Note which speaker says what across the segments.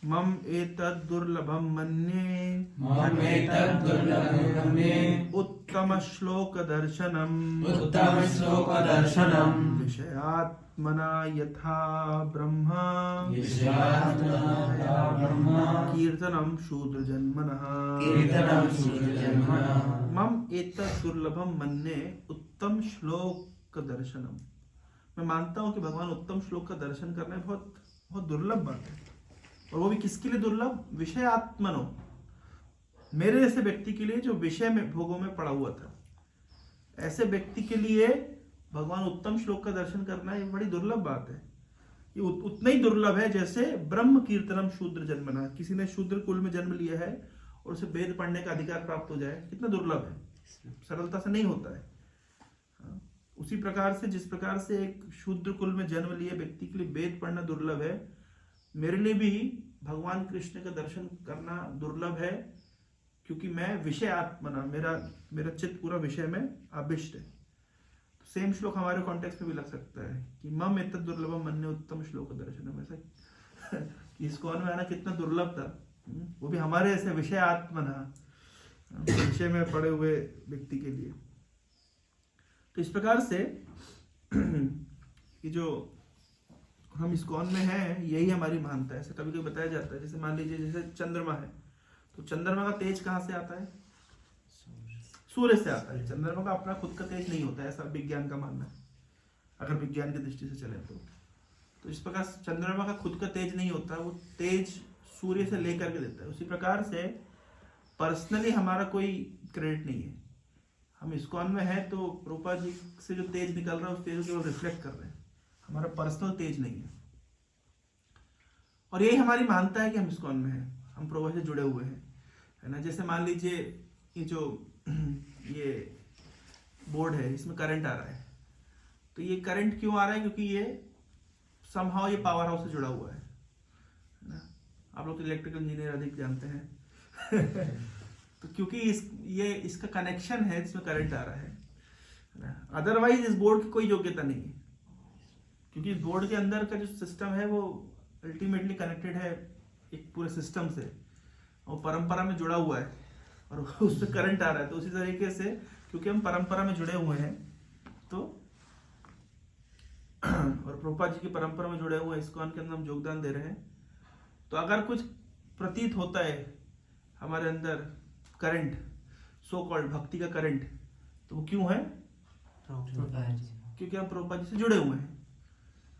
Speaker 1: मम एतद् दुर्लभम
Speaker 2: मन्ये
Speaker 1: उत्तम श्लोक दर्शनम विषयात्मना यथा ब्रह्म कीर्तनम शूद्र जन्मनः। मम एतद् दुर्लभम मन्ये उत्तम श्लोक दर्शनम। मैं मानता हूँ कि भगवान उत्तम श्लोक का दर्शन करना बहुत बहुत दुर्लभ बात है। और वो भी किसके लिए दुर्लभ? विषय आत्मनो, मेरे जैसे व्यक्ति के लिए जो विषय में भोगों में पड़ा हुआ था, ऐसे व्यक्ति के लिए भगवान उत्तम श्लोक का दर्शन करना ये बड़ी दुर्लभ बात है। ये उतना ही दुर्लभ है जैसे ब्रह्म कीर्तनम शूद्र जन्मना। किसी ने शूद्र कुल में जन्म लिया है और उसे वेद पढ़ने का अधिकार प्राप्त हो जाए, कितना दुर्लभ है, सरलता से नहीं होता है। उसी प्रकार से जिस प्रकार से एक शूद्र कुल में जन्म लिए व्यक्ति के लिए वेद पढ़ना दुर्लभ है, मेरे लिए भी भगवान कृष्ण का दर्शन करना दुर्लभ है, क्योंकि मैं विषय आत्मना, मेरा चित्त पूरा विषय में आविष्ट है। तो सेम श्लोक हमारे कॉन्टेक्स्ट में भी लग सकता है कि मम एतद् दुर्लभम मन्ये उत्तम श्लोक दर्शनम। ऐसा कि इस्कॉन में आना कितना दुर्लभ था, वो भी हमारे ऐसे विषय आत्मना, विषय में पड़े हुए व्यक्ति के लिए। तो इस प्रकार से कि जो हम इस्कॉन में हैं, यही हमारी मानता है। ऐसे कभी कभी बताया जाता है, जैसे मान लीजिए जैसे चंद्रमा है, तो चंद्रमा का तेज कहाँ से आता है? सूर्य से आता है। चंद्रमा का अपना खुद का तेज नहीं होता है, ऐसा विज्ञान का मानना है, अगर विज्ञान की दृष्टि से चले तो इस प्रकार चंद्रमा का खुद का तेज नहीं होता, वो तेज सूर्य से लेकर के देता है। उसी प्रकार से पर्सनली हमारा कोई क्रेडिट नहीं है। हम इस्कॉन में है तो रूपा जी से जो तेज निकल रहा है उस तेज को केवल रिफ्लेक्ट कर रहे हैं, हमारा पर्सनल तेज नहीं है। और यही हमारी मानता है कि हम इस्कॉन में हैं, हम प्रभु से जुड़े हुए हैं, है ना। जैसे मान लीजिए ये जो ये बोर्ड है, इसमें करंट आ रहा है, तो ये करंट क्यों आ रहा है? क्योंकि ये समहाउ ये पावर हाउस से जुड़ा हुआ है ना। आप लोग तो इलेक्ट्रिकल इंजीनियर अधिक जानते हैं तो क्योंकि इसका कनेक्शन है जिसमें करंट आ रहा है ना। अदरवाइज इस बोर्ड की कोई योग्यता नहीं है, क्योंकि इस बोर्ड के अंदर का जो सिस्टम है वो अल्टीमेटली कनेक्टेड है एक पूरे सिस्टम से, और परंपरा में जुड़ा हुआ है और उससे करंट आ रहा है। तो उसी तरीके से क्योंकि हम परंपरा में जुड़े हुए हैं, तो और प्रभुपाद जी की परंपरा में जुड़े हुए हैं, इस्कॉन के अंदर हम योगदान दे रहे हैं, तो अगर कुछ प्रतीत होता है हमारे अंदर करंट, सो कॉल्ड भक्ति का करंट, तो वो क्यों है? क्योंकि हम प्रभुपाद जी से जुड़े हुए हैं।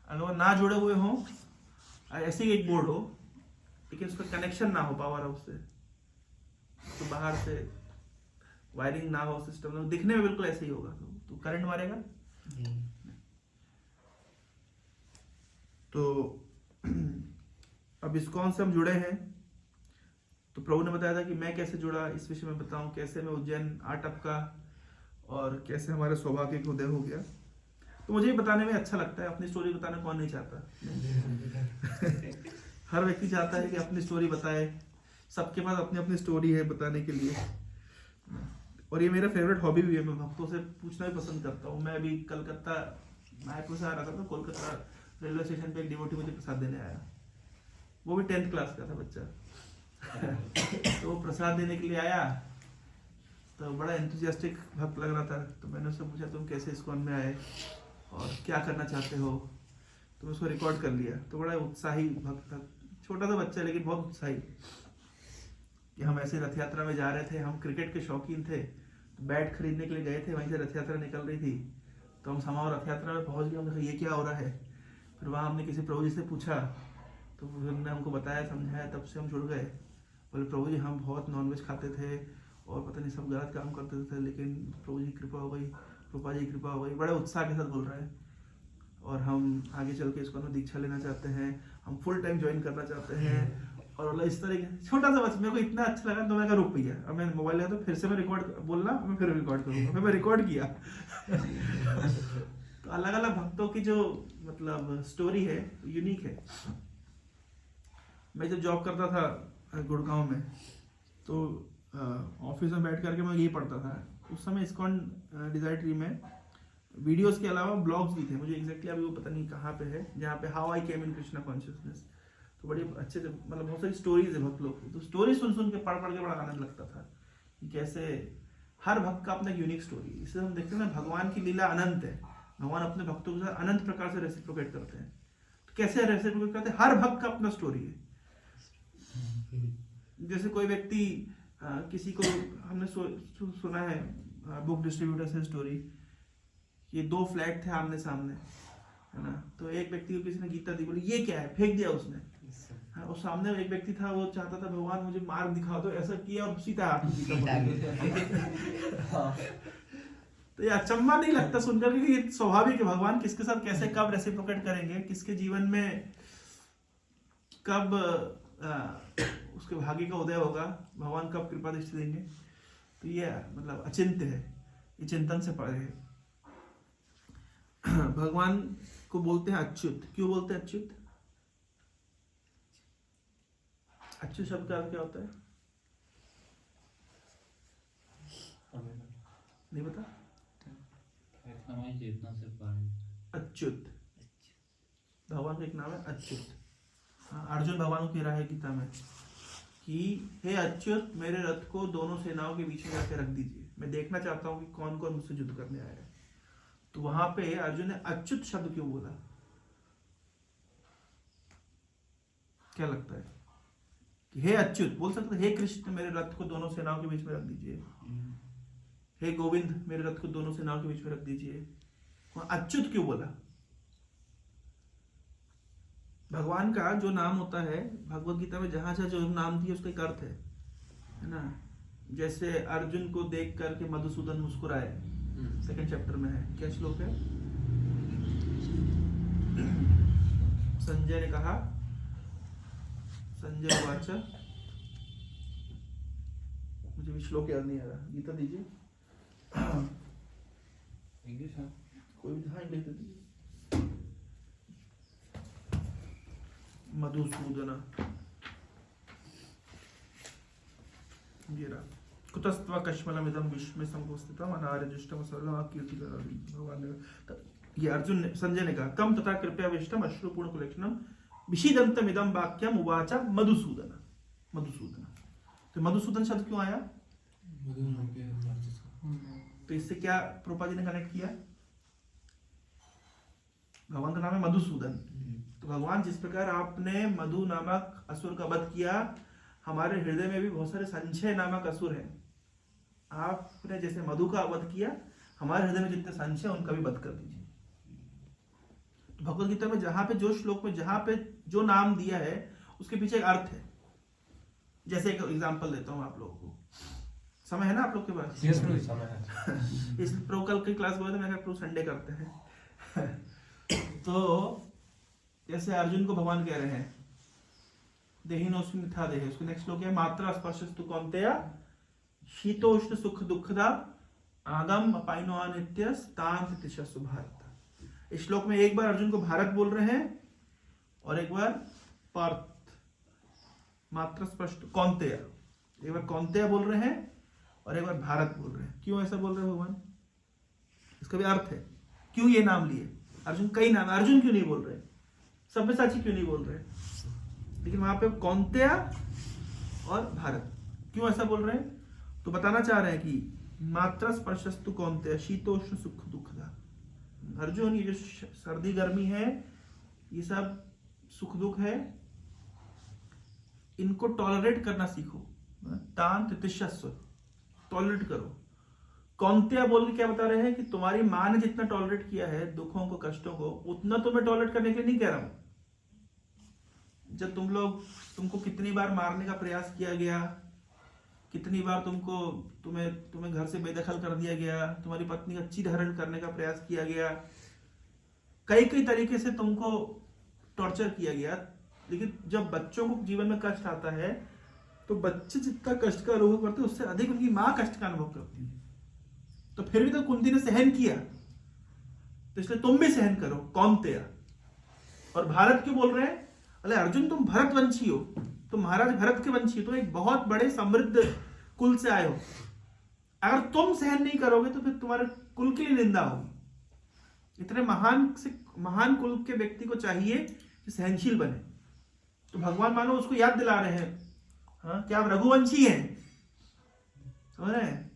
Speaker 1: अगर ना जुड़े हुए हों, ऐसे ही एक बोर्ड हो लेकिन उसका कनेक्शन ना हो पावर हाउस से, तो बाहर से वायरिंग ना हो सिस्टम, तो दिखने में बिल्कुल ऐसे ही होगा, तो करंट मारेगा। तो अब इस्कॉन से हम जुड़े हैं, तो प्रभु ने बताया था कि मैं कैसे जुड़ा, इस विषय में बताऊं, कैसे मैं उज्जैन आ टपका और कैसे हमारे सौभाग्य को उदय हो गया। तो मुझे बताने में अच्छा लगता है, अपनी स्टोरी बताना कौन नहीं चाहता हर व्यक्ति चाहता है कि अपनी स्टोरी बताए, सबके पास अपनी अपनी स्टोरी है बताने के लिए। और ये मेरा फेवरेट हॉबी भी है, मैं भक्तों से पूछना भी पसंद करता हूँ। मैं अभी कलकत्ता मायापुर से आ रहा था, तो कोलकाता रेलवे स्टेशन पे एक डिवोटी मुझे प्रसाद देने आया, वो भी 10th क्लास का था बच्चा तो वो प्रसाद देने के लिए आया, तो बड़ा एंथुसियास्टिक भक्त लग रहा था। तो मैंने उससे पूछा तुम कैसे इस्कॉन में आए और क्या करना चाहते हो, तो उसको रिकॉर्ड कर लिया। तो बड़ा उत्साही भक्त था, छोटा सा बच्चा लेकिन बहुत उत्साही, कि हम ऐसे रथ यात्रा में जा रहे थे, हम क्रिकेट के शौकीन थे, तो बैट खरीदने के लिए गए थे, वहीं से रथ यात्रा निकल रही थी, तो हम समाओ रथ यात्रा में पहुंच गए। हमने कहा ये क्या हो रहा है? फिर वहाँ हमने किसी प्रभु जी से पूछा, तो उन्होंने हमको बताया, समझाया, तब से हम जुड़ गए। बोले प्रभु जी हम बहुत नॉनवेज खाते थे और पता नहीं सब गलत काम करते थे, लेकिन प्रभु जी की कृपा हो गई, रूपा जी की कृपा हो गई। बड़े उत्साह के साथ बोल रहे हैं, और हम आगे चल के इसको दीक्षा लेना चाहते हैं, हम फुल टाइम ज्वाइन करना चाहते हैं। और मतलब इस तरीके छोटा सा बच्चा, मेरे को इतना अच्छा लगा, तो मैं कहा रुक भैया, अब मैं मोबाइल लिया तो फिर से मैं रिकॉर्ड बोलना, मैं फिर रिकॉर्ड करूँगा। फिर मैं रिकॉर्ड किया तो अलग अलग भक्तों की जो मतलब स्टोरी है यूनिक है। मैं जब जॉब करता था गुड़गांव में, तो ऑफिस में बैठ करके मैं यही पढ़ता था। उस समय इस्कॉन डिजायर ट्री में वीडियोस के अलावा ब्लॉग्स भी थे, मुझे एग्जैक्टली अभी वो पता नहीं कहाँ पे है, जहाँ पे how I came in Krishna consciousness. तो बड़ी अच्छे से मतलब बहुत सारी स्टोरीज है भक्त लोग की, तो स्टोरी सुन सुन के पढ़ पढ़ के बड़ा आनंद लगता था कि कैसे हर भक्त का अपना यूनिक स्टोरी। इससे हम देखते हैं ना भगवान की लीला अनंत है, भगवान अपने भक्तों के साथ अनंत प्रकार से रेसिप्रोकेट करते हैं। तो कैसे रेसिप्रोकेट करते हैं? हर भक्त का अपना स्टोरी है। जैसे कोई व्यक्ति किसी को हमने सुना है बुक डिस्ट्रीब्यूटर से स्टोरी, ये 2 फ्लैट थे आमने सामने, है ना, तो एक व्यक्ति को किसी ने गीता दी, बोली ये क्या है, फेंक दिया उसने। हाँ, और सामने एक व्यक्ति था, वो चाहता था भगवान मुझे मार्ग दिखा दो, ऐसा किया और सीधा हाथ में गीता। तो ये अचंभा नहीं लगता सुनकर कि ये स्वाभाविक है, भगवान किसके साथ कैसे कब रेसिप्रोकेट करेंगे, किसके जीवन में कब उसके भाग्य का उदय होगा, भगवान कब कृपा दृष्टि देंगे। तो ये मतलब अचिंत्य है, ये चिंतन से परे है। भगवान को बोलते हैं अच्युत। क्यों बोलते हैं अच्युत? अच्युत शब्द का अर्थ क्या होता है? नहीं पता? अच्युत भगवान का एक नाम है अच्युत। हाँ, अर्जुन भगवान को कह रहा है गीता में कि हे अच्युत, मेरे रथ को दोनों सेनाओं के बीच में जाके रख दीजिए, मैं देखना चाहता हूँ कि कौन कौन मुझसे युद्ध करने आया है। तो वहां पे अर्जुन ने अच्युत शब्द क्यों बोला? क्या लगता है कि हे अच्युत बोल सकते, हे कृष्ण मेरे रथ को दोनों सेनाओं के बीच में रख दीजिए, हे गोविंद मेरे रथ को दोनों सेनाओं के बीच में रख दीजिए, वहां अच्युत क्यों बोला? भगवान का जो नाम होता है भगवत गीता में जहां जहां जो नाम दिए उसका एक अर्थ है ना। जैसे अर्जुन को देख करके मधुसूदन मुस्कुराए, 2nd चैप्टर में है, क्या श्लोक है? संजय ने कहा, संजय वाच, मुझे भी श्लोक याद नहीं आ रहा, गीता दीजिए
Speaker 2: इंग्लिश है
Speaker 1: कोई भी, हाँ इंग्लिश दीजिए। मधुसूदन कुतस्त्वा कश्मलमिदं विश्वे संपुस्थितम् अनार्यजुष्टम सर्वं कीर्तिकरं। भगवान ने, ये अर्जुन ने, संजय ने कहा, कम तथा कृपया विष्टम अश्रुपूर्ण कुलेक्षणम विषीदन्तमिदं वाक्यम उवाच मधुसूदन। मधुसूदन, तो मधुसूदन शब्द क्यों आया? तो इससे क्या प्रभुपाद जी ने कनेक्ट किया? भगवान का नाम है मधुसूदन। तो भगवान जिस प्रकार आपने मधु नामक असुर का वध किया, हमारे हृदय में भी बहुत सारे संशय नामक असुर हैं। आपने जैसे मधु का वध किया, हमारे हृदय में जितने संशय उनका भी वध कर दीजिए। तो भगवत गीता में जहां पे जो श्लोक में जहां पे जो नाम दिया है उसके पीछे एक अर्थ है। जैसे एक एग्जांपल देता हूं आप लोगों को, समय है ना आप लोग के पास?
Speaker 2: समय है।
Speaker 1: इस प्रो कल की क्लास बोले थे, मैं प्रो संडे करते हैं। तो जैसे अर्जुन को भगवान कह रहे हैं देहिनोस्मिन् यथा देहे, उसके नेक्स्ट श्लोक है मात्रा स्पर्शस्तु कौन्तेय शीतोष्ण सुख दुःखदा आगम अपाइनो अनित्य तान् तितिक्षस्व भारत। इस श्लोक में एक बार अर्जुन को भारत बोल रहे हैं और एक बार पार्थ। मात्रा स्पर्श कौन्तेय, एक बार कौन्तेय बोल रहे हैं और एक बार भारत बोल रहे हैं। क्यों ऐसा बोल रहे हैं भगवान? इसका भी अर्थ है, क्यों ये नाम लिए अर्जुन? कई नाम, अर्जुन क्यों नहीं बोल रहे, सब्यसाची क्यों नहीं बोल रहे, लेकिन वहां पे कौन्तेय और भारत क्यों ऐसा बोल रहे हैं? तो बताना चाह रहे हैं कि मात्रा स्पर्शस्तु कौन्तेय शीतोष्ण सुख दुःखदा। अर्जुन, ये जो सर्दी गर्मी है, ये सब सुख दुख है, इनको टॉलरेट करना सीखो। तान् तितिक्षस्व, टॉलरेट करो। कौन्तेय बोल के क्या बता रहे हैं कि तुम्हारी मां ने जितना टॉलरेट किया है दुखों को, कष्टों को, उतना तो मैं टॉलरेट करने के लिए नहीं कह रहा हूं। जब तुमको कितनी बार मारने का प्रयास किया गया, कितनी बार तुम्हें घर से बेदखल कर दिया गया, तुम्हारी पत्नी का चीर हरण करने का प्रयास किया गया, कई कई तरीके से तुमको टॉर्चर किया गया, लेकिन जब बच्चों को जीवन में कष्ट आता है तो बच्चे जितना कष्ट का अनुभव करते हैं उससे अधिक उनकी मां कष्ट का अनुभव करती है। तो फिर भी तो कुंती ने सहन किया, तो इसलिए तुम भी सहन करो, कौन्तेय। और भारत क्यों बोल रहे हैं? अरे अर्जुन, तुम भरत वंशी हो, तुम महाराज भरत के वंशी हो, तो एक बहुत बड़े समृद्ध कुल से आए हो। अगर तुम सहन नहीं करोगे तो फिर तुम्हारे कुल के लिए निंदा होगी। इतने महान कुल के व्यक्ति को चाहिए कि सहनशील बने। तो भगवान मानो उसको याद दिला रहे हैं, हाँ, कि आप रघुवंशी हैं, समझ रहे हैं?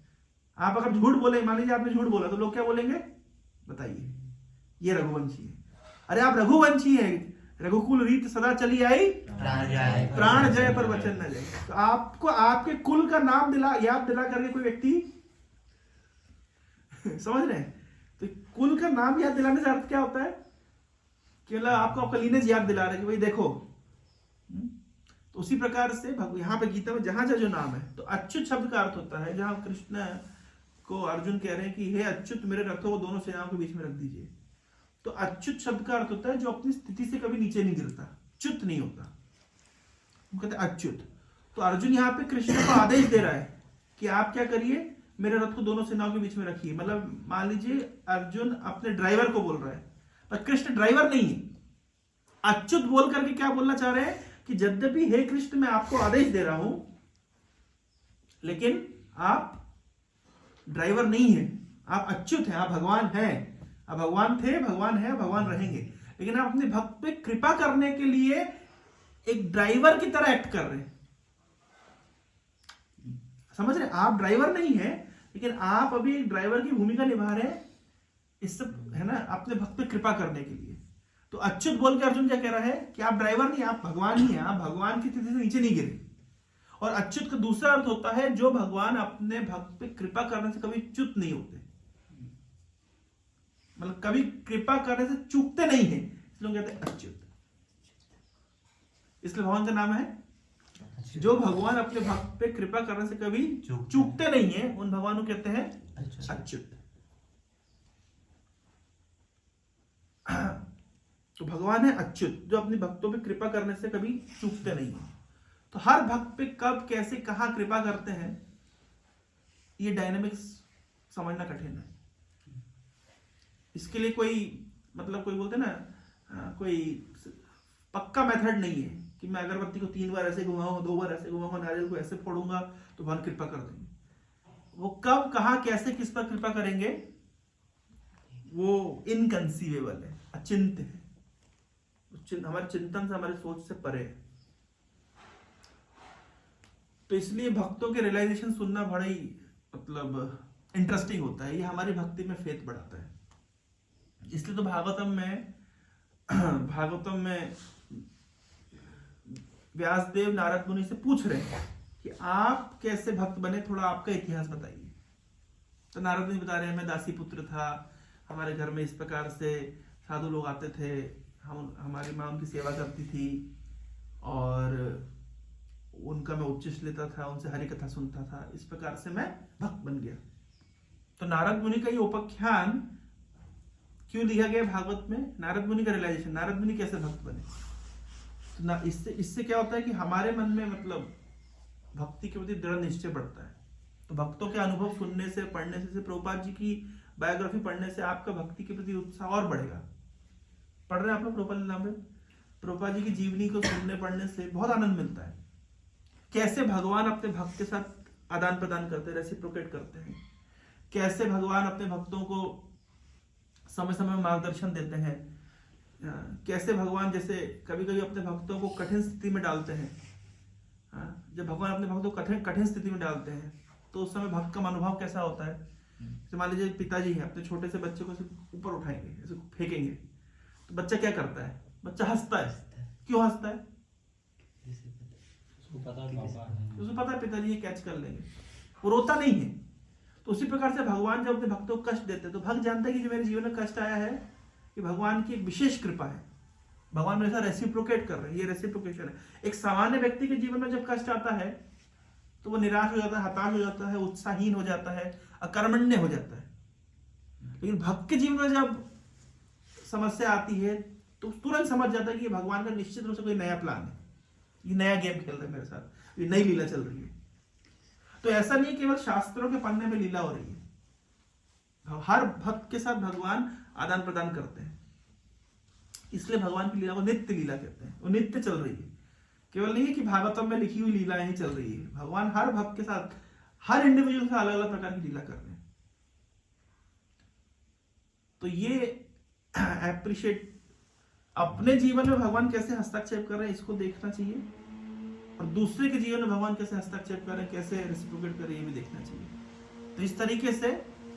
Speaker 1: आप अगर झूठ बोले, मान लीजिए आपने झूठ बोला, तो लोग क्या बोलेंगे? बताइए, ये रघुवंशी है। अरे आप रघुवंशी हैं, रघुकुल रीत सदा चली आई, प्राण जाए पर वचन न जाए। तो आपको आपके कुल का नाम याद दिला करके कोई व्यक्ति समझ रहे हैं? तो कुल का नाम याद दिलाने से अर्थ क्या होता है? केवल आपको आपका लीनेज याद दिला रहे हैं कि भाई देखो। तो उसी प्रकार से यहाँ पे गीता में जहां जो नाम है, तो अच्युत शब्द का अर्थ होता है, जहां कृष्ण को अर्जुन कह रहे हैं कि हे अच्युत, मेरे रथों को दोनों सेनाओं के बीच में रख दीजिए। तो अच्युत शब्द का अर्थ होता है जो अपनी स्थिति से कभी नीचे नहीं गिरता, च्युत नहीं होता, वो कहते हैं अच्युत। तो अर्जुन यहाँ पे कृष्ण को आदेश दे रहा है कि आप क्या करिए, मेरे रथ को दोनों सेनाओं के बीच में रखिए। मतलब मान लीजिए अर्जुन अपने ड्राइवर को बोल रहा है, पर कृष्ण ड्राइवर नहीं है। अच्युत बोल करके क्या बोलना चाह रहे हैं कि यद्यपि हे कृष्ण, मैं आपको आदेश दे रहा हूं, लेकिन आप ड्राइवर नहीं है, आप अच्युत हैं, आप भगवान हैं। आप भगवान थे, भगवान है, भगवान रहेंगे, लेकिन आप अपने भक्त पे कृपा करने के लिए एक ड्राइवर की तरह एक्ट कर रहे हैं। समझ रहे? आप ड्राइवर नहीं है, लेकिन आप अभी एक ड्राइवर की भूमिका निभा रहे हैं, इससे है ना, अपने भक्त पे कृपा करने के लिए। तो अच्युत बोल के अर्जुन क्या कह रहा है कि आप ड्राइवर नहीं, आप भगवान ही हैं, आप भगवान की स्थिति से नीचे नहीं गिरे। और अच्युत का दूसरा अर्थ होता है जो भगवान अपने भक्त पे कृपा करने से कभी च्युत नहीं होते, मतलब कभी कृपा करने से चूकते नहीं है, इसलिए कहते हैं अच्युत। इसलिए भगवान का नाम है जो भगवान अपने भक्त पे कृपा करने से कभी चूकते नहीं है, उन भगवान को कहते हैं अच्युत। तो भगवान है अच्युत, जो अपने भक्तों पे कृपा करने से कभी चूकते नहीं है। तो हर भक्त पे कब, कैसे, कहां कृपा करते हैं, ये डायनेमिक्स समझना कठिन है। इसके लिए कोई मतलब कोई बोलते ना, कोई पक्का मेथड नहीं है कि मैं अगरबत्ती को 3 बार ऐसे घुमाऊंगा, 2 बार ऐसे घुमाऊंगा, नारियल को ऐसे फोड़ूंगा तो भगवान कृपा कर देंगे। वो कब, कहां, कैसे, किस पर कृपा करेंगे, वो इनकंसीवेबल है, अचिंत्य है, हमारे चिंतन से, हमारे सोच से परे है। तो इसलिए भक्तों के रियलाइजेशन सुनना बड़ा ही मतलब इंटरेस्टिंग होता है, ये हमारी भक्ति में फेथ बढ़ाता है। इसलिए तो भागवतम में व्यासदेव नारद मुनि से पूछ रहे हैं कि आप कैसे भक्त बने, थोड़ा आपका इतिहास बताइए। तो नारद मुनि बता रहे हैं, मैं दासी पुत्र था, हमारे घर में इस प्रकार से साधु लोग आते थे, हमारी माँ उनकी सेवा करती थी और उनका मैं उपदेश लेता था, उनसे हरि कथा सुनता था, इस प्रकार से मैं भक्त बन गया। तो नारद मुनि का ये उपाख्यान क्यों लिखा गया भागवत में? नारद मुनि का रियलाइजेशन, नारद मुनि कैसे भक्त बने। तो इससे क्या होता है कि हमारे मन में मतलब भक्ति के प्रति दृढ़ निश्चय बढ़ता है। तो भक्तों के अनुभव सुनने से, पढ़ने से, प्रभुपाद जी की बायोग्राफी पढ़ने से आपका भक्ति के प्रति उत्साह और बढ़ेगा। पढ़ रहे हैं आप लोग प्रभुपाद नाम में? प्रभुपाद जी की जीवनी को सुनने पढ़ने से बहुत आनंद मिलता है। कैसे भगवान अपने भक्त के साथ आदान प्रदान करते हैं, रेसिप्रोकेट करते हैं, कैसे भगवान अपने भक्तों को समय समय में मार्गदर्शन देते हैं, कैसे भगवान जैसे कभी कभी अपने भक्तों को कठिन स्थिति में डालते हैं। जब भगवान अपने भक्तों को कठिन स्थिति में डालते हैं तो उस समय भक्त का मनोभाव कैसा होता है। जैसे मान लीजिए पिताजी हैं, अपने छोटे से बच्चे को ऊपर उठाएंगे, ऐसे फेंकेंगे, तो बच्चा क्या करता है? बच्चा हंसता है। क्यों हंसता है? उसको पता है पिताजी ये कैच कर लेंगे, वो रोता नहीं है। तो उसी प्रकार से भगवान जब अपने भक्तों को कष्ट देते हैं तो भक्त जानता है कि जो मेरे जीवन में कष्ट आया है कि भगवान की एक विशेष कृपा है, भगवान मेरे साथ रेसिप्रोकेट कर रहे हैं, ये रेसिप्रोकेशन है। एक सामान्य व्यक्ति के जीवन में जब कष्ट आता है तो वो निराश हो जाता है, हताश हो जाता है, उत्साहहीन हो जाता है, अकर्मण्य हो जाता है। लेकिन भक्त के जीवन में जब समस्या आती है तो तुरंत समझ जाता है कि भगवान का निश्चित रूप से कोई नया प्लान है, ये नया गेम खेल रहे हैं मेरे साथ, ये नई लीला चल रही है। तो ऐसा नहीं केवल शास्त्रों के पन्ने में लीला हो रही है, हर भक्त के साथ भगवान आदान प्रदान करते हैं। इसलिए भगवान की लीला को नित्य लीला कहते हैं, वो नित्य चल रही है। केवल नहीं है कि भागवतम में लिखी हुई लीलाएं ही चल रही है, भगवान हर भक्त के साथ, हर इंडिविजुअल से अलग अलग प्रकार की लीला कर रहे हैं। तो ये एप्रिशिएट अपने जीवन में भगवान कैसे हस्तक्षेप कर रहे हैं इसको देखना चाहिए, और दूसरे के जीवन में भगवान कैसे हस्तक्षेप कर रहे हैं, कैसे रेसिप्रोकेट कर रहे हैं, ये भी देखना चाहिए। तो इस तरीके से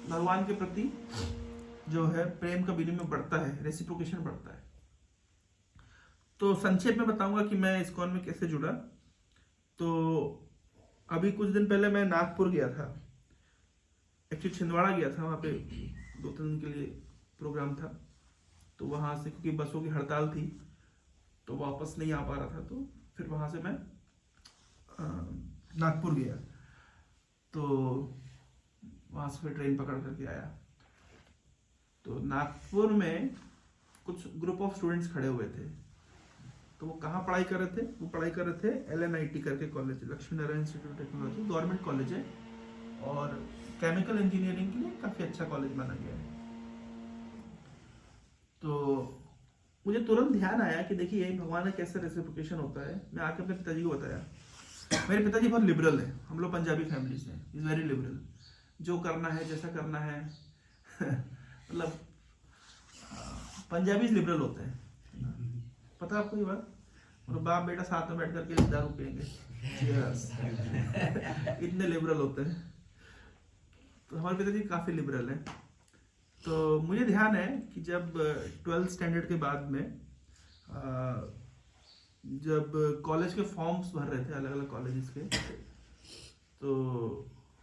Speaker 1: भगवान के प्रति जो है प्रेम का विनिमय बढ़ता है, रेसिप्रोकेशन बढ़ता है। तो संक्षेप में बताऊंगा कि मैं इस्कॉन में कैसे जुड़ा। तो अभी कुछ दिन पहले मैं नागपुर गया था, एक्चुअली छिंदवाड़ा गया था, वहाँ पे 2-3 दिन के लिए प्रोग्राम था। तो वहाँ से क्योंकि बसों की हड़ताल थी तो वापस नहीं आ पा रहा था, तो फिर वहाँ से मैं नागपुर गया। तो वहाँ से फिर ट्रेन पकड़ करके आया। तो नागपुर में कुछ ग्रुप ऑफ स्टूडेंट्स खड़े हुए थे। तो वो कहाँ पढ़ाई कर रहे थे? वो पढ़ाई कर रहे थे LNIT करके college, Lakshmi Narayan institute of technology, government college है और केमिकल इंजीनियरिंग के लिए काफ़ी अच्छा कॉलेज माना गया है। तो मुझे तुरंत ध्यान आया कि देखिए भगवान का कैसे रेसिप्रोकेशन होता है। मैं आके अपने पिताजी को बताया। मेरे पिताजी बहुत लिबरल है, हम लोग पंजाबी फैमिली से, इज़ वेरी लिबरल, जो करना है जैसा करना है मतलब पंजाबी लिबरल होते हैं, पता है आपको ये बात? और बाप बेटा साथ में बैठ करके दारू पियेंगे इतने लिबरल होते हैं। तो हमारे पिताजी काफ़ी लिबरल है। तो मुझे ध्यान है कि जब 12th स्टैंडर्ड के बाद में जब कॉलेज के फॉर्म्स भर रहे थे अलग अलग कॉलेजेस के, तो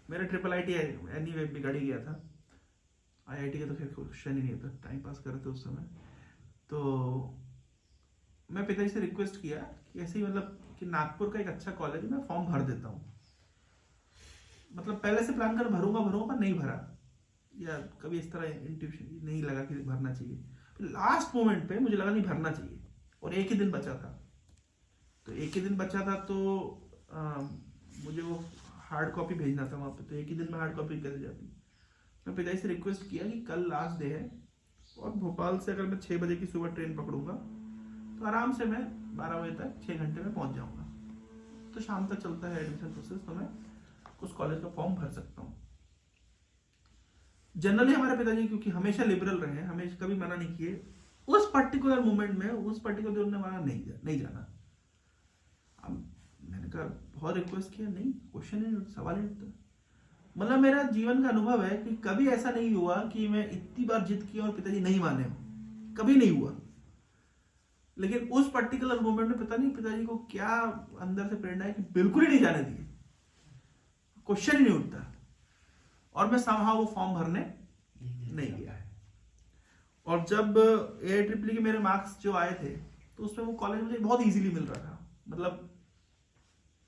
Speaker 1: मेरा IIIT एनीवे बिगड़ ही गया था। IIT का तो खैर क्वेश्चन ही नहीं था, टाइम पास कर रहे थे उस समय। तो मैं पिताजी से रिक्वेस्ट किया कि ऐसे ही मतलब कि नागपुर का एक अच्छा कॉलेज है, मैं फॉर्म भर देता हूँ। मतलब पहले से प्लान कर भरूंगा पर नहीं भरा, या कभी इस तरह इंट्यूशन नहीं लगा कि भरना चाहिए। फिर लास्ट मोमेंट पे मुझे लगा नहीं भरना चाहिए, और एक ही दिन बचा था। तो एक ही दिन बचा था तो मुझे वो हार्ड कॉपी भेजना था वहाँ पे। तो एक ही दिन में हार्ड कॉपी कैसे जाती? मैं पिताजी से रिक्वेस्ट किया कि कल लास्ट डे है और भोपाल से अगर मैं 6 बजे की सुबह ट्रेन पकड़ूंगा तो आराम से मैं 12 बजे तक 6 घंटे में पहुँच जाऊँगा। तो शाम तक चलता है एडमिशन प्रोसेस, तो मैं उस कॉलेज का फॉर्म भर सकता हूँ। जनरली हमारे पिताजी क्योंकि हमेशा लिबरल रहे हैं, हमेशा कभी मना नहीं किए। उस पर्टिकुलर मोमेंट में, उस पर्टिकुलर दिन में मना नहीं जाना। अब मैंने कहा बहुत रिक्वेस्ट किया, नहीं, क्वेश्चन ही नहीं, सवाल ही नहीं उठता। मतलब मेरा जीवन का अनुभव है कि कभी ऐसा नहीं हुआ कि मैं इतनी बार जिद किया और पिताजी नहीं माने हो, कभी नहीं हुआ। लेकिन उस पर्टिकुलर मोमेंट में पता नहीं पिताजी को क्या अंदर से प्रेरणा है कि बिल्कुल ही नहीं जाने दिए, क्वेश्चन ही नहीं उठता, और मैं समहाउ वो फॉर्म भरने नहीं गया है। और जब AIEEE के मेरे मार्क्स जो आए थे तो उसमें वो कॉलेज मुझे बहुत इजीली मिल रहा था, मतलब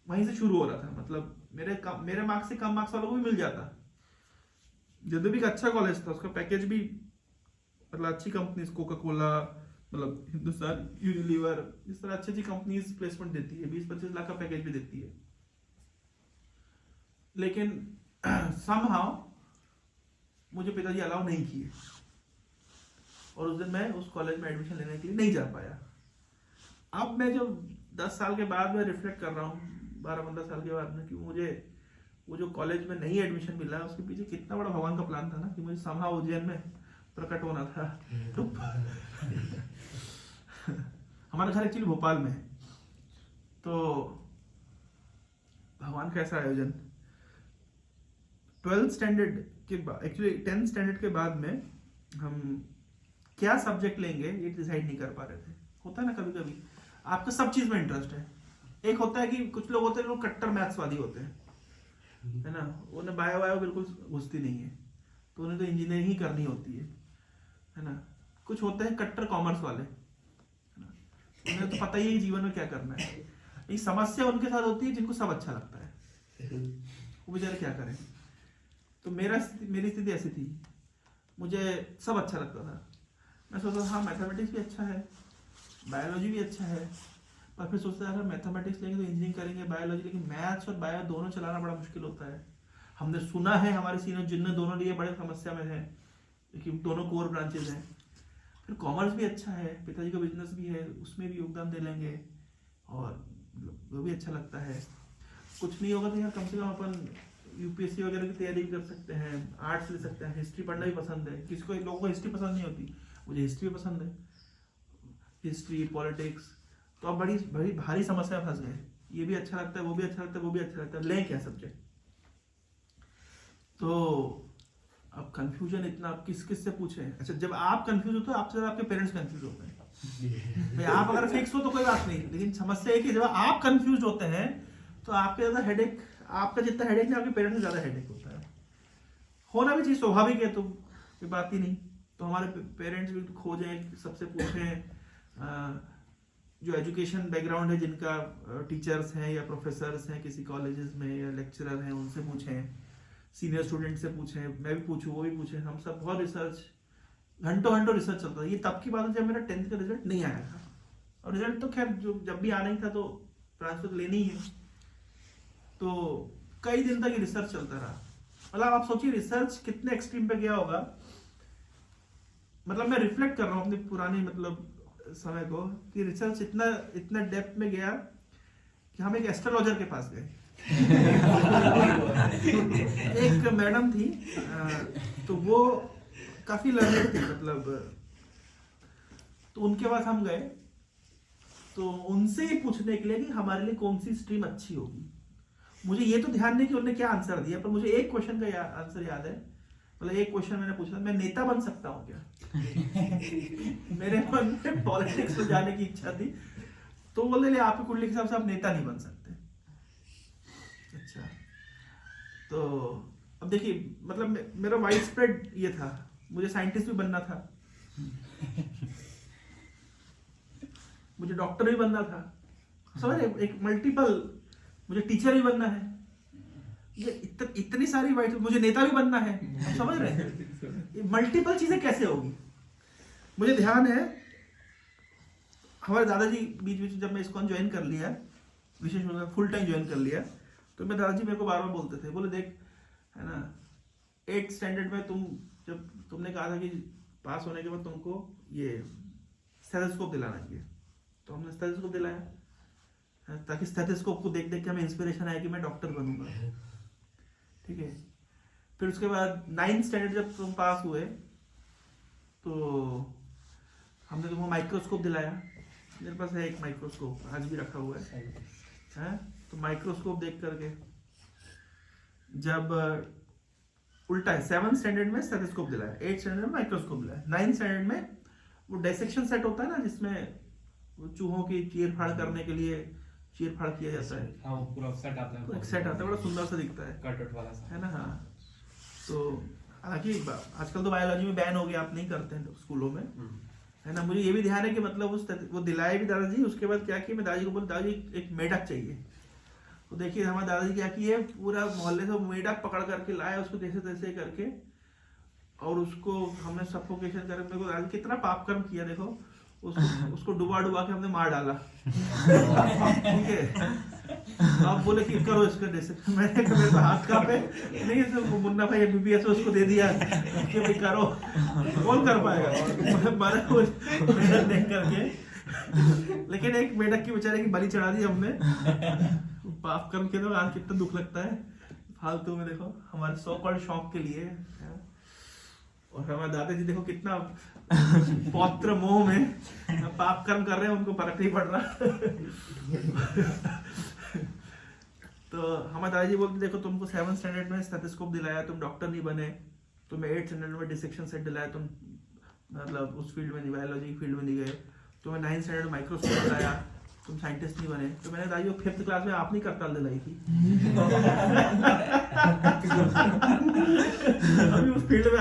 Speaker 1: वहीं से शुरू हो रहा था। मतलब मेरे मार्क्स से कम मार्क्स वालों को भी मिल जाता। जदुबी का अच्छा कॉलेज था, उसका पैकेज भी मतलब अच्छी कंपनीज, कोका कोला, मतलब हिंदुस्तान यूनिलीवर, इस तरह अच्छी कंपनीज प्लेसमेंट देती है, 20-25 लाख का पैकेज भी देती है। लेकिन समहाउ मुझे पिताजी अलाउ नहीं किए, और उस दिन मैं उस कॉलेज में एडमिशन लेने के लिए नहीं जा पाया। अब मैं जो 10 साल के बाद में रिफ्लेक्ट कर रहा हूँ, 12-15 साल के बाद में, कि मुझे वो जो कॉलेज में नहीं एडमिशन मिला है उसके पीछे कितना बड़ा भगवान का प्लान था ना, कि मुझे समहाउ उज्जैन में प्रकट होना था। तो हमारा घर एक्चुअली भोपाल में है। तो भगवान का ऐसा आयोजन 12th स्टैंडर्ड के बाद, एक्चुअली 10th स्टैंडर्ड के बाद में हम क्या सब्जेक्ट लेंगे ये डिसाइड नहीं कर पा रहे थे। होता है ना कभी कभी आपका सब चीज में इंटरेस्ट है। एक होता है कि कुछ लोग होते हैं, लोग कट्टर मैथ्सवादी होते हैं, है ना, उन्हें बायो बिल्कुल घुसती नहीं है, तो उन्हें तो इंजीनियरिंग ही करनी होती है ना। कुछ होते हैं कट्टर कॉमर्स वाले, है ना, उन्हें तो पता ही है जीवन में क्या करना है। ये समस्या उनके साथ होती है जिनको सब अच्छा लगता है, वो बेचारे क्या करें। तो मेरी स्थिति ऐसी थी, मुझे सब अच्छा लगता था। मैं सोचता था हाँ मैथमेटिक्स भी अच्छा है, बायोलॉजी भी अच्छा है, पर फिर सोचता था अगर मैथमेटिक्स लेंगे तो इंजीनियरिंग करेंगे, बायोलॉजी, लेकिन मैथ्स और बायो दोनों चलाना बड़ा मुश्किल होता है। हमने सुना है हमारे सीनियर जिनने दोनों लिए बड़े समस्या में है, क्योंकि दोनों कोर ब्रांचेज हैं। फिर कॉमर्स भी अच्छा है, पिताजी का बिजनेस भी है, उसमें भी योगदान दे लेंगे और वो भी अच्छा लगता है। कुछ नहीं होगा तो यहाँ कम से कम अपन UPSC वगैरह की तैयारी भी कर सकते हैं, आर्ट्स ले सकते हैं, हिस्ट्री पढ़ना भी पसंद है। किसी को लोगों को हिस्ट्री पसंद नहीं होती, मुझे हिस्ट्री भी पसंद है। हिस्ट्री, पॉलिटिक्स, तो आप बड़ी बड़ी भारी समस्या में फंस गए। ये भी अच्छा लगता है, वो भी अच्छा लगता है, वो भी अच्छा लगता है, लें क्या सब्जेक्ट? तो अब कंफ्यूजन इतना, आप किस किस से पूछें? अच्छा, जब आप कंफ्यूज होते हो आपसे ज़्यादा आपके पेरेंट्स कंफ्यूज होते हैं। भाई आप अगर फिक्स हो तो कोई बात नहीं, लेकिन समस्या है कि जब आप कंफ्यूज होते हैं तो आपके ज़्यादा हेडेक, आपका जितना हेडेक नहीं आपके पेरेंट्स में ज़्यादा हेडेक होता है। होना भी चाहिए, स्वाभाविक है, तो कोई बात ही नहीं। तो हमारे पेरेंट्स भी खोजें, सबसे पूछें जो एजुकेशन बैकग्राउंड है, जिनका टीचर्स हैं या प्रोफेसर्स हैं किसी कॉलेजेस में या लेक्चरर हैं, उनसे पूछें, सीनियर स्टूडेंट से पूछें, मैं भी पूछूं, वो भी पूछें, हम सब बहुत रिसर्च, घंटों घंटों रिसर्च चलता था। ये तब की बात है जब मेरा 10th का रिजल्ट नहीं आया था, और रिजल्ट तो खैर जो जब भी आना ही था तो ट्रांसफर लेनी ही है, तो कई दिन तक ये रिसर्च चलता रहा। मतलब आप सोचिए रिसर्च कितने एक्सट्रीम पे गया होगा। मतलब मैं रिफ्लेक्ट कर रहा हूँ अपनी पुरानी मतलब समय को, कि रिसर्च इतना इतना डेप्थ में गया कि हम एक एस्ट्रोलॉजर के पास गए। एक मैडम थी, तो वो काफी लर्नेड थी, मतलब तो उनके पास हम गए, तो उनसे ही पूछने के लिए कि हमारे लिए कौन सी स्ट्रीम अच्छी होगी। मुझे ये तो ध्यान नहीं कि उन्होंने क्या आंसर दिया, पर मुझे एक क्वेश्चन का आंसर याद है। मतलब एक क्वेश्चन मैंने पूछा, मैं नेता बन सकता हूँ क्या? मेरे मन में पॉलिटिक्स में जाने की इच्छा थी, तो बोले आपकी कुंडली के हिसाब से आप नेता नहीं बन सकते। अच्छा, तो अब देखिए, मतलब मेरा वाइड स्प्रेड ये था, मुझे साइंटिस्ट भी बनना था, मुझे डॉक्टर भी बनना था, समझ रहे, एक मल्टीपल, मुझे टीचर भी बनना है, ये इतनी सारी वाइड, मुझे नेता भी बनना है, आप समझ रहे हैं मल्टीपल चीजें कैसे होगी। मुझे ध्यान है हमारे दादाजी बीच बीच जब मैं इसको ज्वाइन कर लिया, विशेष रूप से फुल टाइम ज्वाइन कर लिया, तो मेरे दादाजी मेरे को बार बार बोलते थे, बोले देख है ना, 8th स्टैंडर्ड में जब तुमने कहा था कि पास होने के बाद तुमको ये स्टेथोस्कोप दिलाना चाहिए, तो हमने स्टेथोस्कोप दिलाया, ताकि स्टेथोस्कोप को देख देख के हमें इंस्पिरेशन आया कि मैं डॉक्टर बनूंगा। ठीक है, फिर उसके बाद 9th स्टैंडर्ड जब तुम पास हुए तो हमने तुमको माइक्रोस्कोप दिलाया। मेरे पास है एक माइक्रोस्कोप, आज भी रखा हुआ है? तो माइक्रोस्कोप देख करके जब उल्टा है, 7th स्टैंडर्ड में स्टेथोस्कोप दिलाया, 8th स्टैंडर्ड में माइक्रोस्कोप दिलाया, 9th स्टैंडर्ड में वो डाइसेक्शन सेट होता है ना, जिसमें चूहों की चीर फाड़ करने के लिए चीर फाड़ किया जाता है।
Speaker 2: हाँ, पूरा सेट आता है,
Speaker 1: एक सेट आता है, बड़ा सुंदर सा दिखता है,
Speaker 2: कट वाला सा,
Speaker 1: है ना? हाँ, तो हालांकि आजकल तो बायोलॉजी में बैन हो गया, आप नहीं करते हैं स्कूलों में, है ना? मुझे ये भी ध्यान है कि मतलब वो दिलाए भी दादाजी। उसके बाद क्या किया, मैं दादाजी को बोला दादाजी एक मेढक चाहिए। तो देखिए हमारे दादाजी क्या किए, पूरा मोहल्ले से मेढक पकड़ करके लाए, उसको जैसे तैसे करके, और उसको हमने सफोकेशन करके, मेरे को दादाजी कितना पाप कर्म किया देखो, उसको डुबा के हमने मार डाला। ठीक है, आप बोले कि करो इसका डिसेक्शन, मैंने कहा मेरे हाथ का पे नहीं है, मुन्ना भाई MBBS उसको दे दिया कि भाई करो, कौन कर पाएगा मारा नहीं करके। लेकिन एक मेढक की बेचारे की बलि चढ़ा दी हमने, पाप कर्म के तो आज कितना दुख लगता है फालतू में। देखो हमारे सो कॉल्ड शौक के लिए, और हमारे दादाजी देखो कितना पौत्र मोह में पाप कर्म कर रहे हैं, उनको फर्क नहीं पड़ रहा। तो हमारे दादाजी बोलते देखो तुमको 7th स्टैंडर्ड में स्टेथोस्कोप दिलाया, तुम डॉक्टर नहीं बने, तुम्हें 8th स्टैंडर्ड में डिसेक्शन सेट दिलाया, तुम मतलब उस फील्ड में नहीं, बायोलॉजी फील्ड में नहीं गए, तुम्हें 9th स्टैंडर्ड में माइक्रोस्कोप दिलाया, तुम साइंटिस्ट नहीं बने। तो मैंने दादाजी को 5th क्लास में आप नहीं करताल दिलाई थी। अभी उस फील्ड में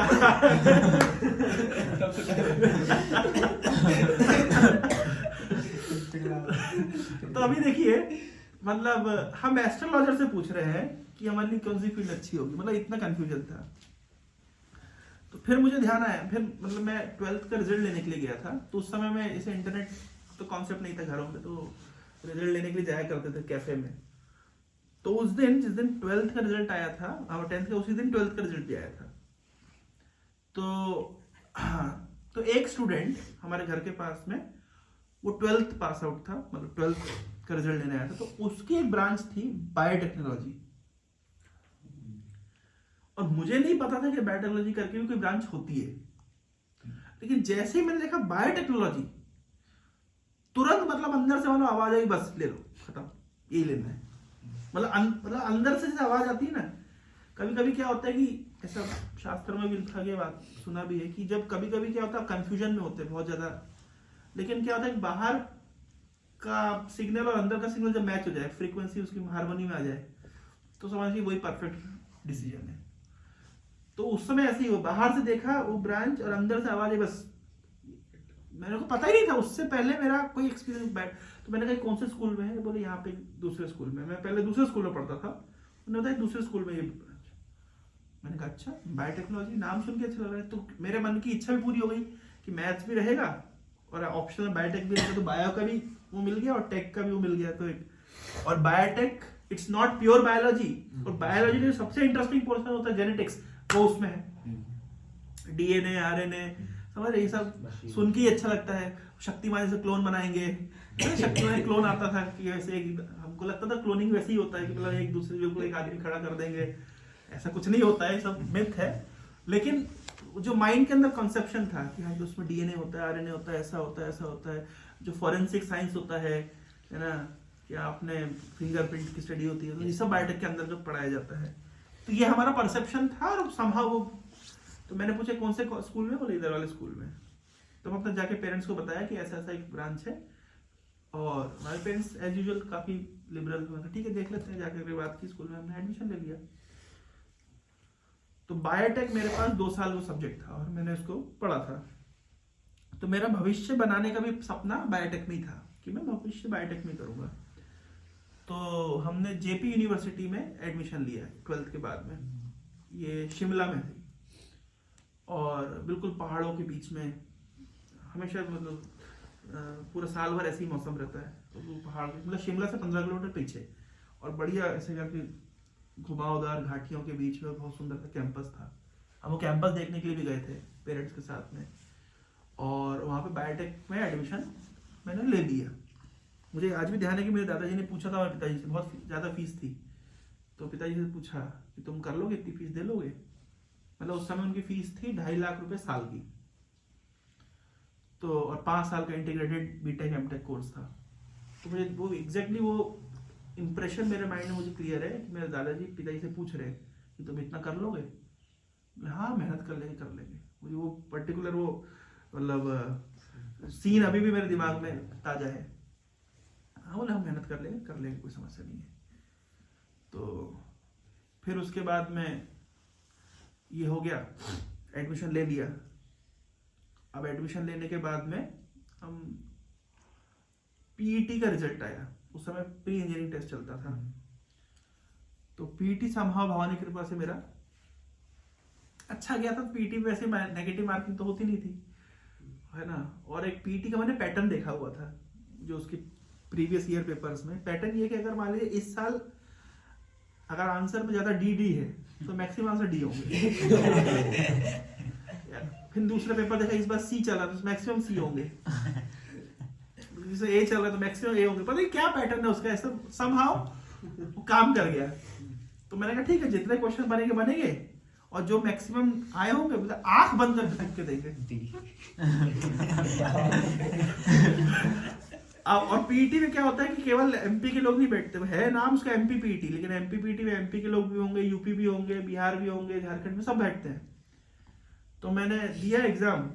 Speaker 1: तो अभी देखिए, मतलब हम एस्ट्रोलॉजर से पूछ रहे हैं कि हमारे लिए कौन सी फील्ड अच्छी होगी, मतलब इतना कंफ्यूजन था। तो फिर मुझे ध्यान आया, फिर मतलब मैं 12th का रिजल्ट लेने के लिए गया था, तो उस समय में इसे इंटरनेट तो कॉन्सेप्ट नहीं था घरों में, तो रिजल्ट लेने के लिए जाया करते थे कैफे में। तो उस दिन जिस दिन 12th का रिजल्ट आया था, और 10th का उसी दिन 12th का रिजल्ट भी आया था। तो एक स्टूडेंट हमारे घर के पास में, वो 12th पास आउट था, मतलब 12th का रिजल्ट लेने आया था, तो उसकी एक ब्रांच थी बायोटेक्नोलॉजी, और मुझे नहीं पता था कि बायोटेक्नोलॉजी करके भी कोई ब्रांच होती है। लेकिन जैसे ही मैंने देखा बायोटेक्नोलॉजी, तुरंत मतलब अंदर से मतलब आवाज आई, बस ले लो, खत्म, यही लेना है। मतलब अंदर से जैसे आवाज आती है ना, कभी कभी क्या होता है कि ऐसा शास्त्र में भी लिखा गया, बात सुना भी है कि जब कभी कभी क्या होता है कंफ्यूजन में होते हैं बहुत ज्यादा, लेकिन क्या होता है कि बाहर का सिग्नल और अंदर का सिग्नल जब मैच हो जाए, फ्रीक्वेंसी उसकी हार्मनी में आ जाए, तो समझिए वही परफेक्ट डिसीजन है। तो उस समय ऐसे ही हो, बाहर से देखा वो ब्रांच और अंदर से आवाज है, बस मेरे को पता ही नहीं था उससे पहले मेरा कोई एक्सपीरियंस बैड। तो मैंने कहा कौन से स्कूल में है, बोले यहाँ पे दूसरे स्कूल में। मैं पहले दूसरे स्कूल में पढ़ता था, उन्होंने बताया दूसरे स्कूल में ये ब्रांच। मैंने कहा अच्छा, बायोटेक्नोलॉजी नाम सुन के अच्छा लग रहा है। तो मेरे मन की इच्छा भी पूरी हो गई कि मैथ्स भी रहेगा और ऑप्शनल बायोटेक भी रहेगा, तो बायो का भी वो मिल गया और टेक का भी वो मिल गया। तो एक और biotech it's not pure biology, और बायोलॉजी में सबसे इंटरेस्टिंग पोर्शन होता है जेनेटिक्स, वो उसमें है डीएनए आरएनए, समझ रहे, ये सब सुन के ही अच्छा लगता है। शक्तिमान जैसे क्लोन बनाएंगे, शक्तिमान क्लोन आता था कि वैसे हमको लगता था क्लोनिंग वैसे ही होता है कि मतलब एक दूसरे के ऊपर एक आदमी खड़ा कर देंगे, ऐसा कुछ नहीं होता है, सब मिथ है। लेकिन जो माइंड के अंदर कॉन्सेप्शन था कि हाँ उसमें डीएनए होता है, आरएनए होता है, ऐसा होता है, ऐसा होता है, जो फॉरेंसिक साइंस होता है ना, कि आपने फिंगरप्रिंट की स्टडी होती है, तो ये सब बायोटेक के अंदर जो पढ़ाया जाता है। तो ये हमारा परसेप्शन था और समहाउ वो, तो मैंने पूछा कौन से स्कूल में, बोले इधर वाले स्कूल में। तो मैं अपने जाके पेरेंट्स को बताया कि ऐसा ऐसा एक ब्रांच है, और हमारे पेरेंट्स एज यूजुअल काफी लिबरल हुए, ठीक है देख लेते हैं, जाकर बात की, स्कूल में हमने एडमिशन ले लिया। तो बायोटेक मेरे पास 2 साल वो सब्जेक्ट था और मैंने उसको पढ़ा था। तो मेरा भविष्य बनाने का भी सपना बायोटेक में ही था कि मैं भविष्य बायोटेक में करूंगा। तो हमने जेपी यूनिवर्सिटी में एडमिशन लिया 12th के बाद में, ये शिमला में थी, और बिल्कुल पहाड़ों के बीच में, हमेशा मतलब पूरा साल भर ऐसे ही मौसम रहता है, तो वो पहाड़ मतलब शिमला से 15 किलोमीटर पीछे, और बढ़िया ऐसे करके घुमावदार घाटियों के बीच में बहुत सुंदर सा कैंपस था। हम वो कैंपस देखने के लिए भी गए थे पेरेंट्स के साथ में, और वहाँ पे बायोटेक में एडमिशन मैंने ले लिया। मुझे आज भी ध्यान है कि मेरे दादाजी ने पूछा था मेरे पिताजी से, बहुत ज़्यादा फीस थी, तो पिताजी से पूछा कि तुम कर लोगे, इतनी फीस दे लोगे? मतलब उस समय उनकी फीस थी 2.5 लाख रुपए साल की, तो और 5 साल का इंटीग्रेटेड बीटेक एमटेक कोर्स था। तो मुझे वो एग्जैक्टली वो इंप्रेशन मेरे माइंड में मुझे क्लियर है कि मेरे दादाजी पिताजी से पूछ रहे हैं कि तुम इतना कर लोगे? हाँ मेहनत कर लेंगे। मुझे वो पर्टिकुलर वो मतलब सीन अभी भी मेरे दिमाग में ताजा है। हाँ बोले हम मेहनत कर लेंगे, कोई समस्या नहीं है। तो फिर उसके बाद में ये हो गया, एडमिशन ले लिया। अब एडमिशन लेने के बाद में हम पीईटी का रिजल्ट आया, उस समय प्री इंजीनियरिंग टेस्ट चलता था। तो पीईटी समहाउ भवानी कृपा से मेरा अच्छा गया था। पीईटी में वैसे नेगेटिव मार्किंग तो होती नहीं थी, है ना। और एक पीईटी का मैंने पैटर्न देखा हुआ था जो उसके प्रीवियस ईयर पेपर्स में। पैटर्न ये कि अगर मान लीजिए इस साल अगर आंसर में ज्यादा डी है तो मैक्सिमम आंसर डी होंगे। फिर दूसरा पेपर देखा, इस बार सी चला तो मैक्सिमम सी होंगे, जैसे ए चल रहा है तो मैक्सिमम ए होंगे। पता नहीं क्या पैटर्न है उसका, ऐसा समहाउ काम कर गया। तो मैंने कहा ठीक है, जितने क्वेश्चन बनेंगे और जो मैक्सिमम आए होंगे मतलब आंख बंद कर ढूंढ के देंगे। और पीईटी में क्या होता है कि केवल एमपी के लोग नहीं बैठते, है नाम उसका एमपी पीईटी, लेकिन एमपी पीईटी में एमपी के लोग भी होंगे, यूपी भी होंगे, बिहार भी होंगे, झारखंड में सब बैठते हैं। तो मैंने दिया एग्जाम,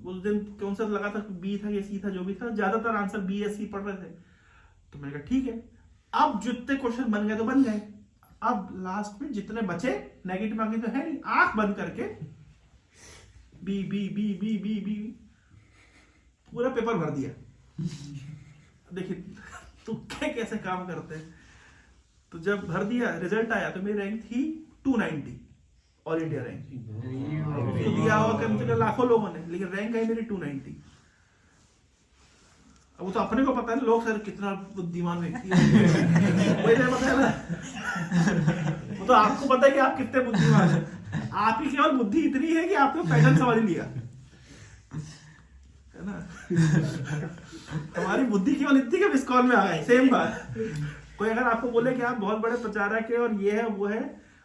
Speaker 1: उस दिन कौन सा लगा था, बी था या सी था, जो भी था, ज्यादातर आंसर बी या सी पढ़ रहे थे। तो मैंने कहा ठीक है, अब जितने क्वेश्चन बन गए तो बन गए, अब लास्ट में जितने बचे नेगेटिव मार्किंग तो है नहीं, आंख बंद करके B B B B B B पूरा पेपर भर दिया। देखिए तुक्के कैसे काम करते हैं। तो जब भर दिया, रिजल्ट आया तो मेरी रैंक थी 290 ऑल इंडिया रैंक। तो दिया हुआ कम से कम लाखों लोगों ने, लेकिन रैंक आई मेरी 290। अब वो तो अपने को पता है, लोग सर कितना बुद्धिमान व्यक्ति है, वही नहीं पता है ना। वो तो आपको पता है कि आप कितने बुद्धिमान हैं, आपकी केवल बुद्धि इतनी है कि आपने पैटर्न समझ लिया, है ना। हमारी बुद्धि केवल इतनी कि मिसकॉल में आ गई। सेम बात, कोई अगर आपको बोले कि आप बहुत बड़े प्रचारक है और ये है वो है,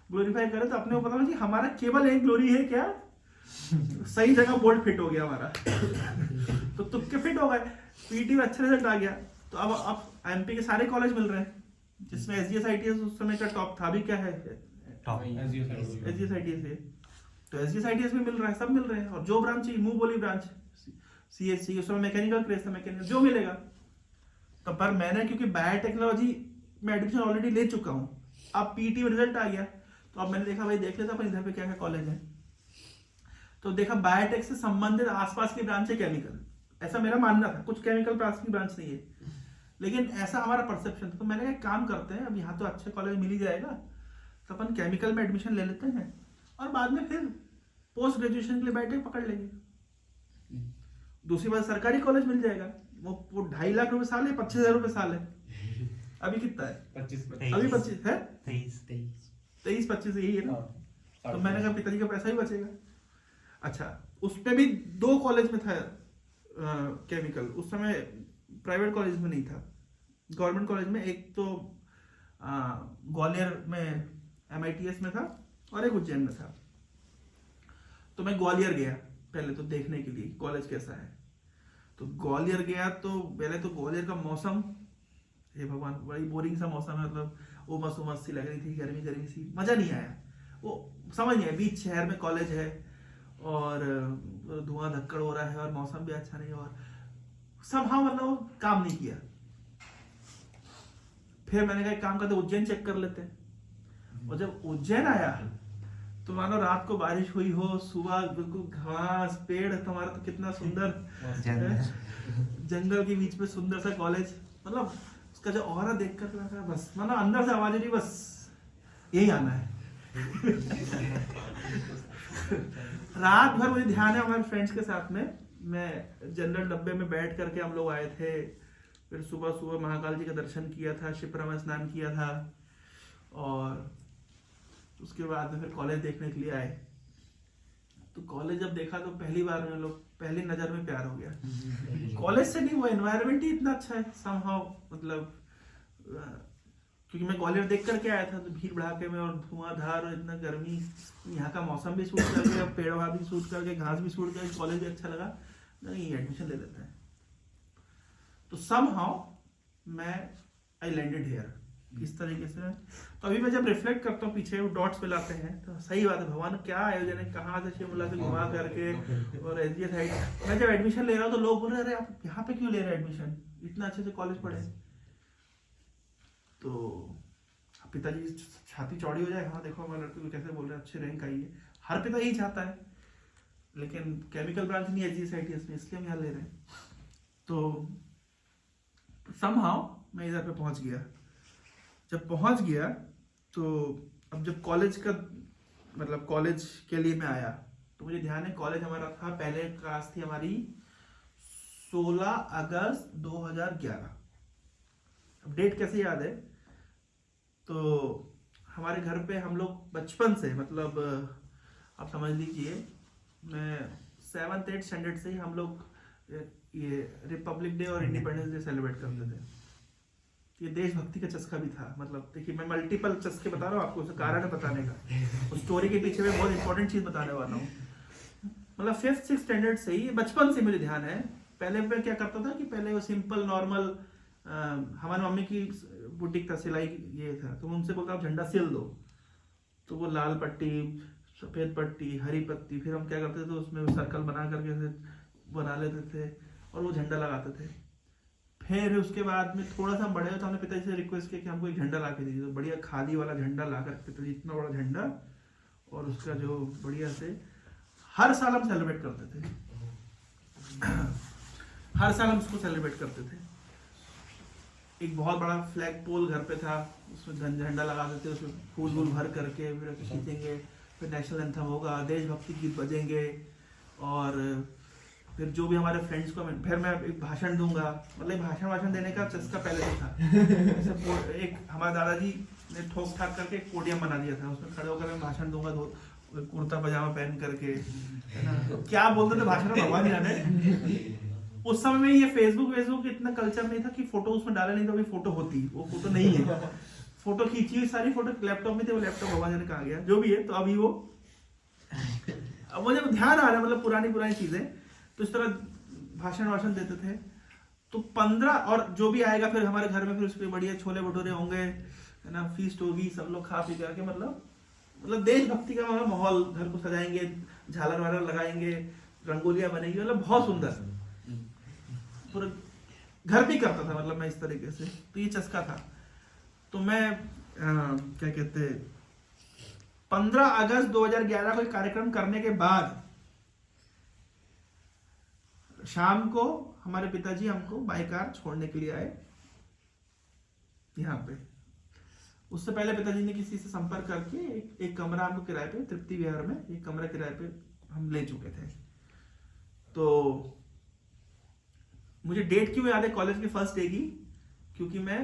Speaker 1: ग्लोरीफाई करे, तो अपने को पता है कि हमारा केवल एक ग्लोरी है, क्या सही जगह बोल्ट फिट हो गया हमारा। तो तुक्के फिट हो गए। पीटी में अच्छा रिजल्ट आ गया तो अब एमपी के सारे कॉलेज मिल रहे हैं, जिसमें एसजीएस आईटीएस उस समय का टॉप था भी क्या है, एसजीएस आईटीएस है, तो एसजीएस आईटीएस भी मिल रहा है, सब मिल रहे हैं। और जो ब्रांच चाहिए, मुंह बोली ब्रांच, सीएससी, उसमें मैकेनिकल क्रेज था, मैकेनिकल जो मिलेगा। तो पर मैंने क्योंकि बायोटेक्नोलॉजी में एडमिशन ऑलरेडी ले चुका हूँ, अब पीटी में रिजल्ट आ गया तो अब मैंने देखा भाई देख लेता अपन इधर पे क्या क्या कॉलेज है। तो देखा बायोटेक से संबंधित आसपास की ब्रांच है केमिकल, ऐसा मेरा मानना था, कुछ केमिकल पास की ब्रांच नहीं है, लेकिन ऐसा हमारा परसेप्शन था। तो मैंने एक काम करते हैं, अब यहाँ तो अच्छे कॉलेज मिल ही जाएगा, तो अपन केमिकल में एडमिशन ले लेते हैं और बाद में फिर पोस्ट ग्रेजुएशन के लिए बायोटेक पकड़ लेंगे। दूसरी बात, सरकारी कॉलेज मिल जाएगा, वो 2.5 लाख रुपए साल है, 25,000 रुपए साल है, अभी कितना है,
Speaker 2: 25
Speaker 1: अभी 25 है,
Speaker 3: 23
Speaker 1: यही है ना। तो मैंने कहा पिताजी का पैसा ही बचेगा। अच्छा, उस पे भी 2 कॉलेज में था केमिकल, उस समय प्राइवेट कॉलेज में नहीं था, गवर्नमेंट कॉलेज में। एक तो ग्वालियर में MITS में था और एक उज्जैन में था। तो मैं ग्वालियर गया पहले तो देखने के लिए कॉलेज कैसा है। तो ग्वालियर गया तो पहले तो ग्वालियर का मौसम, हे भगवान, बड़ी बोरिंग सा मौसम है, मतलब उमस उमस सी लग रही थी, गर्मी गर्मी सी, मजा नहीं आया। वो समझ नहीं आया, बीच शहर में कॉलेज है और धुआं धक्कड़ हो रहा है और मौसम भी अच्छा नहीं, और somehow मतलब काम नहीं किया। फिर मैंने कहा एक काम करते, उज्जैन चेक कर लेते हैं। और जब उज्जैन आया तो मानो रात को बारिश हुई हो, सुबह बिल्कुल घास पेड़, तुम्हारा तो कितना सुंदर जंगल के बीच में सुंदर सा कॉलेज, मतलब उसका जो ऑरा देख कर लगा बस, मानो अंदर से आवाज रही बस यही आना है। रात भर मुझे ध्यान है हमारे फ्रेंड्स के साथ में, मैं जनरल डब्बे में बैठ करके हम लोग आए थे। फिर सुबह सुबह महाकाल जी का दर्शन किया था, शिप्रा में स्नान किया था, और उसके बाद में फिर कॉलेज देखने के लिए आए। तो कॉलेज जब देखा तो पहली बार में लोग पहली नजर में प्यार हो गया। कॉलेज से नहीं, वो एनवायरनमेंट ही इतना अच्छा है somehow, मतलब क्योंकि मैं ग्वालियर देख करके आया था, तो भीड़ भड़ाके में और धुआंधार और इतना गर्मी, यहाँ का मौसम भी सूट कर गया, पेड़ भी सूट कर गए, घास भी सूट कर, कॉलेज भी अच्छा लगा, नहीं एडमिशन ले लेते हैं। तो somehow मैं आई लैंडेड हियर इस तरीके से। तो अभी मैं जब रिफ्लेक्ट करता हूँ पीछे, वो डॉट्स मिलाते हैं, तो सही बात है, भगवान क्या आयोजन है, कहाँ से शिमला से घुमा करके और एसजीएस साइड। मैं जब एडमिशन ले रहा हूँ तो लोग बोल रहे अरे आप यहाँ पे क्यों ले रहे हैं एडमिशन, इतना अच्छे से कॉलेज पढ़े। तो पिताजी छाती चौड़ी हो जाए, हाँ देखो हमारे लड़के को कैसे बोल रहे हैं, अच्छे रैंक आई है, हर पिता यही चाहता है, लेकिन केमिकल ब्रांच नहीं है एसजीएस आईटीएस में, इसलिए हम यहाँ ले रहे हैं। तो somehow मैं इधर पे पहुंच गया। जब पहुंच गया तो अब जब कॉलेज का मतलब कॉलेज के लिए मैं आया तो मुझे ध्यान है कॉलेज हमारा था, पहले क्लास थी हमारी 16 अगस्त 2011। अब डेट कैसे याद है, तो हमारे घर पे हम लोग बचपन से, मतलब आप समझ लीजिए मैं 7th 8th स्टैंडर्ड से ही हम लोग ये रिपब्लिक डे और इंडिपेंडेंस डे सेलिब्रेट करते थे। ये देशभक्ति का चस्का भी था, मतलब देखिए मैं मल्टीपल चस्के बता रहा हूँ आपको, उसका कारण है बताने का, उस स्टोरी के पीछे में बहुत इंपॉर्टेंट चीज बताने वाला हूँ। मतलब 5th 6th स्टैंडर्ड से ही, बचपन से मुझे ध्यान है। पहले मैं क्या करता था कि पहले वो सिंपल नॉर्मल, हमारी मम्मी की बुटीक था, सिलाई ये था, तो उनसे बोलता आप झंडा सिल दो, तो वो लाल पट्टी, सफेद पट्टी, हरी पत्ती, फिर हम क्या करते थे उसमें सर्कल बना करके बना लेते थे और वो झंडा लगाते थे। फिर उसके बाद में थोड़ा सा बड़े हो तो हमने पिताजी से रिक्वेस्ट किया कि हमको एक झंडा ला के दीजिए, तो बढ़िया खादी वाला झंडा ला कर पिताजी, इतना बड़ा झंडा, और उसका जो बढ़िया से हर साल हम सेलिब्रेट करते थे, हर साल हम उसको सेलिब्रेट करते थे। एक बहुत बड़ा फ्लैग पोल घर पे था, उसमें झंडा लगा देते, उसमें फूल वूल भर करके फिर खींचेंगे, फिर नेशनल एंथम होगा, देशभक्ति गीत बजेंगे, और फिर जो भी हमारे फ्रेंड्स को फिर मैं एक भाषण दूंगा। मतलब भाषण देने का चस्का पहले से था। एक हमारे दादाजी ने ठोक ठाक करके एक पोडियम बना दिया था, उसमें खड़े होकर मैं भाषण दूंगा, कुर्ता पजामा पहन करके, है ना। तो क्या बोलते थे भाषण में भगवान जाने। उस समय में ये फेसबुक इतना कल्चर नहीं था कि फोटो उसमें डाले, नहीं तो अभी फोटो होती, वो फोटो नहीं है, फोटो खींची हुई सारी फोटो लैपटॉप में थे, वो लैपटॉप भगवान जाने कहाँ गया, जो भी है। तो अभी वो अब मुझे ध्यान आ रहा है, मतलब पुरानी चीजें, तो इस तरह भाषण देते थे। तो तो 15 और जो भी आएगा फिर हमारे घर में फिर उसके बढ़िया छोले भटूरे होंगे, है ना, फीस्ट होगी, सब लोग खा पी करके मतलब देशभक्ति का मतलब माहौल, घर को सजाएंगे, झालर वालर लगाएंगे, रंगोलियां बनेगी, मतलब बहुत सुंदर पूरा घर भी करता था, मतलब मैं इस तरीके से, तो ये चस्का था। तो मैं क्या कहते 15 अगस्त 2011 को कार्यक्रम करने के बाद शाम को हमारे पिताजी हमको बाई कार छोड़ने के लिए आए यहाँ पे। उससे पहले पिताजी ने किसी से संपर्क करके एक कमरा हमको किराए पे, तृप्ति विहार में एक कमरा किराए पे हम ले चुके थे। तो मुझे डेट क्यों याद है कॉलेज के फर्स्ट डे की, क्योंकि मैं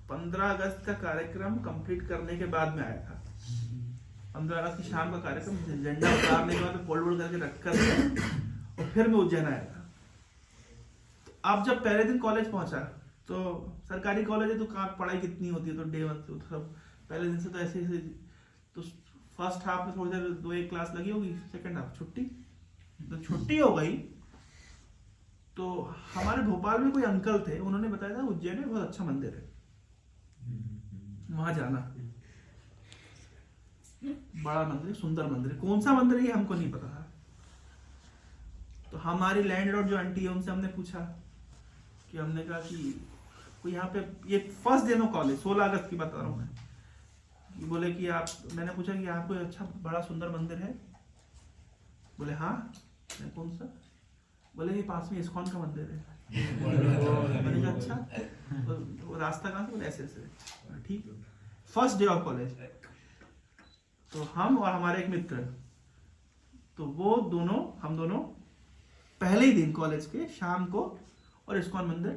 Speaker 1: 15 अगस्त का कार्यक्रम कंप्लीट करने के बाद में आया था। 15 अगस्त की शाम का कार्यक्रम झंडा उतारने के बाद फोल्ड वोल्ड करके रखकर और फिर मैं उज्जैन आया था। तो अब जब पहले दिन कॉलेज पहुंचा, तो सरकारी कॉलेज है तो कहाँ पढ़ाई कितनी होती है, तो डे 1 से तो सब पहले दिन से तो ऐसे तो फर्स्ट हाफ में थोड़ी देर 2-1 क्लास लगी होगी, सेकंड हाफ छुट्टी। तो छुट्टी हो गई तो हमारे भोपाल में कोई अंकल थे, उन्होंने बताया था उज्जैन में बहुत अच्छा मंदिर है, वहां जाना, बड़ा मंदिर, सुंदर मंदिर। कौन सा मंदिर है ये हमको नहीं पता था। तो हमारी लैंडलॉर्ड जो आंटी है उनसे हमने पूछा कि, हमने कहा कि कोई यहाँ पे, ये फर्स्ट डे ऑफ कॉलेज 16 अगस्त की बता रहा हूँ मैं, कि बोले कि आप, मैंने पूछा कि यहाँ कोई अच्छा बड़ा सुंदर मंदिर है? बोले हाँ। मैं कौन सा? बोले ये पास में इस्कॉन का मंदिर है। मैंने कहा अच्छा, तो रास्ता कहाँ से? बोले ऐसे ऐसे। ठीक, फर्स्ट डे ऑफ कॉलेज। तो हम और हमारे एक मित्र, तो वो दोनों, हम दोनों पहले ही दिन कॉलेज के शाम को और इस्कॉन मंदिर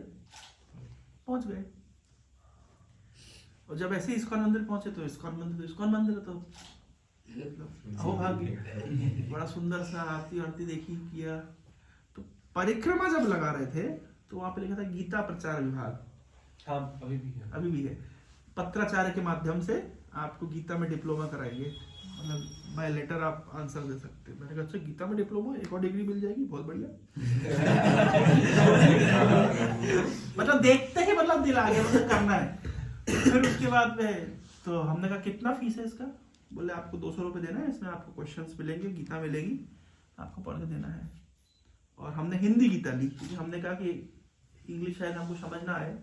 Speaker 1: पहुंच गए। और जब ऐसे इस्कॉन मंदिर पहुंचे तो इस्कॉन मंदिर तो अहो भाग्य, बड़ा सुंदर सा आरती देखी, किया। तो परिक्रमा जब लगा रहे थे तो वहां पे लिखा था गीता प्रचार विभाग।
Speaker 2: हाँ, अभी भी है।
Speaker 1: पत्राचार्य के माध्यम से आपको गीता में डिप्लोमा कराएंगे, मतलब बाय लेटर आप आंसर दे सकते हैं। मैंने कहा अच्छा गीता में डिप्लोमा, एक और डिग्री मिल जाएगी, बहुत बढ़िया। मतलब देखते ही मतलब दिल आ गया, मतलब करना है। फिर उसके बाद में तो हमने कहा कितना फीस है इसका? बोले आपको 200 रुपये देना है, इसमें आपको क्वेश्चंस मिलेंगे, गीता मिलेगी, आपको पढ़ के देना है। और हमने हिंदी गीता ली, क्योंकि हमने कहा कि इंग्लिश शायद हमको समझ ना आए,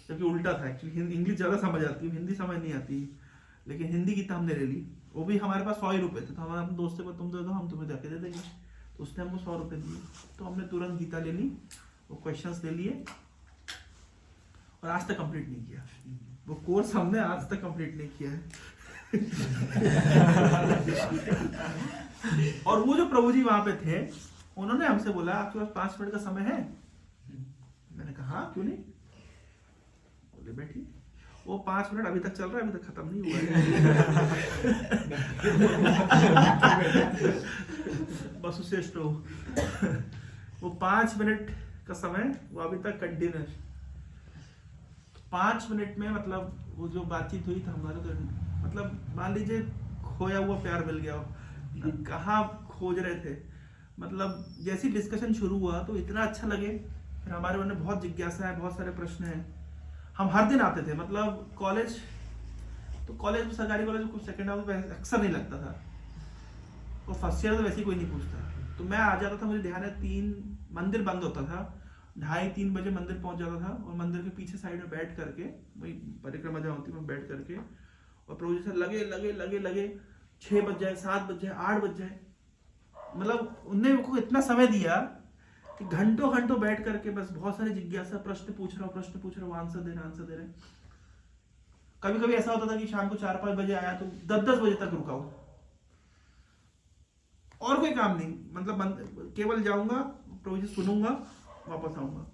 Speaker 1: जबकि उल्टा था एक्चुअली, इंग्लिश ज़्यादा समझ आती है, हिंदी समझ नहीं आती। लेकिन हिंदी गीता हमने ले ली, वो भी हमारे पास 100 रुपये थे। तो हमारे अपने दोस्त को, तुम दे दो, हम तुम्हें जाके दे देंगे। तो उसने हमको 100 रुपये दिए, तो हमने तुरंत गीता ले ली, वो क्वेश्चंस ले लिए, और आज तक कंप्लीट नहीं किया वो कोर्स, हमने आज तक कंप्लीट नहीं किया है। और वो जो प्रभु जी वहां पे थे, उन्होंने हमसे बोला आपके पास 5 मिनट का समय है? मैंने कहा हाँ, क्यों नहीं। बोले बैठिए। वो 5 मिनट अभी तक चल रहा है, अभी तक खत्म नहीं हुआ है। बस उसे स्टो वो 5 मिनट का समय, वो अभी तक कंटिन्यूस। 5 मिनट में मतलब वो जो बातचीत हुई था हमारे, तो मतलब मान लीजिए खोया हुआ प्यार मिल गया हो, कहाँ खोज रहे थे। मतलब जैसी डिस्कशन शुरू हुआ तो इतना अच्छा लगे, फिर हमारे मन में बहुत जिज्ञासा है, बहुत सारे प्रश्न हैं। हम हर दिन आते थे, मतलब कॉलेज, तो कॉलेज सरकारी कॉलेज में कुछ सेकेंड हाउस अक्सर नहीं लगता था, और फर्स्ट ईयर तो वैसे ही कोई नहीं पूछता। तो मैं आ जाता था, मुझे ध्यान है 3 मंदिर बंद होता था, 2:30-3 बजे मंदिर पहुंच जाता था, और मंदिर के पीछे साइड में बैठ करके, वही परिक्रमा जहाँ होती है मैं बैठ करके, और प्रभु जी से लगे लगे लगे लगे 6 बज जाए, 7 बज जाए, 8 बज जाए। मतलब उनने मुझको इतना समय दिया कि घंटों घंटों बैठ करके बस बहुत सारे जिज्ञासा, प्रश्न पूछ रहा हूँ, आंसर दे रहे। कभी कभी ऐसा होता था कि शाम को 4-5 बजे आया तो 10-10 बजे तक रुका हूँ, और कोई काम नहीं, मतलब केवल जाऊंगा, प्रभु जी सुनूंगा, वापस आऊंगा।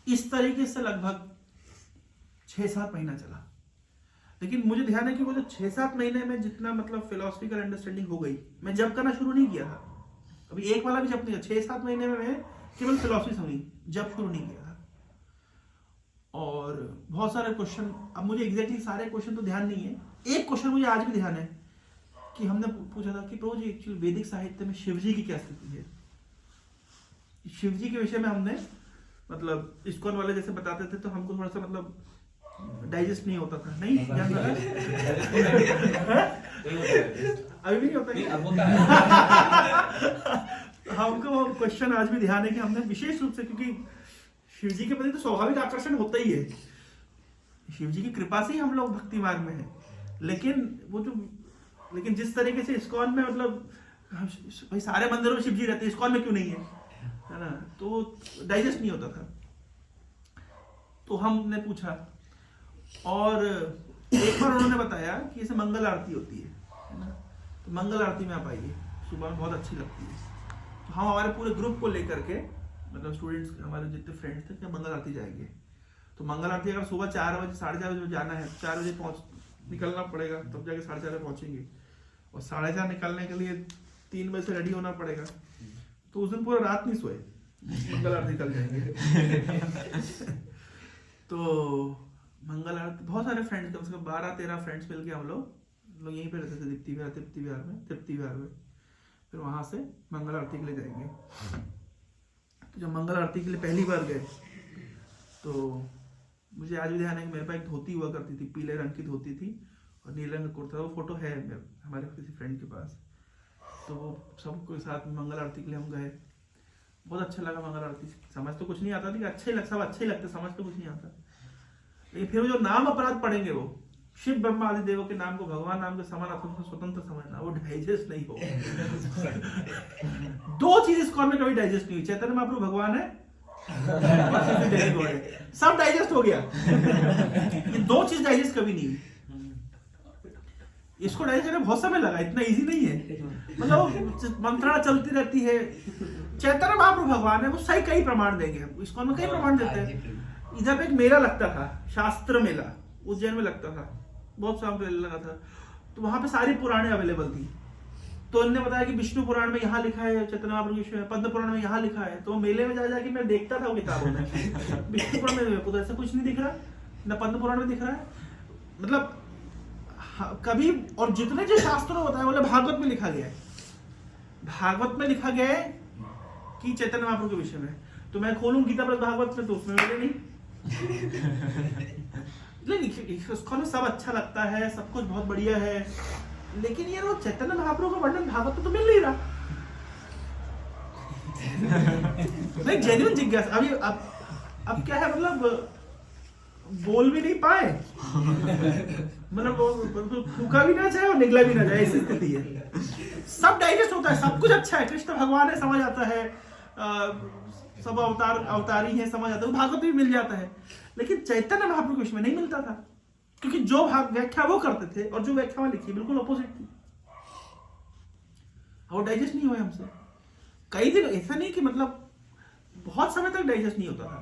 Speaker 1: इस तरीके से लगभग 6-7 महीना चला। लेकिन मुझे ध्यान है कि वो जो 6-7 महीने में जितना मतलब फिलोसफिकल अंडरस्टैंडिंग हो गई, मैं जब करना शुरू नहीं किया था, अभी एक वाला भी जब नहीं, 6-7 महीने में मैं केवल फिलोसफी समझी, जब शुरू नहीं किया था। और बहुत सारे क्वेश्चन, अब मुझे एग्जैक्टली सारे क्वेश्चन तो ध्यान नहीं है, एक क्वेश्चन मुझे आज भी ध्यान है कि हमने पूछा था कि प्रभु जी एक्चुअली वैदिक साहित्य में शिव जी की क्या स्थिति है। शिव जी के विषय में हमने मतलब इस्कॉन वाले जैसे बताते थे तो हमको थोड़ा सा मतलब डाइजेस्ट नहीं होता था, नहीं ध्यान रहा अभी भी नहीं होता
Speaker 2: नहीं,
Speaker 1: है।
Speaker 2: अब होता है।
Speaker 1: हमको वो क्वेश्चन आज भी ध्यान है कि हमने विशेष रूप से, क्योंकि शिव जी के प्रति तो स्वाभाविक आकर्षण होता ही है, शिव जी की कृपा से ही हम लोग भक्ति मार्ग में हैं, लेकिन जिस तरीके से इस्कॉन में मतलब भाई सारे मंदिरों में शिव जी रहते हैं, इस्कॉन में क्यों नहीं है ना, तो डाइजेस्ट नहीं होता था। तो हमने पूछा और एक बार उन्होंने बताया कि ऐसे मंगल आरती होती है ना, तो मंगल आरती में आप आइए, सुबह बहुत अच्छी लगती है। तो हम हमारे पूरे ग्रुप को लेकर के, मतलब स्टूडेंट्स हमारे जितने फ्रेंड्स थे, कि मंगल आरती जाएंगे। तो मंगल आरती अगर सुबह 4 बजे 4:30 बजे जाना है, 4 बजे निकलना पड़ेगा, तब जाके 4:30 बजे पहुंचेंगे, और 4:30 निकलने के लिए 3 बजे से रेडी होना पड़ेगा। तो उस दिन पूरा रात नहीं सोए, मंगल आरती निकल जाएंगे। तो मंगल आरती बहुत सारे फ्रेंड्स, कम से कम 12-13 फ्रेंड्स मिल के हम लोग यहीं पे रहते थे, तृप्ति विहार में। फिर वहां से मंगल आरती के लिए जाएंगे। तो जब मंगल आरती के लिए पहली बार गए तो मुझे आज भी ध्यान है कि मेरे पास एक धोती हुआ करती थी, पीले रंग की धोती थी और नीले रंग का कुर्ता, वो फोटो है हमारे किसी फ्रेंड के पास। तो वो सबके साथ मंगल आरती के लिए हम गए, बहुत अच्छा लगा मंगल आरती। समझ तो कुछ नहीं आता था कि सब अच्छे ही लगते, समझ तो कुछ नहीं आता। लेकिन फिर वो जो नाम अपराध पढ़ेंगे, वो शिव ब्रह्मा आदि देवों के नाम को भगवान नाम के समान अपने स्वतंत्र समझना, वो डाइजेस्ट नहीं हो। 2 चीज इस्कॉन में कभी डाइजेस्ट नहीं हुई, चैतन्य महाप्रभु भगवान है, सब डाइजेस्ट हो गया, ये 2 चीज डाइजेस्ट कभी नहीं हुई। इसको डाइजेस्ट करने बहुत समय लगा, इतना इजी नहीं है, मतलब मंत्रणा चलती रहती है। चैतन्य महाप्रभु भगवान है, वो सही कई प्रमाण देंगे, इसको में कई प्रमाण देते हैं। इधर पे एक मेला लगता था, शास्त्र मेला, उज्जैन में लगता था, बहुत साल पहले लगा था। तो वहां पे सारी पुराणे अवेलेबल थी। तो इन्होंने बताया कि विष्णु पुराण में यहाँ लिखा है, चैतन्य महाप्रभु विष्णु है, पद्म पुराण में यहाँ लिखा है। तो मेले में जा जाके मैं देखता था वो किताबों में, विष्णु पुराण में तो ऐसा कुछ नहीं दिख रहा, न पद्म पुराण में दिख रहा है, मतलब कभी। और जितने जो शास्त्रों में बताया, बोले भागवत में लिखा गया है, भागवत में लिखा गया है कि चैतन्य महाप्रभु के विषय में। तो मैं खोलूं गीता प्लस भागवत में, तो उसमें मिले नहीं। उसको सब अच्छा लगता है, सब कुछ बहुत बढ़िया है, लेकिन यार वो चैतन्य महाप्रभु का वर्णन भागवत में तो मिल नहीं रहा। नहीं, जेन्युइन जिज्ञासा। अभी अब क्या है, मतलब बोल भी नहीं पाए, मतलब फूका भी ना जाए और निगला भी ना जाए, ऐसी स्थिति है। सब डाइजेस्ट होता है, सब कुछ अच्छा है, कृष्ण भगवान है, समझ आता है, सब अवतारी है, समझ आता है, भागवत भी मिल जाता है। लेकिन चैतन्य महाप्रभु के विषय में नहीं मिलता था, क्योंकि जो व्याख्या वो करते थे और जो व्याख्या वहां लिखी बिल्कुल अपोजिट थी, और डाइजेस्ट नहीं हुए हमसे। कई दिन ऐसा नहीं कि मतलब बहुत समय तक डाइजेस्ट नहीं होता था,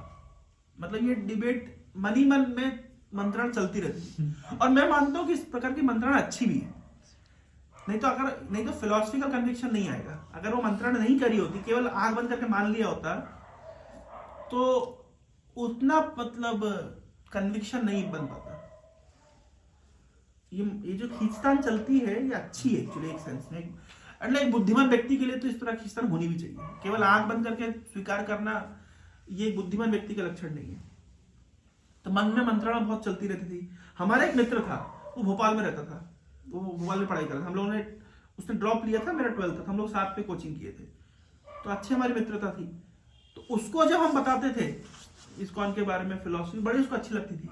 Speaker 1: मतलब ये डिबेट मन ही मन में मंत्रणा चलती रहती थी। और मैं मानता हूं कि इस प्रकार की मंत्रणा अच्छी भी है, नहीं तो फिलोसफिकल कन्विक्शन नहीं आएगा। अगर वो मंत्रणा नहीं करी होती, केवल आंख बंद करके मान लिया होता, तो उतना मतलब कन्विक्शन नहीं बन पाता। ये जो खींचतान चलती है, ये अच्छी है एक्चुअली एक सेंस में। एक बुद्धिमान व्यक्ति के लिए तो इस तरह खींचतान होनी भी चाहिए। केवल आंख बंद करके स्वीकार करना ये बुद्धिमान व्यक्ति का लक्षण नहीं है। तो मन में मंत्रणा बहुत चलती रहती थी। हमारा एक मित्र था, वो भोपाल में रहता था, वो भोपाल में पढ़ाई कर रहा था। हम लोगों ने, उसने ड्रॉप लिया था, मेरा 12th था, हम लोग साथ में कोचिंग किए थे, तो अच्छी हमारी मित्रता थी। तो उसको जब हम बताते थे इस्कॉन के बारे में, फिलॉसफी बड़ी उसको अच्छी लगती थी,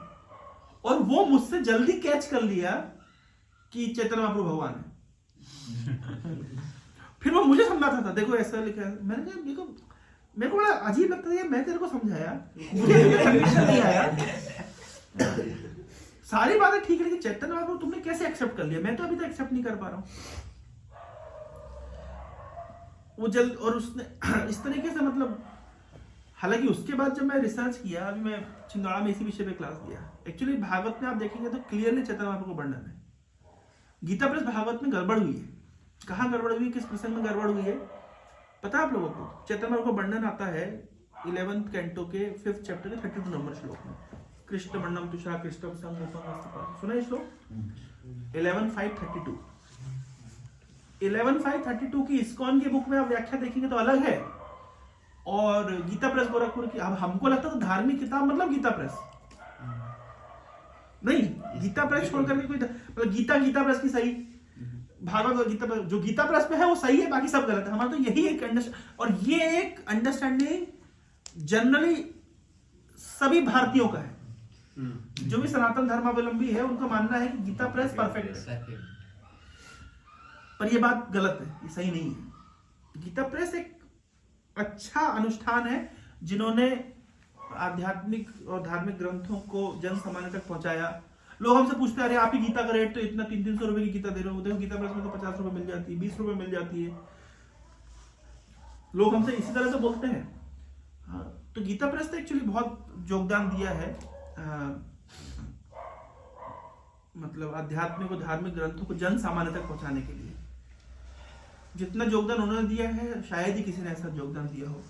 Speaker 1: और वो मुझसे जल्दी कैच कर लिया कि चैतन्य महाप्रभु भगवान है। फिर वो मुझे समझाता था, देखो ऐसा लिखा है। मैंने कहा देखो, मेरे को बड़ा अजीब लगता है, मैं तेरे को समझाया, मुझे कन्विक्शन नहीं आया। सारी बातें ठीक है, लेकिन चैतन्य महाप्रभु तुमने कैसे एक्सेप्ट कर लिया? मैं तो अभी तक एक्सेप्ट नहीं कर पा रहा हूं। वो जल्द, और उसने इस तरीके से मतलब, हालांकि उसके बाद जब मैं रिसर्च किया, अभी मैं छिंदवाड़ा में इसी विषय पे क्लास दिया। एक्चुअली भागवत में आप देखेंगे तो क्लियरली चैतन्य महाप्रभु का वर्णन है। गीता प्लस भागवत में गड़बड़ हुई है। कहाँ गड़बड़ हुई, किस प्रसंग में गड़बड़ हुई है पता है आप लोगों को? चैतन्य महाप्रभु का वर्णन आता है 11th कैंटो के 5th चैप्टर के 32 नंबर श्लोक में। कृष्ण वर्णम तुषा कृष्ण सुना है श्लोक 11.5.32। 11.5.32 की इस्कॉन की बुक में आप व्याख्या देखेंगे तो अलग है, और गीता प्रेस गोरखपुर की, अब हमको लगता था धार्मिक किताब मतलब गीता प्रेस, नहीं, गीता प्रेस छोड़ करके कोई मतलब गीता प्रेस की सही, भागवत और गीता प्रेस, जो गीता प्रेस पे है वो सही है, बाकी सब गलत है। हमारा तो यही एक और ये एक अंडरस्टैंडिंग जनरली सभी भारतीयों का है, जो भी सनातन धर्मावलंबी है उनका मानना है कि गीता प्रेस परफेक्ट है, पर ये बात गलत है, ये सही नहीं है। गीता प्रेस एक अच्छा अनुष्ठान है जिन्होंने आध्यात्मिक और धार्मिक ग्रंथों को जन सामान्य तक पहुंचाया। लोग हमसे पूछते हैं अरे आप ही गीता का रेट तो इतना 300 रुपए की गीता दे रहे हो, देखो गीता प्रेस में तो 50 रुपए मिल जाती है, 20 रुपए मिल जाती है, लोग हमसे इसी तरह से बोलते हैं। हाँ, तो गीता प्रेस ने एक्चुअली बहुत योगदान दिया है मतलब आध्यात्मिक और धार्मिक ग्रंथों को जन सामान्य तक पहुंचाने के लिए। जितना योगदान उन्होंने दिया है शायद ही किसी ने ऐसा योगदान दिया हो।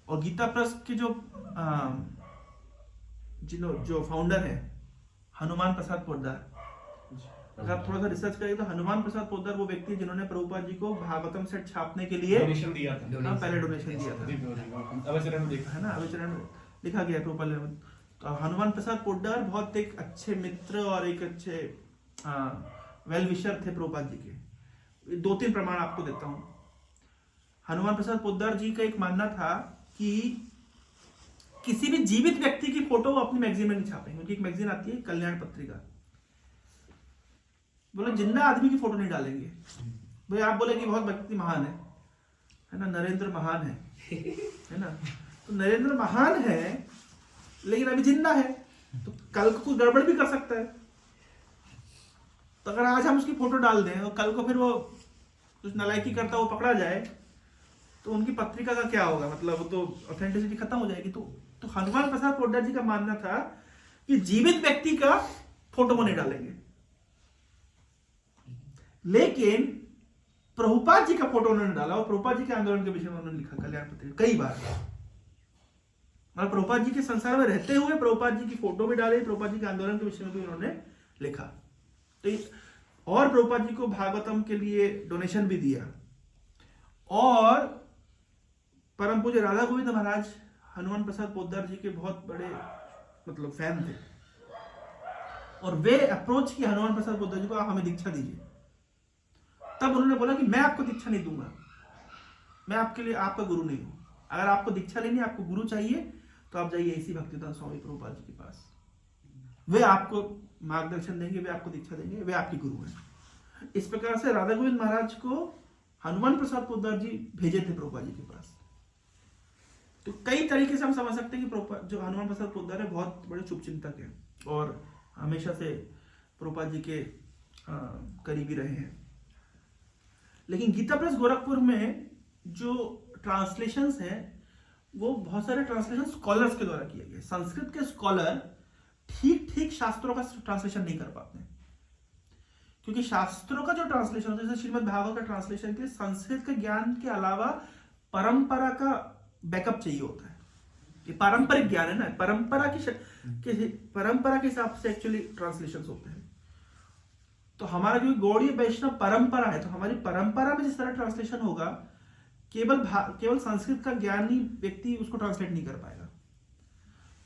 Speaker 1: और गीता प्रेस के जो फाउंडर है हनुमान प्रसाद पोद्दार, अगर आप थोड़ा सा रिसर्च करेंगे तो हनुमान प्रसाद पोद्दार वो व्यक्ति जिन्होंने प्रभुपाद जी को भागवतम सेट छापने के लिए
Speaker 2: डोनेशन दिया था,
Speaker 1: पहले डोनेशन दिया था,
Speaker 2: अवचरण में देखा
Speaker 1: है ना, अवचरण में लिखा गया है प्रभुपाद ने। तो हनुमान प्रसाद पोद्दार बहुत एक अच्छे मित्र और एक अच्छे वेल विशर थे प्रभुपाद जी के। 2-3 प्रमाण आपको देता हूं। हनुमान प्रसाद पोद्दार जी का एक मानना था कि किसी भी जीवित व्यक्ति की फोटो वो अपनी मैगजीन में नहीं छापेंगे। उनकी एक मैगजीन आती है कल्याण पत्रिका, बोले जिंदा आदमी की फोटो नहीं डालेंगे। भाई आप बोले कि बहुत व्यक्ति महान है ना, नरेंद्र महान है ना, तो नरेंद्र महान है लेकिन अभी जिंदा है, तो कल को कुछ गड़बड़ भी कर सकता है। तो अगर आज हम उसकी फोटो डाल दें और कल को फिर वो कुछ नालायकी करता वो पकड़ा जाए तो उनकी पत्रिका का क्या होगा, मतलब वो तो ऑथेंटिसिटी खत्म हो जाएगी। तो हनुमान प्रसाद पोद्दार जी का मानना था कि जीवित व्यक्ति का फोटो वो नहीं डालेंगे, लेकिन प्रभुपाद जी का फोटो उन्होंने डाला और प्रभुपाद जी के आंदोलन के विषय में उन्होंने लिखा कल्याण पत्रिका कई बार। मतलब प्रभुपाद जी के संसार में रहते हुए प्रभुपाद जी की फोटो भी डाली, प्रभुपाद जी के आंदोलन के विषय में भी उन्होंने लिखा। तो और प्रभुपाद जी को भागवतम के लिए डोनेशन भी दिया। और परम पूज्य राधा गोविंद महाराज हनुमान प्रसाद पोद्दार जी के बहुत बड़े मतलब फैन थे और वे अप्रोच किए हनुमान प्रसाद पोद्दार जी को, आप हमें दीक्षा दीजिए। तब उन्होंने बोला कि मैं आपको दीक्षा नहीं दूंगा, मैं आपके लिए आपका गुरु नहीं हूं, अगर आपको दीक्षा लेनी है, आपको गुरु चाहिए तो आप जाइए इसी भक्तिदान स्वामी प्रभुपाद जी के पास, वे आपको मार्गदर्शन देंगे, वे आपको दीक्षा देंगे, वे आपके गुरु हैं। इस प्रकार से राधा गोविंद महाराज को हनुमान प्रसाद पोद्दार जी भेजे थे प्रभुपाद जी के पास। तो कई तरीके से हम समझ सकते हैं कि जो हनुमान प्रसाद पोद्दार है बहुत बड़े शुभचिंतक हैं और हमेशा से प्रभुपाद जी के करीबी रहे हैं। लेकिन गीता प्रेस गोरखपुर में जो ट्रांसलेशंस हैं वो बहुत सारे ट्रांसलेशन स्कॉलर्स के द्वारा किए गए। संस्कृत के स्कॉलर ठीक शास्त्रों का ट्रांसलेशन नहीं कर पाते, क्योंकि शास्त्रों का जो ट्रांसलेशन जैसे श्रीमद् भागवत का ट्रांसलेशन के संस्कृत के ज्ञान के अलावा परंपरा का बैकअप चाहिए होता है। ये पारंपरिक ज्ञान है ना, परंपरा के हिसाब से एक्चुअली ट्रांसलेशंस होते हैं। तो हमारा जो गौड़ीय वैष्णव परंपरा है, तो हमारी परंपरा में जिस तरह ट्रांसलेशन होगा केवल संस्कृत का ज्ञानी व्यक्ति उसको ट्रांसलेट नहीं कर पाएगा।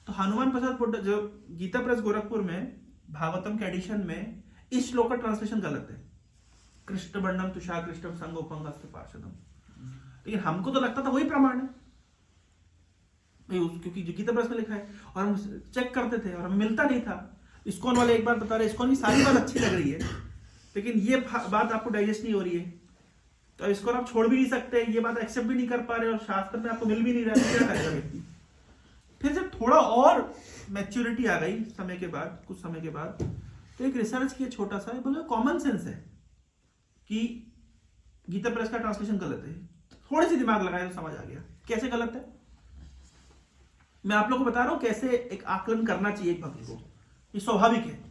Speaker 1: तो हनुमान प्रसाद पोद्दार जो गीता प्रेस गोरखपुर में भागवतम के एडिशन में इस श्लोक का ट्रांसलेशन गलत है, कृष्ण वर्णम तुषार कृष्णम संगोपंगस्त पार्षदम, लेकिन हमको तो लगता था वही प्रमाण है क्योंकि जो गीता प्रेस में लिखा है, और हम चेक करते थे और हमें मिलता नहीं था। इस्कॉन वाले एक बार बता रहे इस्कॉन की सारी बात अच्छी लग रही है लेकिन ये बात आपको डाइजेस्ट नहीं हो रही है, तो इसको आप छोड़ भी नहीं सकते, ये बात एक्सेप्ट भी नहीं कर पा रहे और शास्त्र में आपको मिल भी नहीं रहा है, क्या करेगा व्यक्ति। फिर जब थोड़ा और मैच्योरिटी आ गई कुछ समय के बाद तो एक रिसर्च किया छोटा सा, बोले कॉमन सेंस है कि गीता प्रेस का ट्रांसलेशन गलत है। थोड़ी सी दिमाग लगाए तो समझ आ गया कैसे गलत है। मैं आप लोगों को बता रहा हूं कैसे एक आकलन करना चाहिए एक भक्त को, ये स्वाभाविक है।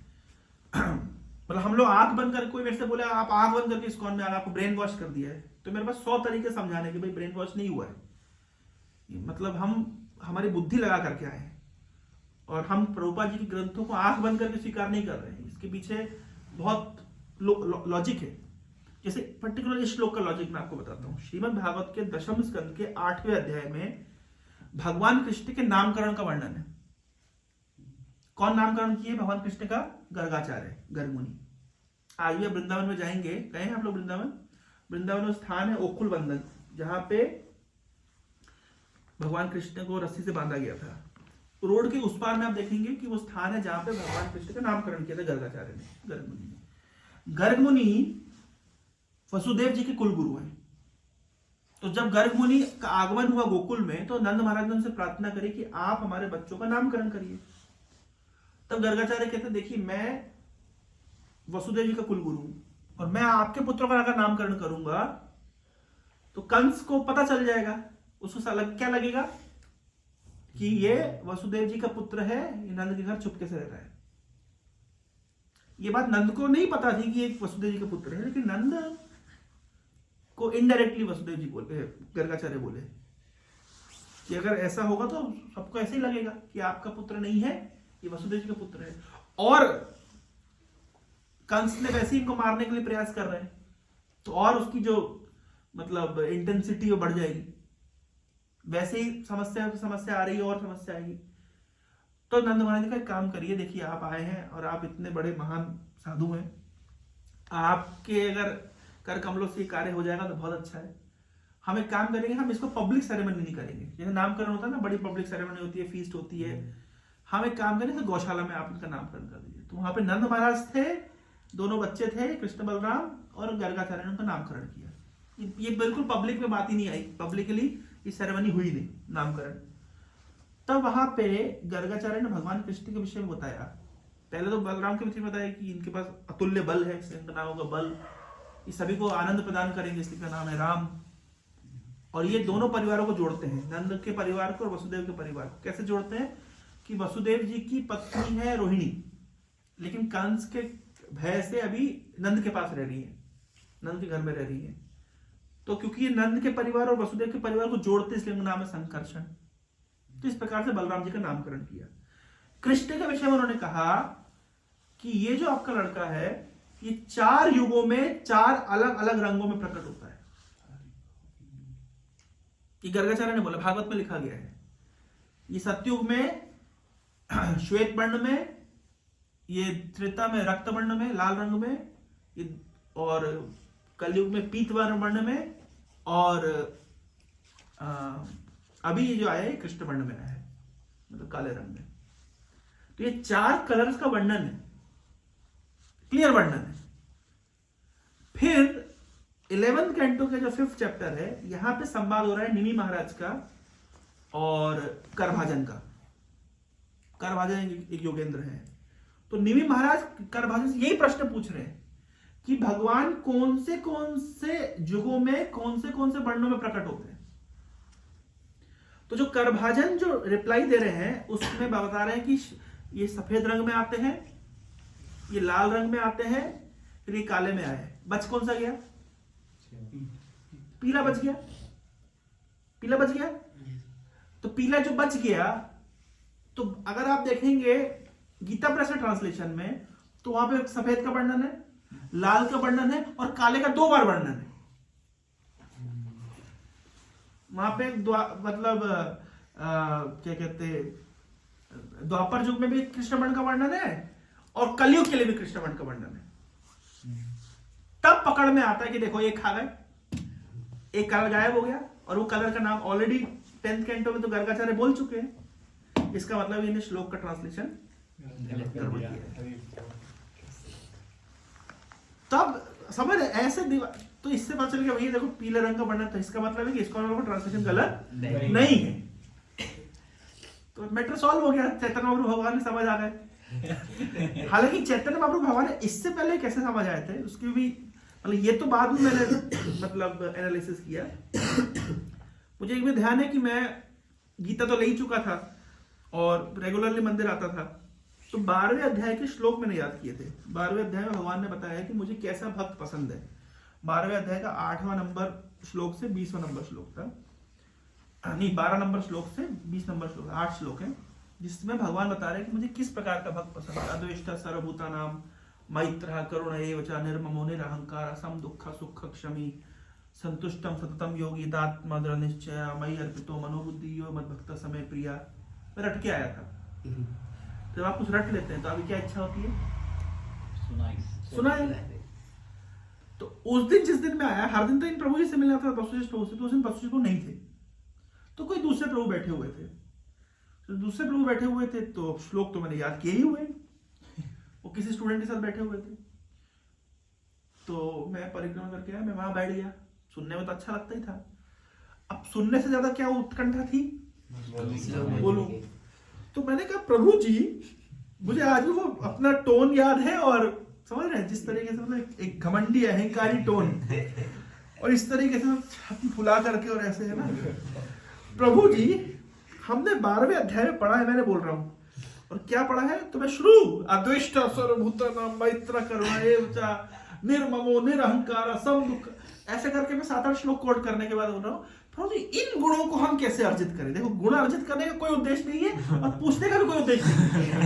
Speaker 1: मतलब हम लोग आंख बंद करके, कोई मेरे से बोले आप आंख बंद करके इस्कॉन में आ गए, आपको ब्रेन वॉश कर दिया है, तो मेरे पास 100 तरीके समझाने के भाई ब्रेन वॉश नहीं हुआ है। मतलब हम हमारी बुद्धि लगा करके आए हैं और हम प्रभुपाद जी के ग्रंथों को आंख बंद करके स्वीकार नहीं कर रहे हैं। इसके पीछे बहुत लॉजिक है। जैसे पर्टिकुलर इस श्लोक का लॉजिक मैं आपको बताता हूँ। श्रीमद् भागवत के 10वें स्कंद के 8वें अध्याय में भगवान कृष्ण के नामकरण का वर्णन है। कौन नामकरण किए भगवान कृष्ण का? गर्गाचार्य, गर्ग मुनि। आज भी वृंदावन में जाएंगे, गए हैं आप लोग वृंदावन? वृंदावन में स्थान है ओकुल बंधन, जहां पे भगवान कृष्ण को रस्सी से बांधा गया था। रोड के उस पार में आप देखेंगे कि वो स्थान है जहां पे भगवान कृष्ण का नामकरण किया था गर्गाचार्य ने, गर्ग मुनि ने। गर्ग मुनि वसुदेव जी के कुलगुरु हैं। तो जब गर्ग मुनि का आगमन हुआ गोकुल में, तो नंद महाराज ने उनसे प्रार्थना करी कि आप हमारे बच्चों का नामकरण करिए। तब गर्गाचार्य कहते देखिए, मैं वसुदेव जी का कुलगुरु हूं और मैं आपके पुत्रों का अगर नामकरण करूंगा तो कंस को पता चल जाएगा। उसको क्या लगेगा कि ये वसुदेव जी का पुत्र है, ये नंद के घर चुपके से रह रहा है। ये बात नंद को नहीं पता थी कि एक वसुदेव जी का पुत्र है, लेकिन नंद को इनडायरेक्टली वसुदेव जी बोले, गर्गाचार्य बोले कि अगर ऐसा होगा तो सबको ऐसे ही लगेगा कि आपका पुत्र नहीं है, ये वसुदेव जी का पुत्र है। और कंस ने वैसे ही इनको मारने के लिए प्रयास कर रहे हैं, तो और उसकी जो मतलब इंटेंसिटी वो बढ़ जाएगी। वैसे ही समस्या आ रही है और समस्या आएगी। तो नंद महाराज ने कहा काम करिए, देखिए आप आए हैं और आप इतने बड़े महान साधु हैं, आपके अगर कर कमलों से कार्य हो जाएगा तो बहुत अच्छा है। हम एक काम करेंगे, हम इसको पब्लिक सेरेमनी नहीं करेंगे। जैसे नामकरण होता है ना, बड़ी पब्लिक सेरेमनी होती है, फीस्ट होती है। हम एक काम करेंगे, तो गौशाला में आप इनका नामकरण कर दीजिए। तो वहां पे नंद महाराज थे, दोनों बच्चे थे, कृष्ण बलराम, और गर्गाचार्य ने उनका नामकरण किया। ये बिल्कुल पब्लिक में बात ही नहीं आई, पब्लिकली ये सेरेमनी हुई नहीं नामकरण। तब वहां पे गर्गाचार्य ने भगवान कृष्ण के विषय में बताया। पहले तो बलराम के विषय में बताया कि इनके पास अतुल्य बल है, इनका नाम होगा बल, ये सभी को आनंद प्रदान करेंगे, इसलिए का नाम है राम। और ये दोनों परिवारों को जोड़ते हैं, नंद के परिवार को और वसुदेव के परिवार को। कैसे जोड़ते हैं कि वसुदेव जी की पत्नी है रोहिणी, लेकिन कंस के भय से अभी नंद के पास रह रही है, नंद के घर में रह रही है। तो क्योंकि ये नंद के परिवार और वसुदेव के परिवार को जोड़ते, इसलिए उनका नाम है संकर्षण। तो इस प्रकार से बलराम जी का नामकरण किया। कृष्ण के विषय में उन्होंने कहा कि ये जो आपका लड़का है, ये 4 युगों में 4 अलग अलग रंगों में प्रकट होता है। ये गर्गाचार्य ने बोला, भागवत में लिखा गया है। ये सतयुग में श्वेत वर्ण में, ये त्रेता में रक्त वर्ण में, लाल रंग में, ये और कलयुग में पीत वर्ण में, और अभी ये जो आया है कृष्ण वर्ण में आया है, मतलब काले रंग में। तो ये 4 कलर्स का वर्णन है, क्लियर वर्णन है। फिर 11th कैंटो के जो 5th चैप्टर है, यहां पे संवाद हो रहा है निमि महाराज का और करभाजन का। करभाजन एक योगेंद्र है। तो निमि महाराज करभाजन से यही प्रश्न पूछ रहे हैं कि भगवान कौन से युगों में कौन से वर्णों में प्रकट होते हैं। तो जो करभाजन जो रिप्लाई दे रहे हैं, उसमें बता रहे हैं कि ये सफेद रंग में आते हैं, ये लाल रंग में आते हैं, फिर ये काले में आए। बच कौन सा गया? पीला बच गया। पीला बच गया। तो पीला जो बच गया, तो अगर आप देखेंगे गीता प्रेस ट्रांसलेशन में, तो वहां पे सफेद का वर्णन है, लाल का वर्णन है, और काले का 2 बार वर्णन है। वहां पे मतलब क्या कहते, द्वापर युग में भी कृष्ण वर्ण का वर्णन है, और कलयुग के लिए भी कृष्ण वर्ण का वर्णन है। तब पकड़ में आता है कि देखो एक खा गए, एक कलर गायब हो गया, और वो कलर का नाम ऑलरेडी 10th कैंटो में तो गर्गाचार्य बोल चुके हैं। इसका मतलब इन्हें श्लोक का ट्रांसलेशन गड़बड़ किया है। तब समझ ऐसे तो इससे पता चल गया भैया देखो पीले रंग का वर्णन था, इसका मतलब है कि इसका ट्रांसलेशन गलत नहीं है। तो मैटर सॉल्व हो गया, चैतन्य महाप्रभु भगवान ने समझ आ गए। हालांकि चैतन्य महाप्रभु भगवान इससे पहले कैसे समझ आए थे उसकी भी, मतलब ये तो बाद में मैंने मतलब एनालिसिस किया। मुझे एक भी ध्यान है कि मैं गीता तो ले ही चुका था और रेगुलरली मंदिर आता था, तो 12वें अध्याय के श्लोक मैंने याद किए थे। 12वें अध्याय में भगवान ने बताया कि मुझे कैसा भक्त पसंद है। 12वें अध्याय का 8वां नंबर श्लोक से 20वां नंबर श्लोक था, नहीं 12 नंबर श्लोक से 20 नंबर श्लोक, 8 श्लोक है, जिसमें भगवान बता रहे हैं कि मुझे किस प्रकार का भक्त पसंद है। अद्वेष्टा सर्वभूतानां मैत्रः करुण एव च निर्ममो निरहंकार सम दुःख सुख क्षमी संतुष्टम सततम योगी दात्मा दृढ़ निश्चय मई अर्पितो मनोबुद्धि यो मद भक्त समय प्रिया। मैं रट के आया था। जब आप कुछ रट लेते हैं तो अभी क्या इच्छा होती है? सुनाई। तो उस दिन जिस दिन मैं आया, हर दिन तो इन प्रभु जी से मिलना था, वसुदेव प्रभु से, तो उस दिन वसुदेव प्रभु नहीं थे, तो कोई दूसरे प्रभु बैठे हुए थे। तो दूसरे प्रभु बैठे हुए थे तो श्लोक तो मैंने याद किए ही हुए, वो किसी स्टूडेंट के साथ बैठे हुए थे। तो मैं परिक्रमा करके आया, मैं वहां बैठ गया। सुनने में तो अच्छा लगता ही था। अब सुनने से ज्यादा क्या उत्कंठा थी, बोलूं। तो मैंने कहा प्रभु जी, मुझे आज भी वो अपना टोन याद है, और समझ रहे हैं जिस तरीके से मतलब एक घमंडी अहंकारी टोन, और इस तरीके से छाती फुला करके और ऐसे है ना, प्रभु जी हमने 12वें अध्याय में पढ़ा है, मैंने बोल रहा हूँ, और क्या पढ़ा है तो मैं शुरू अद्वेष्ट सर्वभूतानां मैत्र करुणा एव च निर्ममो निरहंकार सम दुख, ऐसे करके मैं 7-8 श्लोक कोट करने के बाद बोल रहा हूँ प्रभु जी इन गुणों को हम कैसे अर्जित करें। देखो, गुण अर्जित करने का कोई उद्देश्य नहीं है और पूछने का भी कोई उद्देश्य नहीं है।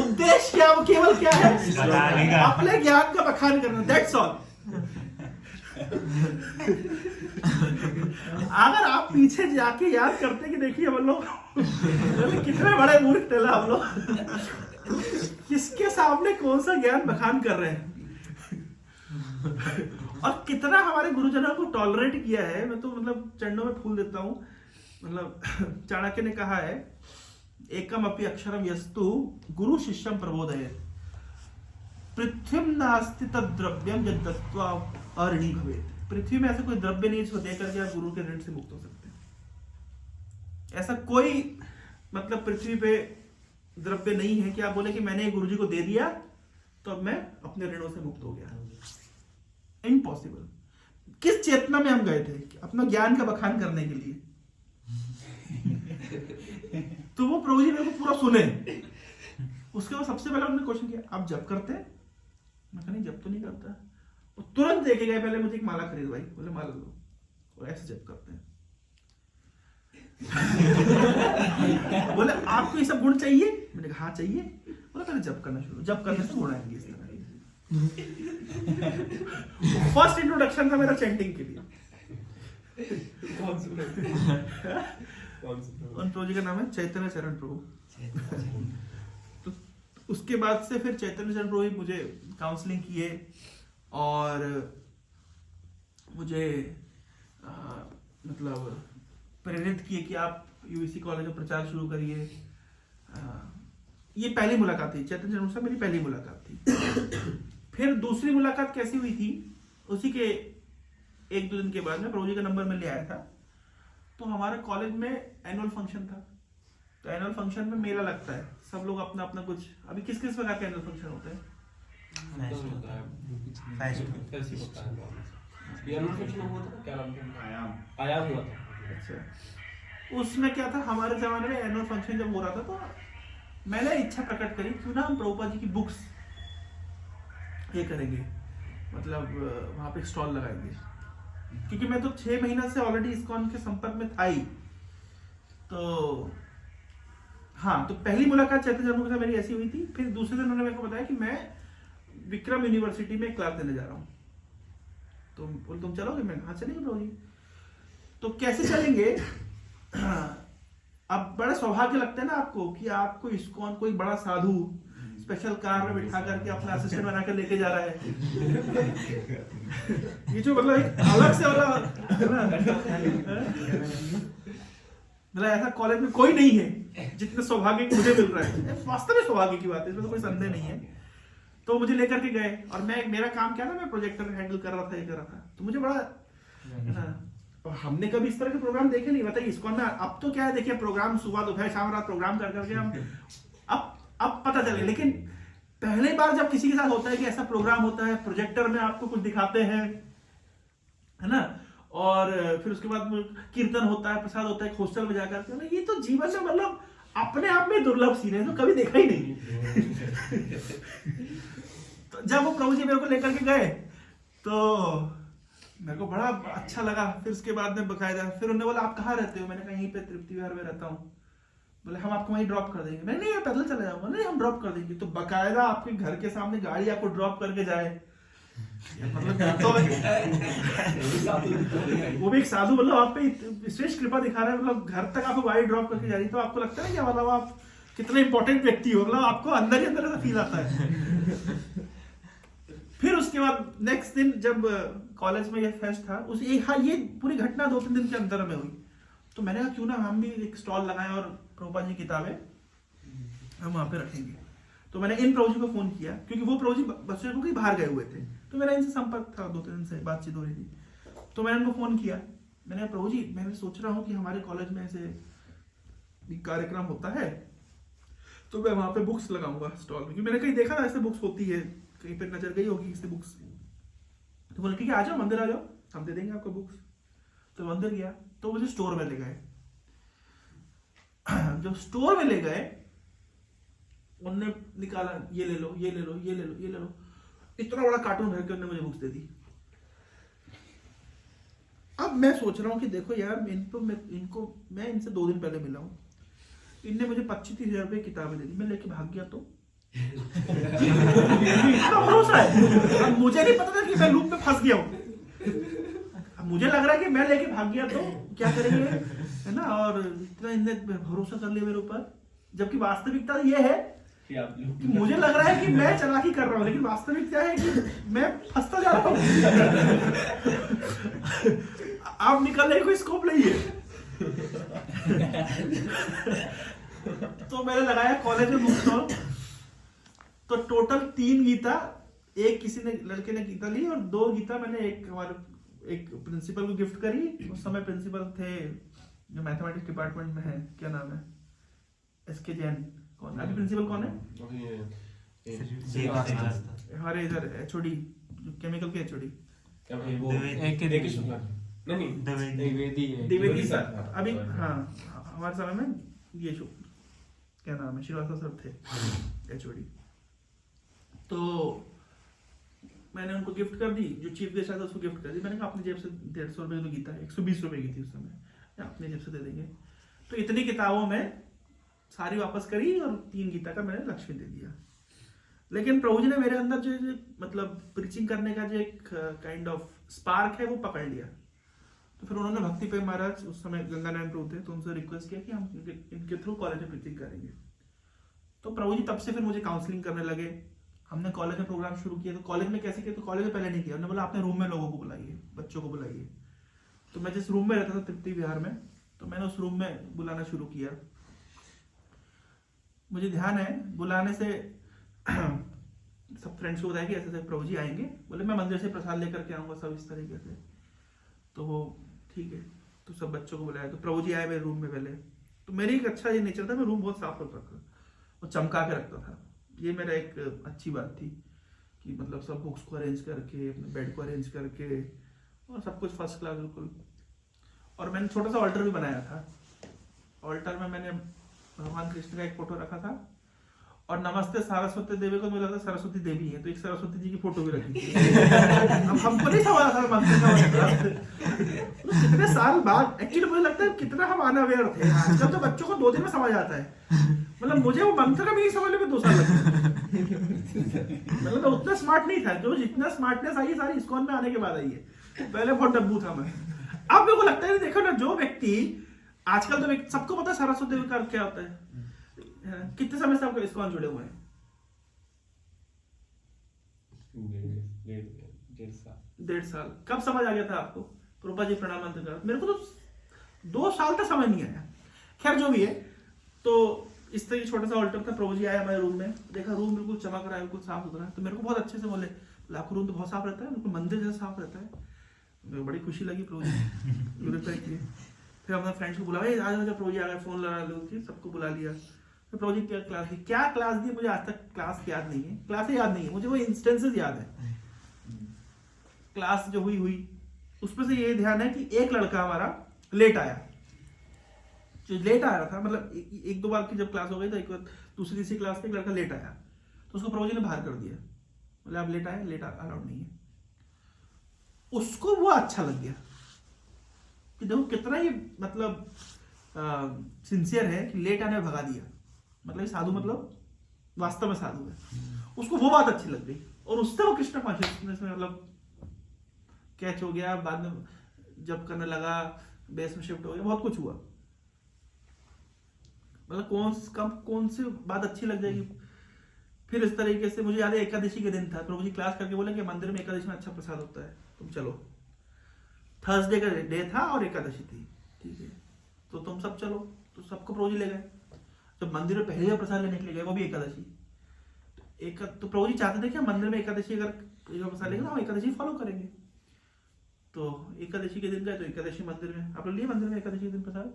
Speaker 1: उद्देश्य क्या, वो केवल क्या है, अपने ज्ञान का बखान करना, दैट्स ऑल। अगर आप पीछे जाके याद करते कि देखिए हम लोग कितने बड़े मूर्ख थे हम लोग, किसके सामने कौन सा ज्ञान बखान कर रहे हैं, और कितना हमारे गुरुजनों को टॉलरेट किया है। मैं तो मतलब चरणों में फूल देता हूँ। मतलब चाणक्य ने कहा है, एकम अपि अक्षरम यस्तु गुरु शिष्यम प्रबोधयेत् पृथ्वीम नास्ति तद्द्रव्यम यद् दत्त्वा अऋणी भवेत्। पृथ्वी में ऐसा कोई द्रव्य नहीं जिसको देकर के आप गुरु के ऋण से मुक्त हो सकते हैं। ऐसा कोई मतलब पृथ्वी पे द्रव्य नहीं है कि आप बोले कि मैंने गुरु जी को दे दिया तो अब मैं अपने ऋणों से मुक्त हो गया। इम्पॉसिबल। किस चेतना में हम गए थे, अपना ज्ञान का बखान करने के लिए। तो वो प्रभु जी मेरे को पूरा सुने। उसके बाद सबसे पहले उन्होंने क्वेश्चन किया, आप जप करते हैं? मैं कहा नहीं, जप तो नहीं करता। वो तुरंत देके गए, पहले मुझे एक माला खरीदवाई, बोले माला लो, और ऐसे जप करते हैं। बोले आपको ये सब गुण चाहिए? मैंने कहा हाँ चाहिए। बोला पहले जप करना शुरू, जप करने से गुण आएंगे इस तरह। फर्स्ट इंट्रोडक्शन था मेरा चैंटिंग के लिए। उन प्रभु जी का नाम है चैतन्य चरण प्रभु। तो उसके बाद से फिर चैतन्य चरण प्रभु मुझे काउंसलिंग किए और मुझे मतलब प्रेरित किए कि आप यूवीसी कॉलेज में प्रचार शुरू करिए। ये पहली मुलाकात थी चैतन्य चरण से, मेरी पहली मुलाकात थी। फिर दूसरी मुलाकात कैसी हुई थी, उसी के 1-2 दिन के बाद में प्रभु जी का नंबर में ले आया था। तो हमारे कॉलेज में एनुअल फंक्शन था। तो एनुअल फंक्शन में मेला लगता है, सब लोग अपना अपना कुछ, अभी किस किस प्रकार के एनुअल फंक्शन होते हैं?
Speaker 2: आयाम हुआ था।
Speaker 1: अच्छा, उसमें क्या था, हमारे जमाने में एनुअल फंक्शन जब हो रहा था तो मैंने इच्छा प्रकट करी क्यों ना हम प्रभुपाद जी की बुक्स ये करेंगे, मतलब वहां पे स्टॉल लगाएंगे। क्योंकि मैं तो 6 महीना से ऑलरेडी इस्कॉन के संपर्क में था ही। तो हाँ, तो पहली मुलाकात चैतन्य चरण के साथ मेरी ऐसी हुई थी। फिर दूसरे दिन उन्होंने मेरे को बताया कि मैं विक्रम यूनिवर्सिटी में क्लास देने जा रहा हूँ, तो बोल तुम चलोगे? मैं हाँ चलेंगे प्रभु जी। तो कैसे चलेंगे? अब बड़ा सौभाग्य लगता है ना आपको कि आपको इस्कॉन कोई बड़ा साधु स्पेशल कार में बिठा करके अपना असिस्टेंट बना कर लेके जा रहा है। ये जो मतलब एक अलग से वाला है ना, मतलब ऐसा कॉलेज में कोई नहीं है जितने सौभाग्य मुझे मिल रहा है। वास्तव में सौभाग्य की बात है, इसमें तो कोई संदेह नहीं है। तो मुझे लेकर के गए और मेरा काम क्या था, मैं प्रोजेक्टर हैंडल कर रहा था, ये कर रहा था। तो मुझे बड़ा और हमने कभी इस तरह के प्रोग्राम देखे नहीं। बताइए इस्कॉन में अब तो क्या है, देखिए प्रोग्राम सुबह दोपहर शाम रात प्रोग्राम कर करके हम अब पता चले। लेकिन पहली बार जब किसी के साथ होता है कि ऐसा प्रोग्राम होता है, प्रोजेक्टर में आपको कुछ दिखाते हैं, है ना, और फिर उसके बाद कीर्तन होता है, प्रसाद होता है, हॉस्टल में जाकर के, ये तो जीवन में मतलब अपने आप में दुर्लभ सीन है, तो कभी देखा ही नहीं। तो जब वो प्रभु जी मेरे को लेकर के गए तो मेरे को बड़ा अच्छा लगा। फिर उसके बाद में बकायदा फिर उन्होंने बोला आप कहाँ रहते हो? मैंने कहा यहीं पे तृप्ति विहार में रहता हूँ। बोले हम आपको वहीं ड्रॉप कर देंगे। नहीं मैं पैदल चला जाऊंगा। नहीं हम ड्रॉप कर देंगे। तो बकायदा आपके घर के सामने गाड़ी आपको ड्रॉप करके जाए, मतलब तो वो भी एक साधु, मतलब आप पे विशेष कृपा दिखा रहा है, मतलब घर तक आपको गाड़ी ड्रॉप करके जा रही, तो आपको लगता है कि मतलब आप कितने इंपॉर्टेंट व्यक्ति हो, मतलब आपको अंदर ही अंदर ऐसा फील आता है। फिर उसके बाद नेक्स्ट दिन जब कॉलेज में ये फेस्ट था, उस ये पूरी घटना 2-3 दिन के अंदर में हुई। तो मैंने कहा क्यों ना हम भी एक स्टॉल लगाएं और प्रभुपाद जी किताबें हम वहाँ पे रखेंगे। तो मैंने इन प्रभु जी को फोन किया, क्योंकि वो प्रभु जी बच्चों को कहीं बाहर गए हुए थे, तो मेरा इनसे संपर्क था, 2-3 दिन से बातचीत हो रही थी। तो मैंने उनको फोन किया, मैंने प्रभु जी मैं सोच रहा हूँ कि हमारे कॉलेज में ऐसे कार्यक्रम होता है, तो मैं वहाँ पे बुक्स लगाऊंगा स्टॉल में, क्योंकि मैंने कहीं देखा ना ऐसे बुक्स होती है, कहीं पे नजर गई होगी इससे बुक्स। तो बोले ठीक है आ जाओ, मंदिर आ जाओ, हम दे देंगे आपको बुक्स। तो मंदिर गया तो मुझे स्टोर में ले गए। जब स्टोर में ले गए, उन्होंने निकाला, ये ले लो, ये ले लो, ये ले लो, ये ले लो, इतना बड़ा कार्टून भर के उन्होंने मुझे बुक्स दे दी। अब मैं सोच रहा हूँ कि देखो यार, मैं इनसे 2 दिन पहले मिला हूँ, इनने मुझे 25-30 हजार रुपये किताबें दे दी, मैं लेके भाग गया तो इतना भरोसा है। अब मुझे नहीं पता था कि मैं लूप में फंस गया हूँ, अब मुझे लग रहा है कि मैं लेके भाग गया तो क्या करेंगे, है ना, और इतना इनने भरोसा कर लिया मेरे ऊपर, जबकि वास्तविकता ये है कि मुझे लग रहा है कि मैं चालाकी कर रहा हूँ, लेकिन वास्तविक क्या है कि मैं फंसता जा रहा हूँ। आप निकलने की कोई स्कोप नहीं है। तो मैंने लगाया कॉलेज में बुक स्टॉल, तो टोटल 3 गीता, एक किसी ने लड़के ने गीता ली और 2 गीता मैंने एक प्रिंसिपल को गिफ्ट करी। उस समय प्रिंसिपल थे जो मैथमेटिक्स डिपार्टमेंट में है, क्या नाम है, एसके जैन। कौन अभी प्रिंसिपल कौन है हमारे इधर, एचओडी केमिकल के एचओडी द्विवेदी सर। अभी हाँ हमारे समय में ये क्या नाम है, श्रीवास्तव सर थे एचओडी। तो मैंने उनको गिफ्ट कर दी, जो चीफ गेस्ट था उसको गिफ्ट कर दी। मैंने कहा अपनी जेब से 150 रुपए की तो गीता है, 120 रुपए की थी उस समय, अपनी जेब से दे देंगे। तो इतनी किताबों में सारी वापस करी और 3 गीता का मैंने लक्ष्मी दे दिया। लेकिन प्रभु जी ने मेरे अंदर जो मतलब प्रीचिंग करने का जो एक काइंड ऑफ स्पार्क है वो पकड़ लिया। तो फिर उन्होंने भक्ति पे महाराज, उस समय गंगा नारायण प्रभु थे, तो उनसे रिक्वेस्ट किया कि हम इनके थ्रू कॉलेज में प्रीचिंग करेंगे। तो प्रभु जी तब से फिर मुझे काउंसलिंग करने लगे। हमने कॉलेज में प्रोग्राम शुरू किया। तो कॉलेज में कैसे किया, तो कॉलेज में पहले नहीं किया, उन्होंने बोला आपने रूम में लोगों को बुलाइए, बच्चों को बुलाइए। तो मैं जिस रूम में रहता था तृप्ति विहार में, तो मैंने उस रूम में बुलाना शुरू किया। मुझे ध्यान है बुलाने से सब फ्रेंड्स को बताया कि ऐसे ऐसे प्रभु जी आएंगे, बोले मैं मंदिर से प्रसाद लेकर के आऊंगा, सब इस तरीके से। तो वो ठीक है, तो सब बच्चों को बुलाया। तो प्रभु जी आए मेरे रूम में पहले। तो मेरी एक अच्छा ये नेचर था, मैं रूम बहुत साफ सुथरा रखा और चमका के रखता था। ये मेरा एक अच्छी बात थी कि मतलब सब बुक्स को अरेंज करके, अपने बेड को अरेंज करके, और सब कुछ फर्स्ट क्लास बिल्कुल। और मैंने छोटा सा ऑल्टर भी बनाया था। ऑल्टर में मैंने भगवान कृष्ण का एक फोटो रखा था और नमस्ते सरस्वती देवी को मुझे लगता है सरस्वती देवी है, तो एक सरस्वती जी की फोटो भी रखी थी। अब हमको नहीं समझ था मंत्र का मतलब कितने साल बाद, एक्चुअली मुझे लगता है कितना हम अनअवेयर थे। आजकल तो बच्चों को 2 दिन में समझ आता है, मतलब मुझे वो मंत्र का भी नहीं समझने में 2 साल लगे। मतलब मैं उतना स्मार्ट नहीं था, जो जितना स्मार्टनेस आई सारी इस्कॉन में आने के बाद आई है। पहले बहुत डब्बू था मैं। अब मेरे को लगता है देखो ना, जो व्यक्ति आजकल तो सबको पता है सरस्वती देवी का क्या होता है। कितने समय से आपको इस्कॉन जुड़े हुए हैं? 1.5 साल। कब समझ आ गया था आपको प्रभुपाद जी प्रणाम मंत्र का? मेरे को तो 2 साल तक समझ नहीं आया। खैर जो भी है, तो इस तरह छोटा सा ऑल्टर था। प्रभु जी आए हमारे रूम में, देखा रूम बिल्कुल चमक रहा है, बिल्कुल साफ सुथरा है। तो मेरे को बहुत अच्छे से बोले, आपका रूम तो बहुत साफ रहता है, बिल्कुल मंदिर जैसा साफ रहता है। मेरे को बड़ी खुशी लगी प्रभु जी। फिर हमने फ्रेंड्स को बुलाया, आज प्रभु जी आ गए, फोन लगा लो, सबको बुला लिया। फिर प्रभु जी क्या क्लास दी मुझे आज तक क्लास याद नहीं है, क्लासें याद नहीं है मुझे, वो इंस्टेंसेस याद है। क्लास जो हुई उसमें से ये ध्यान है कि एक लड़का हमारा लेट आया, जो लेट आ रहा था, मतलब 1-2 बार की जब क्लास हो गई तो एक बार दूसरी तीसरी क्लास में एक लड़का लेट आया, तो उसको प्रभु जी ने बाहर कर दिया, बोले आप लेट आए, लेट अलाउड नहीं है। उसको वो अच्छा लग गया कि देखो कितना ये मतलब सिंसियर है कि लेट आने भगा दिया, मतलब साधु, मतलब वास्तव में साधु है। उसको वो बात अच्छी लग गई। और उससे वो कृष्ण कॉन्शियसनेस में मतलब कैच हो गया। बाद में जब करने लगा बेस में शिफ्ट हो गया, बहुत कुछ हुआ। मतलब कौन सी बात अच्छी लग जाएगी। फिर इस तरीके से मुझे याद है एकादशी के दिन था, प्रभु जी क्लास करके बोले कि मंदिर में एकादशी में अच्छा प्रसाद होता है, तुम चलो। थर्सडे का डे था और एकादशी थी, ठीक है, तो तुम सब चलो। तो सबको प्रभु जी ले गए। जब मंदिर में पहले प्रसाद लेने के लिए गए, वो भी एकादशी, तो प्रभु जी चाहते थे कि हम मंदिर में एकादशी अगर प्रसाद लेंगे तो हम एकादशी फॉलो करेंगे। तो एकादशी के दिन गए, तो एकादशी मंदिर में, आप लोग लिए मंदिर में एकादशी के दिन प्रसाद?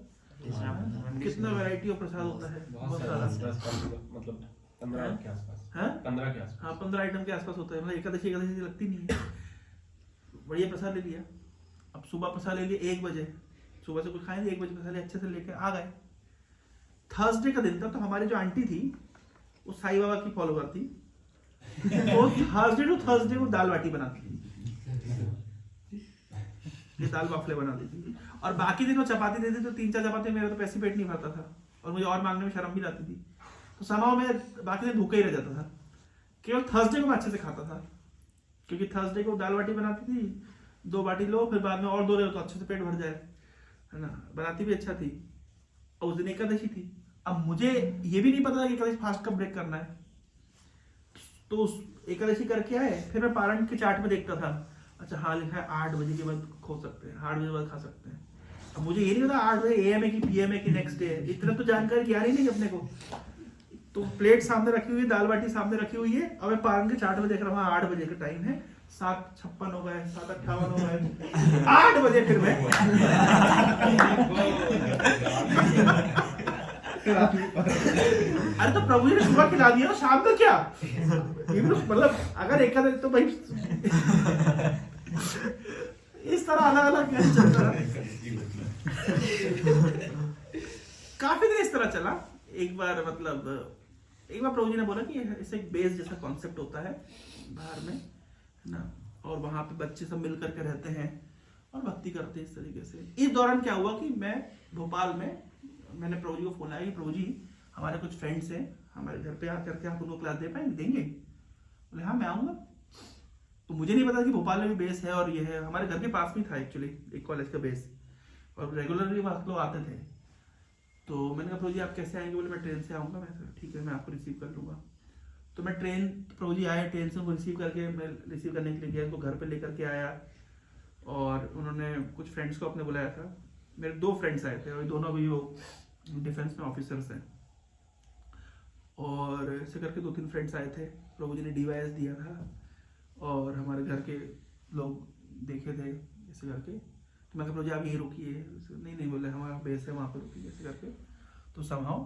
Speaker 1: कितना वैरायटी ऑफ प्रसाद होता है, बहुत सारा,
Speaker 2: मतलब 15 के आसपास।
Speaker 1: हाँ
Speaker 2: 15 के आसपास।
Speaker 1: हाँ 15 आइटम के आसपास होता है। मतलब एकादशी लगती नहीं है। बढ़िया प्रसाद ले लिया। अब सुबह प्रसाद ले लिया 1 बजे, सुबह से कुछ खाएंगे, 1 बजे प्रसाद अच्छे से लेके आ गए। थर्सडे का दिन था, तो हमारी जो आंटी थी वो साईं बाबा की फॉलोवर थी, तो थर्सडे टू थर्सडे वो दाल बाटी बनाती थी, ये दाल बाफले बना देती थी। और बाकी दिन वो चपाती देती, तो 3-4 चपाती मेरा तो पैसे पेट नहीं भरता था, और मुझे और मांगने में शर्म भी आती थी। तो समाओ में बाकी दिन भूखे ही रह जाता था। केवल थर्सडे को मैं अच्छे से खाता था, क्योंकि थर्सडे को दाल बाटी बनाती थी, 2 बाटी लो, फिर बाद में और 2 ले तो अच्छे से पेट भर जाए, है ना। बनाती भी अच्छा थी। और उस दिन एकादशी थी। अब मुझे ये भी नहीं पता था कि एकादशी फास्ट कब ब्रेक करना है। तो उस एकादशी करके आए, फिर मैं पारण के चार्ट में देखता था, अच्छा हाँ लिखा है 8 बजे के बाद खो सकते हैं, 8 बजे बाद खा सकते हैं। अब मुझे ये नहीं पता 8 बजे AM है कि PM है कि नेक्स्ट डे है, इतना तो जानकारी यार ही नहीं अपने को। तो प्लेट सामने रखी हुई है, दाल बाटी सामने रखी हुई है, अब मैं पारण के चार्ट में देख रहा हूँ 8 बजे का टाइम है, 7:56 हो गए, 7:58 हो गए, 8 बजे फिर मैं अरे तो प्रभु जी ने सुबह खिला दिया, शाम को क्या, मतलब अगर एकादशी तो भाई इस तरह अलग अलग चलता रहा। काफी दिन इस तरह चला। एक बार प्रभु जी ने बोला कि इससे एक बेस जैसा कॉन्सेप्ट होता है बाहर में, है ना, और वहां पे बच्चे सब मिल करके रहते हैं और भक्ति करते हैं इस तरीके से। इस दौरान क्या हुआ कि मैं भोपाल में, मैंने प्रभु जी को फोन आया कि प्रभु जी हमारे कुछ फ्रेंड्स हैं, हमारे घर पे आकर के आप उनको क्लास दे पाएंगे, देंगे? बोले हाँ मैं आऊँगा। तो मुझे नहीं पता कि भोपाल में भी बेस है, और ये है हमारे घर के पास में था एक्चुअली एक कॉलेज का बेस, और रेगुलरली वहाँ लोग आते थे। तो मैंने कहा प्रभु जी आप कैसे आएंगे? बोले मैं ट्रेन से आऊँगा। मैं ठीक है मैं आपको रिसीव कर लूँगा। तो मैं प्रभु जी आए, ट्रेन से उनको रिसीव करके, मैं रिसीव करने के लिए गया, उनको घर पर लेकर के आया, और उन्होंने कुछ फ्रेंड्स को अपने बुलाया था। मेरे 2 फ्रेंड्स आए थे, और दोनों भी वो डिफेंस में ऑफिसर्स हैं, और ऐसे करके 2-3 फ्रेंड्स आए थे। प्रभु जी ने DYS दिया था, और हमारे घर के लोग देखे थे ऐसे करके। तो मैं कहा प्रभु जी आप यहीं रुकिए। नहीं बोले हमारा बेस है वहाँ पर रुकिए, ऐसे करके। तो समहाउ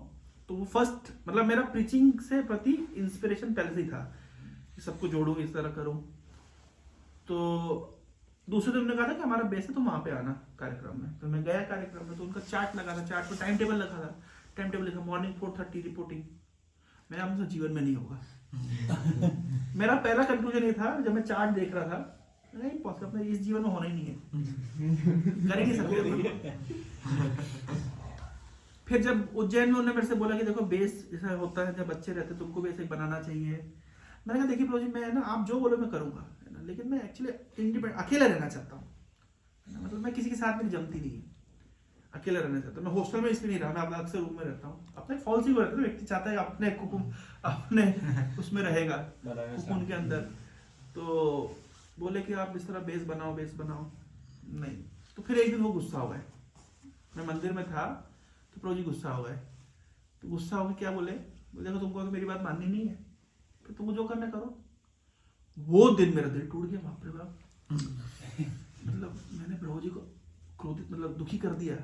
Speaker 1: तो वो फर्स्ट मतलब मेरा प्रीचिंग से प्रति इंस्पिरेशन पहले से ही था कि सबको जोड़ूँ, इस तरह करूँ। तो दूसरे दिन उन्होंने कहा था कि हमारा बेस है तो वहाँ पे आना कार्यक्रम में। तो मैं गया कार्यक्रम में, तो उनका चार्ट लगा था, चार्ट में टाइम टेबल लगा था, टाइम टेबल लिखा मॉर्निंग 4:30 रिपोर्टिंग। मेरा मुझे जीवन में नहीं होगा। मेरा पहला कंक्लूजन ये था जब मैं चार्ट देख रहा था, नहीं पॉसिबल, इस जीवन में होना ही नहीं है, कर ही नहीं सकते। फिर जब उज्जैन में उन्होंने मेरे से बोला कि देखो बेस जैसा होता है, जब बच्चे रहते तुमको भी ऐसे बनाना चाहिए। मैंने कहा देखिए प्रभु जी मैं ना आप जो बोलो मैं करूँगा, है ना, लेकिन मैं एक्चुअली इंडिपेंडेंट अकेला रहना चाहता हूँ, है ना, मतलब मैं किसी के साथ मेरी जमती नहीं है, अकेला रहना चाहता हूँ। मैं हॉस्टल में इसलिए नहीं रहा, मैं अपना अक्सर रूम में रहता हूँ, अपने फॉल्स ही रहता है। व्यक्ति चाहता है अपने कुकुम अपने उसमें रहेगा कुकुन के अंदर। तो बोले कि आप इस तरह बेस बनाओ नहीं। तो फिर एक दिन वो गुस्सा हो गए, मैं मंदिर में था तो प्रभु जी गुस्सा हो गए। तो गुस्सा हो गए क्या बोले देखो तुमको तो मेरी बात माननी नहीं है, फिर तुमको जो करना करो। वो दिन मेरा दिल टूट गया, बाप रे बाप। मतलब मैंने प्रभु जी को क्रोधित मतलब दुखी कर दिया।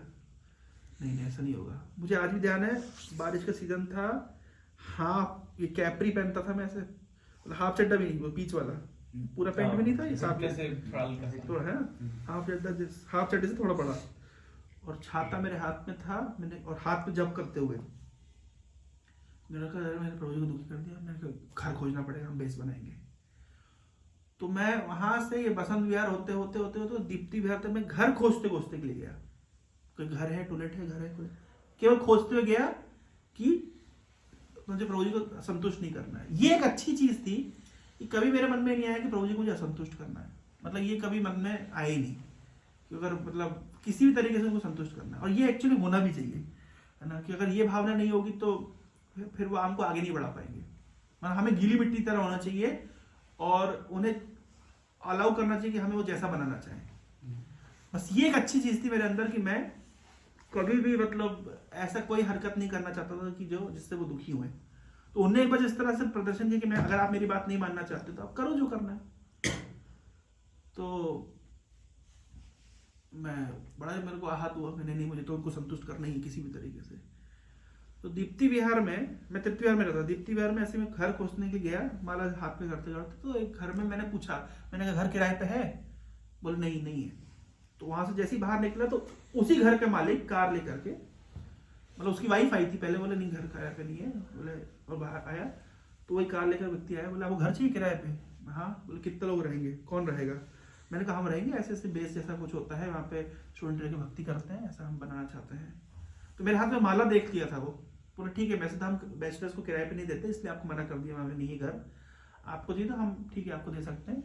Speaker 1: नहीं ऐसा नहीं होगा। मुझे आज भी ध्यान है, बारिश का सीजन था, हाफ ये कैपरी पहनता था मैं, ऐसे मतलब हाफ चड्डा भी नहीं, वो बीच वाला, पूरा पैंट भी नहीं था, ये साफ थोड़ा है हाफ चड्डे से थोड़ा बड़ा, और छाता मेरे हाथ में था। मैंने और हाथ पे जब करते हुए मैंने कहा मैंने प्रभु जी को दुखी कर दिया, मैंने कहा घर खोजना पड़ेगा, हम बेस बनाएंगे। तो मैं वहां से ये बसंत विहार होते होते दीप्ति विहार तक मैं घर खोजते के लिए गया। कोई घर है, टॉयलेट है, घर है, केवल खोजते हुए गया कि मुझे प्रभु जी को संतुष्ट नहीं करना है। ये एक अच्छी चीज थी ये कभी मेरे मन में नहीं आया कि प्रभु जी को मुझे असंतुष्ट करना है, मतलब ये कभी मन में आया ही नहीं कि अगर मतलब किसी भी तरीके से उनको संतुष्ट करना है। और ये एक्चुअली होना भी चाहिए, है ना, कि अगर ये भावना नहीं होगी तो फिर वो हमको आगे नहीं बढ़ा पाएंगे। मतलब हमें गीली मिट्टी की तरह होना चाहिए और उन्हें अलाउ करना चाहिए कि हमें वो जैसा बनाना चाहें। बस ये एक अच्छी चीज़ थी मेरे अंदर कि मैं कभी भी मतलब ऐसा कोई हरकत नहीं करना चाहता था कि जो जिससे वो दुखी हुए। तो उन्हें एक बार इस तरह से प्रदर्शन किया कि मैं, अगर आप मेरी बात नहीं मानना चाहते तो आप करो जो करना है। तो मैं बड़ा मेरे को आहत हुआ, मैंने नहीं, मुझे तो उनको संतुष्ट करना ही किसी भी तरीके से। तो दीप्ति विहार में, मैं तृप्ति विहार में रहता, दीप्ति विहार में ऐसे मैं घर खोजने के गया, माला हाथ पे करते करते, तो एक घर में मैंने पूछा, मैंने कहा घर किराए पे है? बोले नहीं नहीं है। तो वहां से जैसे ही बाहर निकला तो उसी घर के मालिक कार लेकर के, मतलब उसकी वाइफ आई थी पहले, बोले नहीं घर किराए पे नहीं है, बोले, और बाहर आया तो वही कार लेकर व्यक्ति आया, बोला वो घर चाहिए किराए पे? हाँ। बोले कितने लोग रहेंगे, कौन रहेगा? मैंने कहा हम रहेंगे, ऐसे ऐसे बेस जैसा कुछ होता है वहाँ पे, स्टूडेंट रह के भक्ति करते हैं, ऐसा हम बनाना चाहते हैं। तो मेरे हाथ में माला देख लिया था वो, बोले ठीक है, वैसे तो हम बैचलर्स को किराए पे नहीं देते, इसलिए आपको मना कर दिया, वहाँ पे नहीं है घर, आपको चाहिए तो हम ठीक है आपको दे सकते हैं।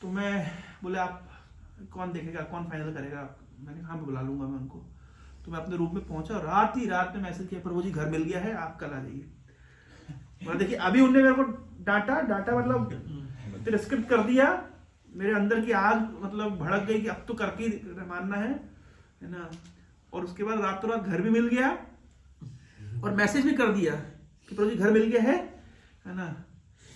Speaker 1: तो मैं बोले आप कौन देखेगा, कौन फाइनल करेगा? मैंने कहा हाँ बुला लूंगा मैं उनको। तो मैं अपने रूम में पहुंचा और रात में मैसेज किया, प्रभु जी घर मिल गया है, आप कल आ जाइए। मतलब देखिए अभी उनने मेरे को डांटा मतलब तिरस्कृत कर दिया, मेरे अंदर की आग मतलब भड़क गई कि अब तो करके मानना है ना। और उसके बाद रातों रात घर भी मिल गया और मैसेज भी कर दिया कि प्रभु जी घर मिल गया है ना।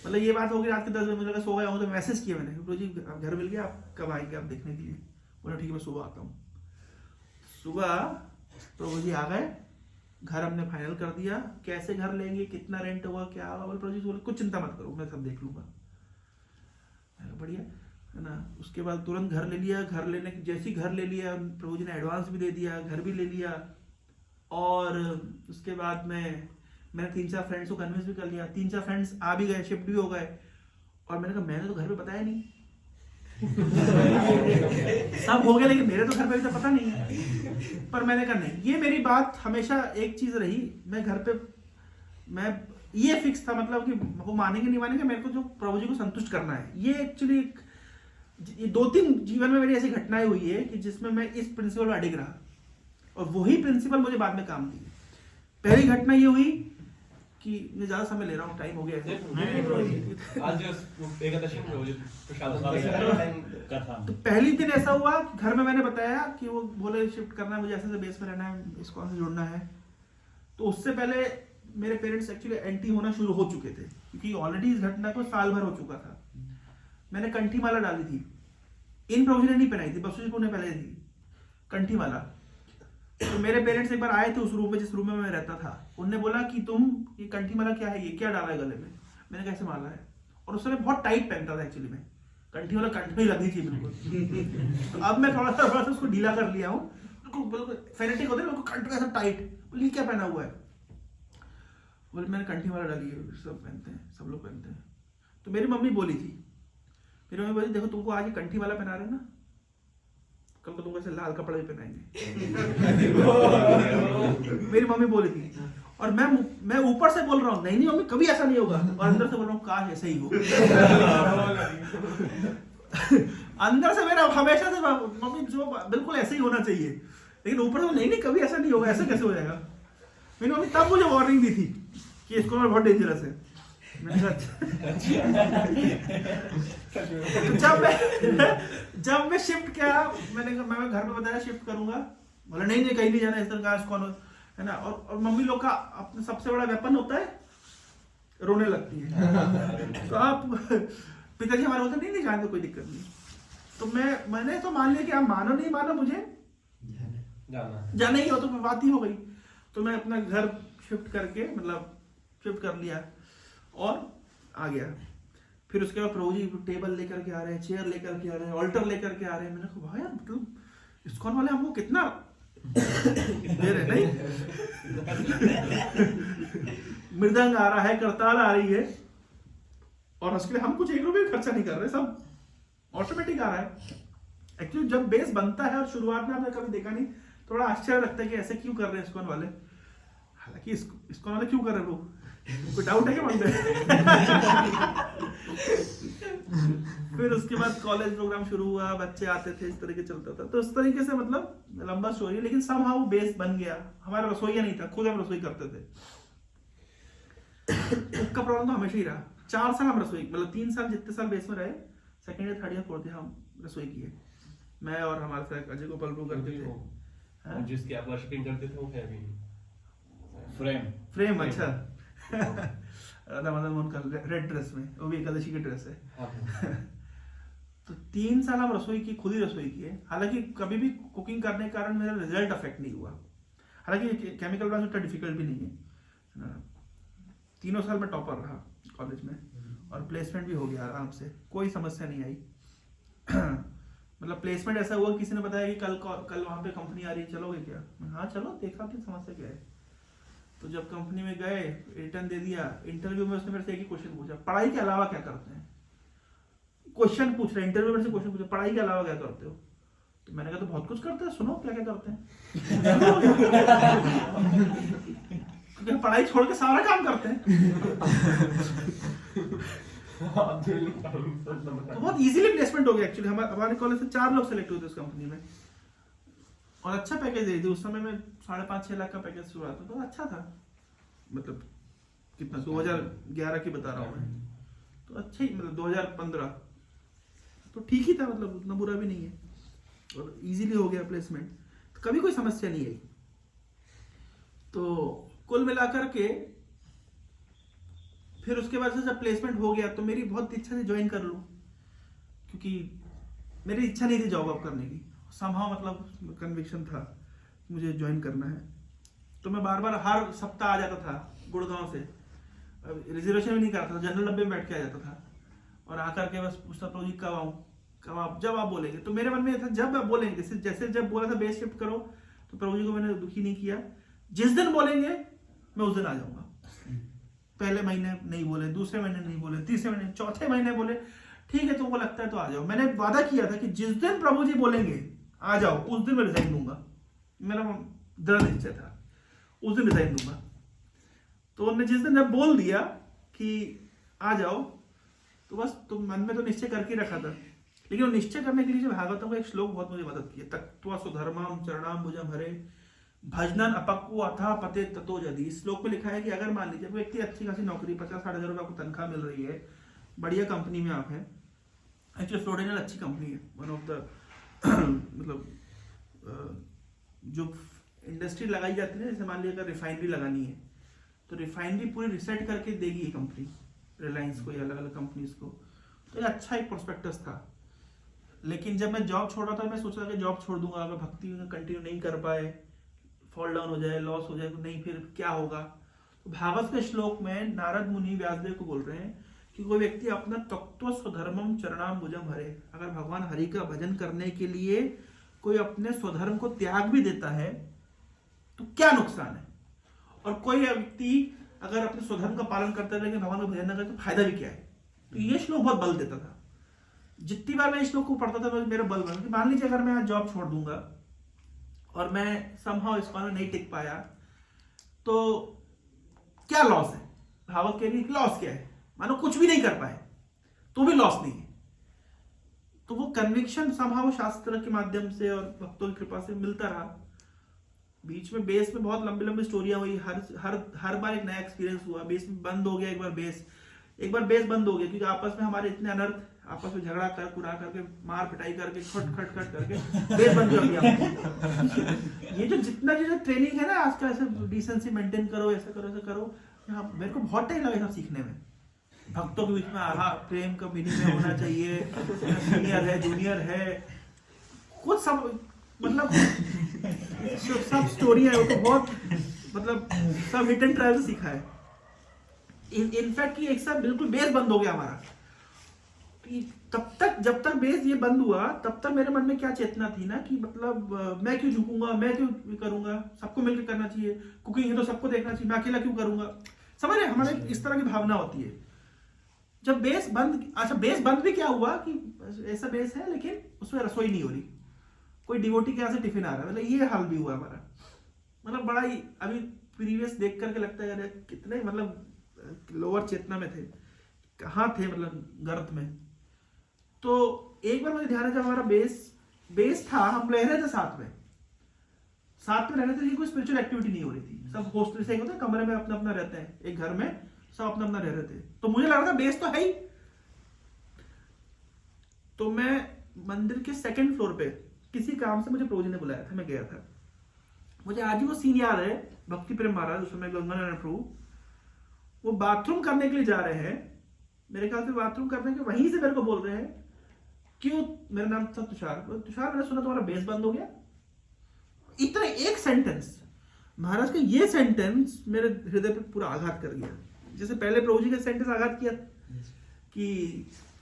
Speaker 1: मतलब ये बात होगी रात के 10 बजे, मुझे सो गया हूँ तो मैसेज किया मैंने, प्रभु जी घर मिल गया, आप कब आएंगे आप देखने के लिए? बोला ठीक है मैं सुबह आता हूँ। सुबह प्रभु जी आ गए, घर हमने फाइनल कर दिया, कैसे घर लेंगे, कितना रेंट होगा, क्या होगा? बोले प्रभु जी बोले कुछ चिंता मत करो, मैं सब देख लूंगा। बढ़िया है ना। उसके बाद तुरंत घर ले लिया, घर लेने जैसे ही घर ले लिया प्रभु जी ने एडवांस भी दे दिया, घर भी ले लिया। और उसके बाद मैंने 3-4 फ्रेंड्स को कन्विंस भी कर लिया, 3-4 फ्रेंड्स आ भी गए, शिफ्ट भी हो गए। और मैंने कहा मैंने तो घर पे बताया नहीं सब हो गया लेकिन मेरे तो घर पे तो पता नहीं है। पर मैंने कहा नहीं, ये मेरी बात हमेशा एक चीज रही, मैं घर पे मैं ये फिक्स था, मतलब कि वो मानेंगे नहीं मानेंगे, मेरे को जो प्रभु जी को संतुष्ट करना है। ये एक्चुअली ये 2-3 जीवन में मेरी ऐसी घटनाएं हुई है कि जिसमें मैं इस प्रिंसिपल में अडिग रहा और वही प्रिंसिपल मुझे बाद में काम दी। पहली घटना ये हुई कि मैं ज्यादा समय ले रहा हूँ, टाइम हो गया है।
Speaker 2: आज एकादशी
Speaker 1: तो पहली दिन ऐसा हुआ घर में मैंने बताया कि वो बोले शिफ्ट करना है, मुझे ऐसे से बेस में रहना है, इसको से जुड़ना है। तो उससे पहले मेरे पेरेंट्स एक्चुअली एंटी होना शुरू हो चुके थे क्योंकि ऑलरेडी इस घटना को साल भर हो चुका था। मैंने कंठी माला डाली थी, इन प्रभु जी ने नहीं पहनाई थी, बसु जी को ने पहले दी कंठी माला। तो मेरे पेरेंट्स एक बार आए थे उस रूम में जिस रूम में मैं रहता था, उनने बोला कि तुम ये कंठी माला क्या है, ये क्या डाला है गले में? मैंने कैसे माला है? और उस समय बहुत टाइट पहनता था एक्चुअली मैं, कंठी वाला कंठ में लगी थी बिल्कुल। तो अब मैं थोड़ा सा उसको ढीला कर लिया हूँ, बिल्कुल फेनेटिक होते हैं कंठ में ऐसा टाइट। बोले क्या पहना हुआ है? बोले मैंने कंठी माला डाली है, सब पहनते हैं, सब लोग पहनते हैं। तो मेरी मम्मी बोली थी, मेरी मम्मी बोली देखो तुमको आज ये कंठी वाला पहना रहे ना, कल को तुमको ऐसे लाल कपड़ा भी पहनाएंगे। मेरी मम्मी बोली थी और मैं ऊपर से बोल रहा हूँ नहीं मम्मी कभी ऐसा नहीं होगा, और अंदर से बोल रहा हूँ काश ऐसा ही हो। अंदर से मेरा हमेशा से मम्मी जो बिल्कुल ऐसे ही होना चाहिए, लेकिन ऊपर से नहीं कभी ऐसा नहीं होगा, ऐसा कैसे हो जाएगा? मेरी मम्मी तब मुझे वार्निंग दी थी कि इसको बहुत डेंजरस है। मैंने जब मैं शिफ्ट किया, मैंने कहा मैं घर में बताया शिफ्ट करूंगा, बोला नहीं कहीं नहीं जाना, इस तरह का कौन है ना। और मम्मी लोग का अपना सबसे बड़ा वेपन होता है रोने लगती है। तो आप पिताजी हमारे बोलते नहीं जाने तो कोई दिक्कत नहीं। तो मैंने तो मान लिया कि आप मानो नहीं मानो मुझे जाना ही हो, तो बात ही हो गई। तो मैं अपना घर शिफ्ट करके मतलब शिफ्ट कर लिया और आ गया। फिर उसके बाद प्रभु जी टेबल लेकर के आ रहे हैं, चेयर लेकर के आ रहे हैं, ऑल्टर लेकर के आ रहे हैं। मैंने कहा भाई यार मतलब इस्कॉन वाले हमको कितना दे रहे नहीं। मृदंग आ रहा है, करताल आ रही है, और उसके लिए हम कुछ 1 रुपये खर्चा नहीं कर रहे, सब ऑटोमेटिक आ रहा है। एक्चुअली जब बेस बनता है और शुरुआत में आपने कभी देखा नहीं, थोड़ा आश्चर्य लगता है कि ऐसे क्यों कर रहे हैं इस्कॉन वाले। हालांकि इस्कॉन वाले क्यों कर रहे हैं लोग कोई डाउट है क्या मन में? फिर उसके बाद कॉलेज प्रोग्राम शुरू हुआ, बच्चे आते थे, इस तरीके चलता था। तो इस तरीके से मतलब लंबा स्टोरी है, लेकिन समहाउ बेस बन गया। हमारा रसोईया नहीं था, खुद हम रसोई करते थे। उसका प्रॉब्लम तो हमेशा ही रहा। 4 साल हम रसोई, मतलब 3 साल जितने साल बेस में रहे, second year, third year, fourth year हम रसोई किए। मैं और हमारे साथ अजय गोपाल प्रो करते थे। हाँ?
Speaker 2: जिसकी आप वर्शिपिंग करते थे वो है अभी
Speaker 1: फ्रेम अच्छा। राधा मदन मोहन का रेड ड्रेस में, वो भी एकादशी की ड्रेस है। तो 3 साल हम रसोई की, खुद ही रसोई की है। हालांकि कभी भी कुकिंग करने के कारण मेरा रिजल्ट अफेक्ट नहीं हुआ। हालांकि केमिकल ब्रांच उतना डिफिकल्ट भी नहीं है ना। 3 साल में टॉपर रहा कॉलेज में, और प्लेसमेंट भी हो गया आराम से, कोई समस्या नहीं आई। मतलब प्लेसमेंट ऐसा हुआ, किसी ने बताया कि कल वहाँ पे कंपनी आ रही है, चलोगे क्या? हाँ चलो, देखा कि समस्या क्या है। तो जब कंपनी में गए, रिटर्न दे दिया। इंटरव्यू में उसने मेरे से एक ही क्वेश्चन पूछा, पढ़ाई के अलावा क्या करते हैं? क्वेश्चन पूछ रहे, इंटरव्यू में से क्वेश्चन पूछा, पढ़ाई के अलावा क्या करते हो? तो मैंने कहा तो बहुत कुछ करते हैं, सुनो क्या क्या करते हैं। क्योंकि पढ़ाई छोड़ के सारा काम करते हैं। तो बहुत इजीली प्लेसमेंट हो गया। एक्चुअली हमारे कॉलेज से 4 लोग सेलेक्ट हुए थे उस कंपनी में, और अच्छा पैकेज दे दी। उस समय में 5.5-6 लाख का पैकेज शुरुआत था, तो अच्छा था। मतलब कितना, 2011 की बता रहा हूँ मैं, तो अच्छा ही, मतलब 2015 तो ठीक ही था, मतलब उतना बुरा भी नहीं है, और इजीली हो गया प्लेसमेंट। तो कभी कोई समस्या नहीं आई। तो कुल मिलाकर के फिर उसके बाद से जब प्लेसमेंट हो गया, तो मेरी बहुत इच्छा थी ज्वाइन कर लूँ, क्योंकि मेरी इच्छा नहीं थी जॉब करने की। समहाउ मतलब कन्विक्शन था मुझे ज्वाइन करना है। तो मैं बार बार हर सप्ताह आ जाता था गुड़गांव से, रिजर्वेशन भी नहीं करता था, जनरल डब्बे में बैठ के आ जाता था, और आकर के बस पूछता प्रभु जी कब आऊँ, कब आप, जब आप बोलेंगे। तो मेरे मन में था जब आप बोलेंगे, जैसे जब बोला था बेस शिफ्ट करो, तो प्रभु जी को मैंने दुखी नहीं किया। जिस दिन बोलेंगे मैं उस दिन आ जाऊंगा। पहले महीने नहीं बोले, दूसरे महीने नहीं बोले, तीसरे महीने, चौथे महीने बोले ठीक है तुमको लगता है तो आ जाओ। मैंने वादा किया था कि जिस दिन प्रभु जी बोलेंगे आ जाओ, उस दिन मैं रिजाइन दूंगा। मेरा दृढ़ निश्चय था, उस दिन रिजाइन दूंगा। तो उन्होंने जिस दिन जब बोल दिया कि आ जाओ, तो बस तो मन में तो निश्चय करके रखा था। लेकिन वो निश्चय करने के लिए जो भागवतम का एक श्लोक बहुत मुझे मदद किया, तत्व सुधर्मम चरणाम्बुजम हरे भजनन अपक्व अथा पते ततो यदि। इस श्लोक में लिखा है कि अगर मान लीजिए व्यक्ति अच्छी खासी नौकरी, 50-60 हजार रुपये आपको तनख्वाह मिल रही है, बढ़िया कंपनी में आप हैं। एक्चुअली फ्लोरिडा अच्छी कंपनी है, वन ऑफ द मतलब जो इंडस्ट्री लगाई जाती है, जैसे मान लीजिए अगर रिफाइनरी लगानी है, तो रिफाइनरी पूरी रिसेट करके देगी ये कंपनी, रिलायंस को या अलग अलग कंपनीज को। तो ये अच्छा एक प्रोस्पेक्टस था। लेकिन जब मैं जॉब छोड़ रहा था, मैं सोच रहा था कि जॉब छोड़ दूंगा, अगर भक्ति कंटिन्यू नहीं कर पाए, फॉल डाउन हो जाए, लॉस हो जाए, तो नहीं फिर क्या होगा। तो भागवत के श्लोक में नारद मुनि व्यासदेव को बोल रहे हैं कि कोई व्यक्ति अपना तत्व स्वधर्मम चरणाम्बुजम हरे, अगर भगवान हरि का भजन करने के लिए कोई अपने स्वधर्म को त्याग भी देता है तो क्या नुकसान है, और कोई व्यक्ति अगर अपने स्वधर्म का पालन करता है लेकिन भगवान का भजन न करे तो फायदा भी क्या है। तो ये श्लोक बहुत बल देता था। जितनी बार मैं इस श्लोक को पढ़ता था मेरा बल बना कि मान लीजिए अगर मैं आज जॉब छोड़ दूंगा और मैं समहाउ इस में नहीं टिक पाया, तो क्या लॉस है। भागवत के लिए लॉस क्या है, मानो कुछ भी नहीं कर पाए तो भी लॉस नहीं है। तो वो कन्विक्शन समहाउ शास्त्र के माध्यम से और भक्तों की कृपा से मिलता रहा। बीच में बेस में बहुत लंबी लंबी स्टोरियां हुई, हर बार एक नया एक्सपीरियंस हुआ। बेस में बंद हो गया, एक बार बेस बंद हो गया क्योंकि आपस में हमारे इतने अनर्थ, आपस में झगड़ा कर कुरा करके, मार पिटाई करके, खट करके बेस बंद हो गया। ये जो जितना जो ट्रेनिंग है ना आजकल, ऐसे डिसेंसी मेंटेन करो, ऐसा करो, यहाँ मेरे को बहुत टाइम लगा सब सीखने में। भक्तों के बीच में आहा प्रेम का मीनिंग होना चाहिए, सीनियर है जूनियर है, कुछ सब मतलब सब स्टोरी है, वो तो बहुत मतलब सब हिट एंड ट्रायल सीखा है। इनफैक्ट एक साथ बिल्कुल बेस बंद हो गया हमारा। तब तक जब तक बेस ये बंद हुआ तब तक मेरे मन में क्या चेतना थी ना कि मतलब मैं क्यों झुकूंगा, मैं क्यों करूंगा, सबको मिलकर करना चाहिए, कुकिंग है तो सबको देखना चाहिए, मैं अकेला क्यों करूंगा। समझ रहे, हमारे इस तरह की भावना होती है। जब बेस बंद, अच्छा बेस बंद भी क्या हुआ कि ऐसा बेस है लेकिन उसमें रसोई नहीं हो रही, कोई डिवोटी के यहाँ से टिफिन आ रहा है, मतलब ये हाल भी हुआ हमारा। मतलब बड़ा ही अभी प्रीवियस देख करके लगता है यार कितने मतलब लोअर चेतना में थे, कहाँ थे मतलब गर्त में। तो एक बार मुझे ध्यान है जब हमारा बेस था, हम रह रहे थे साथ में रह रहे थे, लेकिन कोई स्पिरिचुअल एक्टिविटी नहीं हो रही थी। सब हॉस्टल से होता है, कमरे में अपना अपना रहते हैं, एक घर में सब अपना अपना रह रहे थे। तो मुझे लग रहा था बेस तो है ही। तो मैं मंदिर के सेकंड फ्लोर पे किसी काम से मुझे प्रभु ने बुलाया था, मैं गया था। मुझे आज भी वो सीन याद है, भक्ति प्रेम महाराज उस समय गंगानारायण प्रभु वो बाथरूम करने के लिए जा रहे हैं, मेरे ख्याल से बाथरूम करने के वहीं से मेरे को बोल रहे हैं, क्यों, मेरा नाम था तुषार, मैंने सुना तुम्हारा बेस बंद हो गया। इतना एक सेंटेंस, महाराज का ये सेंटेंस मेरे हृदय पे पूरा आघात कर गया। जैसे पहले प्रभु जी का सेंटेंस आघात किया कि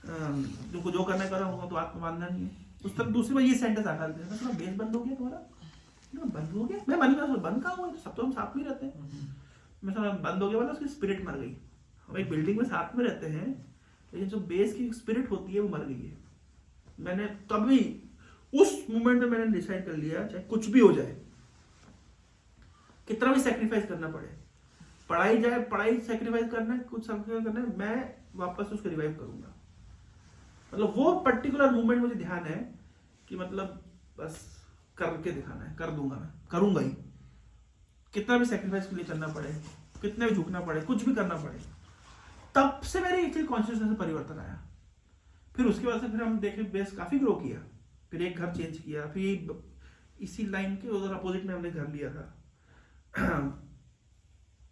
Speaker 1: तुमको जो करना करो, होगा तो आपको मानना नहीं है, उस तरह दूसरी बार ये सेंटेंस आघात दिया, मैं बेस बंद हो गया तुम्हारा, बंद हो गया। मैं बंद कहाँ हुआ, सब तो हम साथ में रहते हैं। मैं समझा बंद हो गया मतलब उसकी स्पिरिट मर गई। हम एक बिल्डिंग में साथ में रहते हैं, लेकिन जो बेस की स्पिरिट होती है वो मर गई है। मैंने तभी उस मोमेंट में मैंने डिसाइड कर लिया, चाहे कुछ भी हो जाए, कितना भी सेक्रीफाइस करना पड़े, पढ़ाई सेक्रीफाइस करना है, कुछ सेक्रीफाइस करना है, मैं वापस उसको रिवाइव करूंगा। मतलब वो पर्टिकुलर मोमेंट मुझे ध्यान है कि मतलब बस करके दिखाना है, कर दूंगा, मैं करूंगा ही, कितना भी सेक्रीफाइस के लिए करना पड़े, कितना भी झुकना पड़े, कुछ भी करना पड़े। तब से मेरे एक्चुअली कॉन्शियसनेस में परिवर्तन आया। फिर उसके बाद से फिर हम देखे बेस काफी ग्रो किया, फिर एक घर चेंज किया, फिर इसी लाइन के उधर अपोजिट में हमने घर लिया था।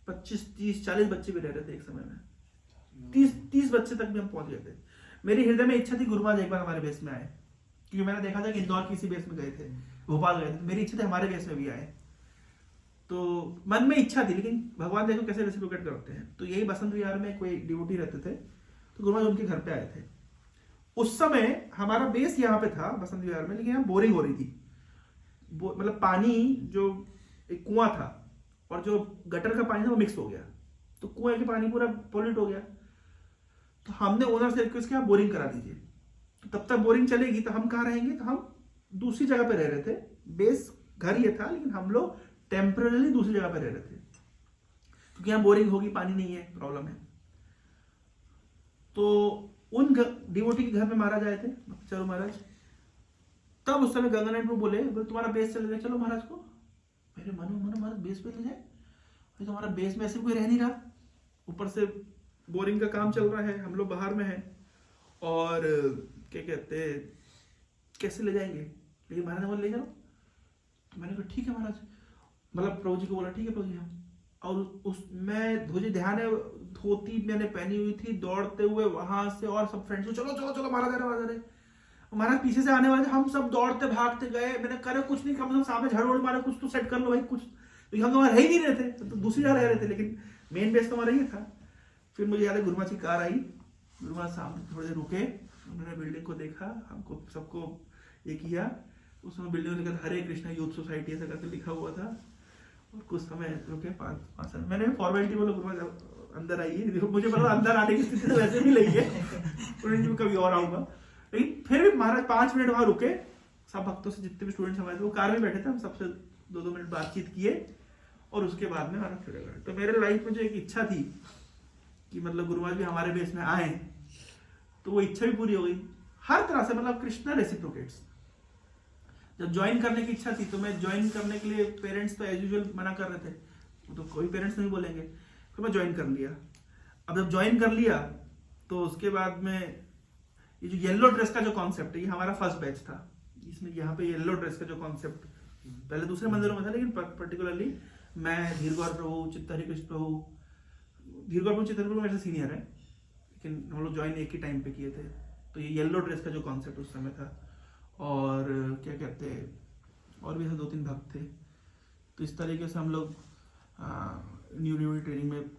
Speaker 1: 25, 30, 40 बच्चे भी रह रहे थे एक समय में, 30 बच्चे तक भी हम पहुंच गए थे। मेरी हृदय में इच्छा थी गुरु महाराज एक बार हमारे बेस में आए, क्योंकि मैंने देखा था कि इंदौर किसी बेस में गए थे, भोपाल गए थे, मेरी इच्छा थी हमारे बेस में भी आए। तो मन में इच्छा थी, लेकिन भगवान देखो कैसे रेसिप्रोकेट करते हैं। तो यही बसंत विहार में कोई डिवोटी रहते थे, तो गुरु महाराज उनके घर पे आए थे। उस समय हमारा बेस यहाँ पे था बसंत विहार में, लेकिन यहाँ बोरिंग हो रही थी, मतलब पानी जो एक कुआं था और जो गटर का पानी था वो मिक्स हो गया, तो कुएं के पानी पूरा पोल्यूट हो गया। तो हमने ओनर से रिक्वेस्ट किया बोरिंग करा दीजिए, तो तब तक बोरिंग चलेगी तो हम कहाँ रहेंगे। तो हम दूसरी जगह पे रह रहे थे, बेस घर ये था, लेकिन हम लोग टेम्पररी दूसरी जगह पे रह रहे थे, क्योंकि यहाँ बोरिंग होगी, पानी नहीं है, प्रॉब्लम है। तो उन डिवोटी के घर में महाराज आए थे, चलो महाराज। तब उस समय गंगानारायण प्रभु बोले तुम्हारा बेस चले गए, चलो महाराज को। मेरे मनो महाराज बेस पे ले जाए, तो हमारा बेस में ऐसे कोई रह नहीं रहा, ऊपर से बोरिंग का काम चल रहा है, हम लोग बाहर में हैं, और क्या कहते हैं कैसे ले जाएंगे। लेकिन महाराज ने बोला ले जाओ। तो मैंने कहा ठीक है महाराज, मतलब प्रभु जी को बोला ठीक है प्रभु जी हम। और मैं मुझे ध्यान है धोती मैंने पहनी हुई थी, दौड़ते हुए वहां से, और सब फ्रेंड्स को चलो चलो चलो महाराज आ रहे, महाराज पीछे से आने वाले, हम सब दौड़ते भागते गए। मैंने करे कुछ नहीं, कम से कम सामने झाड़ू मारे, कुछ तो सेट कर लो भाई कुछ, तो हम तो वहां रह ही नहीं रहे थे, तो दूसरी जगह रह रहे थे, लेकिन मेन बेस तो हमारा ही था। फिर मुझे याद है गुरुमा की कार आई, गुरुमा सामने थोड़ी देर रुके, उन्होंने बिल्डिंग को देखा, हमको सबको ये किया। उस समय बिल्डिंग में लिखा था हरे कृष्णा यूथ सोसाइटी ऐसा करके लिखा हुआ था, और कुछ समय रुके, 5 साल मैंने फॉर्मेलिटी बोला गुरुमा अंदर आइए, मुझे पता अंदर आने की स्थिति तो वैसे भी नहीं है, कभी और आऊंगा। लेकिन फिर भी महाराज 5 मिनट वहां रुके, सब भक्तों से जितने भी स्टूडेंट्स हमारे थे वो कार में बैठे थे, हम सबसे 2-2 मिनट बातचीत किए, और उसके बाद में महाराज चले गए। तो मेरे लाइफ में जो एक इच्छा थी कि मतलब गुरु महाराज भी हमारे बेस में आए, तो वो इच्छा भी पूरी हो गई हर तरह से। मतलब कृष्णा रेसिप्रोकेट्स। जब ज्वाइन करने की इच्छा थी तो मैं ज्वाइन करने के लिए, पेरेंट्स तो एज यूजुअल मना कर रहे थे, तो कोई पेरेंट्स नहीं बोलेंगे, तो मैं ज्वाइन कर लिया। अब जब ज्वाइन कर लिया तो उसके बाद में ये जो येलो ड्रेस का जो कॉन्सेप्ट है, ये हमारा फर्स्ट बैच था, इसमें यहाँ पे येलो ड्रेस का जो कॉन्सेप्ट पहले दूसरे मंदिरों में था, लेकिन पर्टिकुलरली मैं धीरगौर प्रभु, चित्तहरि कृष्ण प्रभु, धीरगौर प्रभु चित्तहरि प्रभु मेरे से सीनियर है, लेकिन हम लोग ज्वाइन एक ही टाइम पे किए थे। तो ये येलो ड्रेस का जो कॉन्सेप्ट उस समय था, और क्या कहते हैं, और भी ऐसे 2-3 भक्त थे। तो इस तरीके से हम लोग न्यू ट्रेनिंग में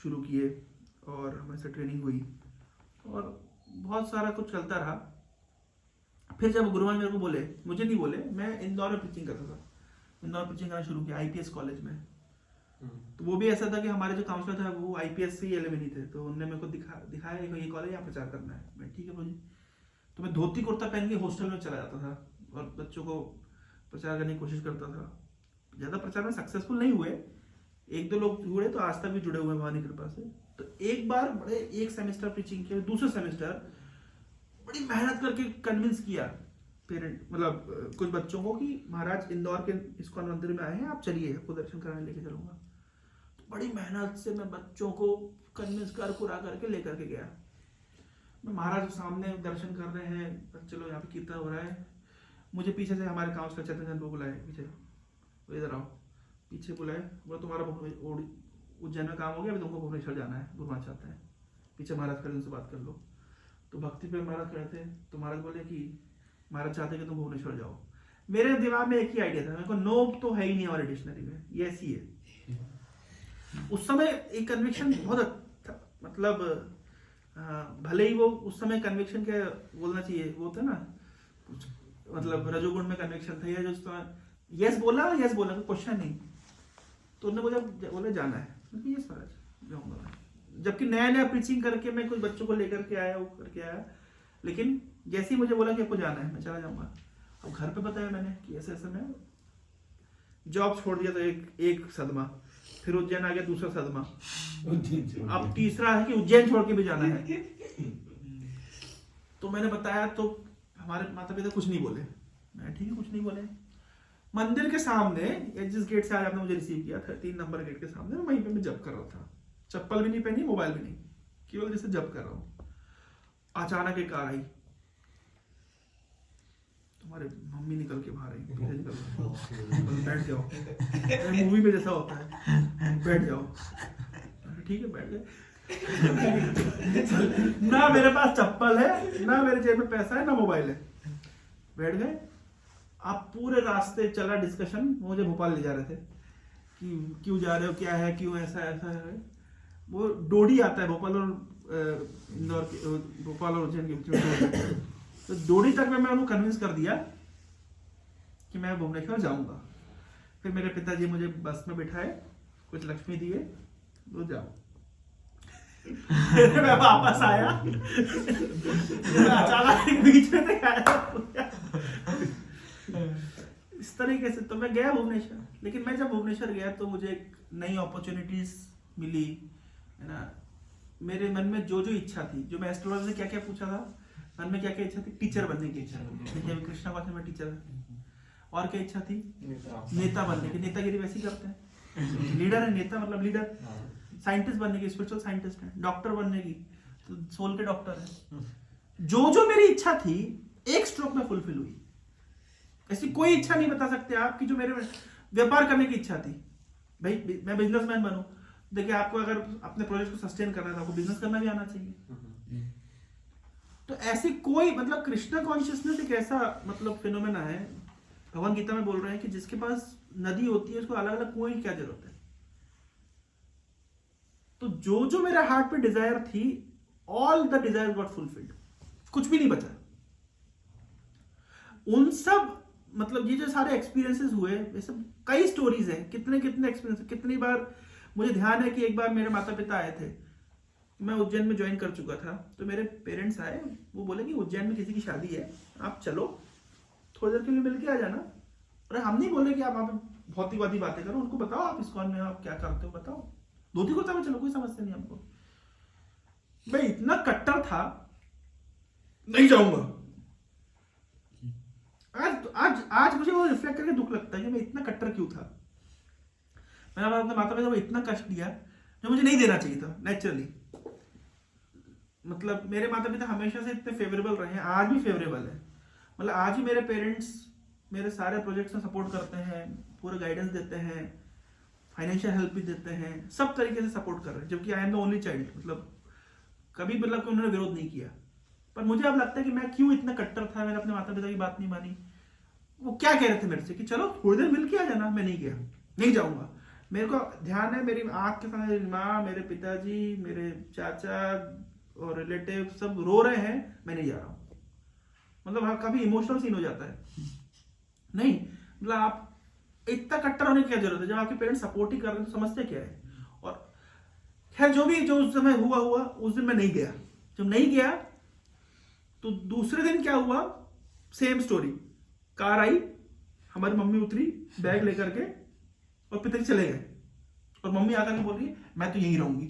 Speaker 1: शुरू किए, और हमारे से ट्रेनिंग हुई, और बहुत सारा कुछ चलता रहा। फिर जब गुरु महाराज मेरे को बोले, मुझे नहीं बोले, मैं इंदौर में पिचिंग करता था, इंदौर पिचिंग करना शुरू किया IPS कॉलेज में। तो वो भी ऐसा था कि हमारे जो काउंसलर था वो IPS से एलिमनी थे, तो उन्होंने मेरे को दिखाया ये कॉलेज यहाँ प्रचार करना है। मैं ठीक है भाई। तो मैं धोती कुर्ता पहन के हॉस्टल में चला जाता था और बच्चों को प्रचार करने की कोशिश करता था। ज़्यादा प्रचार में सक्सेसफुल नहीं हुए, 1-2 लोग हुए, तो आज तक भी जुड़े हुए हैं भगवान की कृपा से। तो एक बार बड़े एक सेमेस्टर प्रीचिंग किया, दूसरे सेमेस्टर बड़ी मेहनत करके कन्विंस किया पेरेंट मतलब कुछ बच्चों को कि महाराज इंदौर के इस्कॉन मंदिर में आए हैं, आप चलिए, आपको दर्शन कराने लेके चलूंगा। तो बड़ी मेहनत से मैं बच्चों को कन्विंस कर पूरा करके लेकर के गया। मैं महाराज सामने दर्शन कर रहे हैं, चलो यहाँ पे कीर्तन हो रहा है, मुझे पीछे से हमारे काउंसलर चेतन चंद को बुलाए, पीछे इधर आओ, पीछे बुलाए, बोला तुम्हारा उज्जैन में काम हो गया, अभी तुमको भुवनेश्वर जाना है, घुमाना चाहते हैं, पीछे महाराज खड़े, उनसे बात कर लो। तो भक्ति पे महाराज खड़े थे, तो महाराज बोले कि महाराज चाहते कि तुम भुवनेश्वर जाओ। मेरे दिमाग में एक ही आइडिया था, मेरे को नो तो है ही नहीं हमारे डिक्शनरी में, ये ऐसी है। उस समय एक कन्विक्शन बहुत अच्छा, मतलब भले ही वो उस समय कन्विक्शन क्या बोलना चाहिए, वो होता है ना, मतलब रजोगुण में कन्विक्शन था, या जो यस बोला क्वेश्चन नहीं, तो उन्होंने बोला जाना है, यस महाराज जाऊंगा मैं। जबकि नया नया प्रीचिंग करके मैं कुछ बच्चों को लेकर के आया, वो करके आया, लेकिन जैसे ही मुझे बोला कि आपको जाना है, मैं चला जाऊंगा। अब घर पे बताया मैंने कि ऐसे ऐसे मैं जॉब छोड़ दिया, तो एक सदमा, फिर उज्जैन आ गया, दूसरा सदमा, अब तीसरा है कि उज्जैन छोड़ के भी जाना है। तो मैंने बताया, तो हमारे माता पिता कुछ नहीं बोले, मैं ठीक है कुछ नहीं बोले। मंदिर के सामने, जिस गेट से आज आपने मुझे रिसीव किया, 13 नंबर गेट के सामने, वहीं पे मैं जप कर रहा था, चप्पल भी नहीं पहनी, मोबाइल भी नहीं, केवल जैसे जप कर रहा हूँ। अचानक एक कार आई, तुम्हारे मम्मी निकल के बाहर आई, पीछे निकल बैठ जाओ, मूवी में जैसा होता है, बैठ जाओ, ठीक है बैठ गए। ना मेरे पास चप्पल है, ना मेरे जेब में पैसा है, ना मोबाइल है, बैठ गए। आप पूरे रास्ते चला डिस्कशन, मुझे भोपाल ले जा रहे थे कि क्यों जा रहे हो, क्या है, क्यों ऐसा है। वो डोडी आता है भोपाल और इंदौर के, भोपाल और उज्जैन के बीच, तो डोडी तक में मैं उनको कन्विंस कर दिया कि मैं भुवनेश्वर जाऊंगा। फिर मेरे पिताजी मुझे बस में बिठाए, कुछ लक्ष्मी दिए, तो जाओ। मैं वापस आया, अचानक बीच में आया इस तरीके से। तो मैं गया भुवनेश्वर, लेकिन मैं जब भुवनेश्वर गया तो मुझे एक नई अपॉर्चुनिटीज मिली, है ना। मेरे मन में जो जो इच्छा थी, जो मैं एस्ट्रोलॉजी से क्या क्या पूछा था, मन में क्या क्या इच्छा थी, टीचर बनने की इच्छा थी, कृष्णा कॉलेज में टीचर, और क्या इच्छा थी, नेता बनने की, नेतागिरी वैसी करते हैं, लीडर है, नेता मतलब लीडर, साइंटिस्ट बनने की, स्पिरिचुअल साइंटिस्ट है, डॉक्टर बनने की, तो सोल के डॉक्टर है। जो जो मेरी इच्छा थी एक स्ट्रोक में फुलफिल हुई। ऐसी कोई इच्छा नहीं बता सकते आप कि जो मेरे व्यापार करने की इच्छा थी, भाई मैं बिजनेसमैन बनूं, देखिए आपको अगर अपने प्रोजेक्ट को सस्टेन करना है तो आपको बिजनेस करना भी आना चाहिए। तो ऐसी कोई मतलब कृष्णा कॉन्शियसनेस एक ऐसा मतलब फिनोमेना है, भगवान गीता में बोल रहे हैं कि जिसके पास नदी होती है उसको अलग अलग कुएं की क्या जरूरत है। तो जो जो मेरे हार्ट पे डिजायर थी, all the desire got fulfilled, कुछ भी नहीं बचा। उन सब मतलब ये जो सारे एक्सपीरियंसेस हुए, ये सब कई स्टोरीज हैं, कितने कितने एक्सपीरियंस। कितनी बार मुझे ध्यान है कि एक बार मेरे माता पिता आए थे, मैं उज्जैन में ज्वाइन कर चुका था, तो मेरे पेरेंट्स आए, वो बोले कि उज्जैन में किसी की शादी है, आप चलो थोड़ी देर के लिए मिल के आ जाना। अरे हम नहीं बोले कि आप वहां पे भौतिकवादी बातें करो, उनको बताओ आप इस्कॉन में आप क्या करते हो, बताओ, धोती कुर्ता में चलो, कोई समस्या नहीं हमको। मैं इतना कट्टर था, नहीं जाऊंगा। आज मुझे वो रिफ्लेक्ट करके दुख लगता है कि मैं इतना कट्टर क्यों था। मैंने अपने माता पिता को इतना कष्ट दिया जो मुझे नहीं देना चाहिए था नेचुरली। मतलब मेरे माता पिता हमेशा से इतने फेवरेबल रहे हैं, आज भी फेवरेबल है। मतलब आज ही मेरे पेरेंट्स मेरे सारे प्रोजेक्ट्स में सपोर्ट करते हैं, पूरा गाइडेंस देते हैं, फाइनेंशियल हेल्प भी देते हैं, सब तरीके से सपोर्ट कर रहे हैं। जबकि I am the only child, मतलब कभी मतलब कि उन्होंने विरोध नहीं किया। पर मुझे अब लगता है कि मैं क्यों इतना कट्टर था, मैंने अपने माता पिता की बात नहीं मानी। वो क्या कह रहे थे मेरे से कि चलो थोड़ी देर मिल के आ जाना, मैं नहीं गया, नहीं जाऊंगा। मेरे को ध्यान है, मेरी आंख के सामने मेरी माँ, मेरे पिताजी, मेरे चाचा और रिलेटिव सब रो रहे हैं, मैं नहीं जा रहा हूँ। मतलब कभी इमोशनल सीन हो जाता है। नहीं मतलब आप इतना कट्टर होने की क्या जरूरत है, जब आपके पेरेंट्स सपोर्ट ही कर रहे हैं तो समझते क्या है। और खैर जो भी जो उस समय हुआ उस दिन मैं नहीं गया। जब नहीं गया तो दूसरे दिन क्या हुआ, सेम स्टोरी। कार आई, हमारी मम्मी उतरी बैग लेकर के और पिताजी चले गए, और मम्मी आकर के बोल रही है मैं तो यहीं रहूंगी।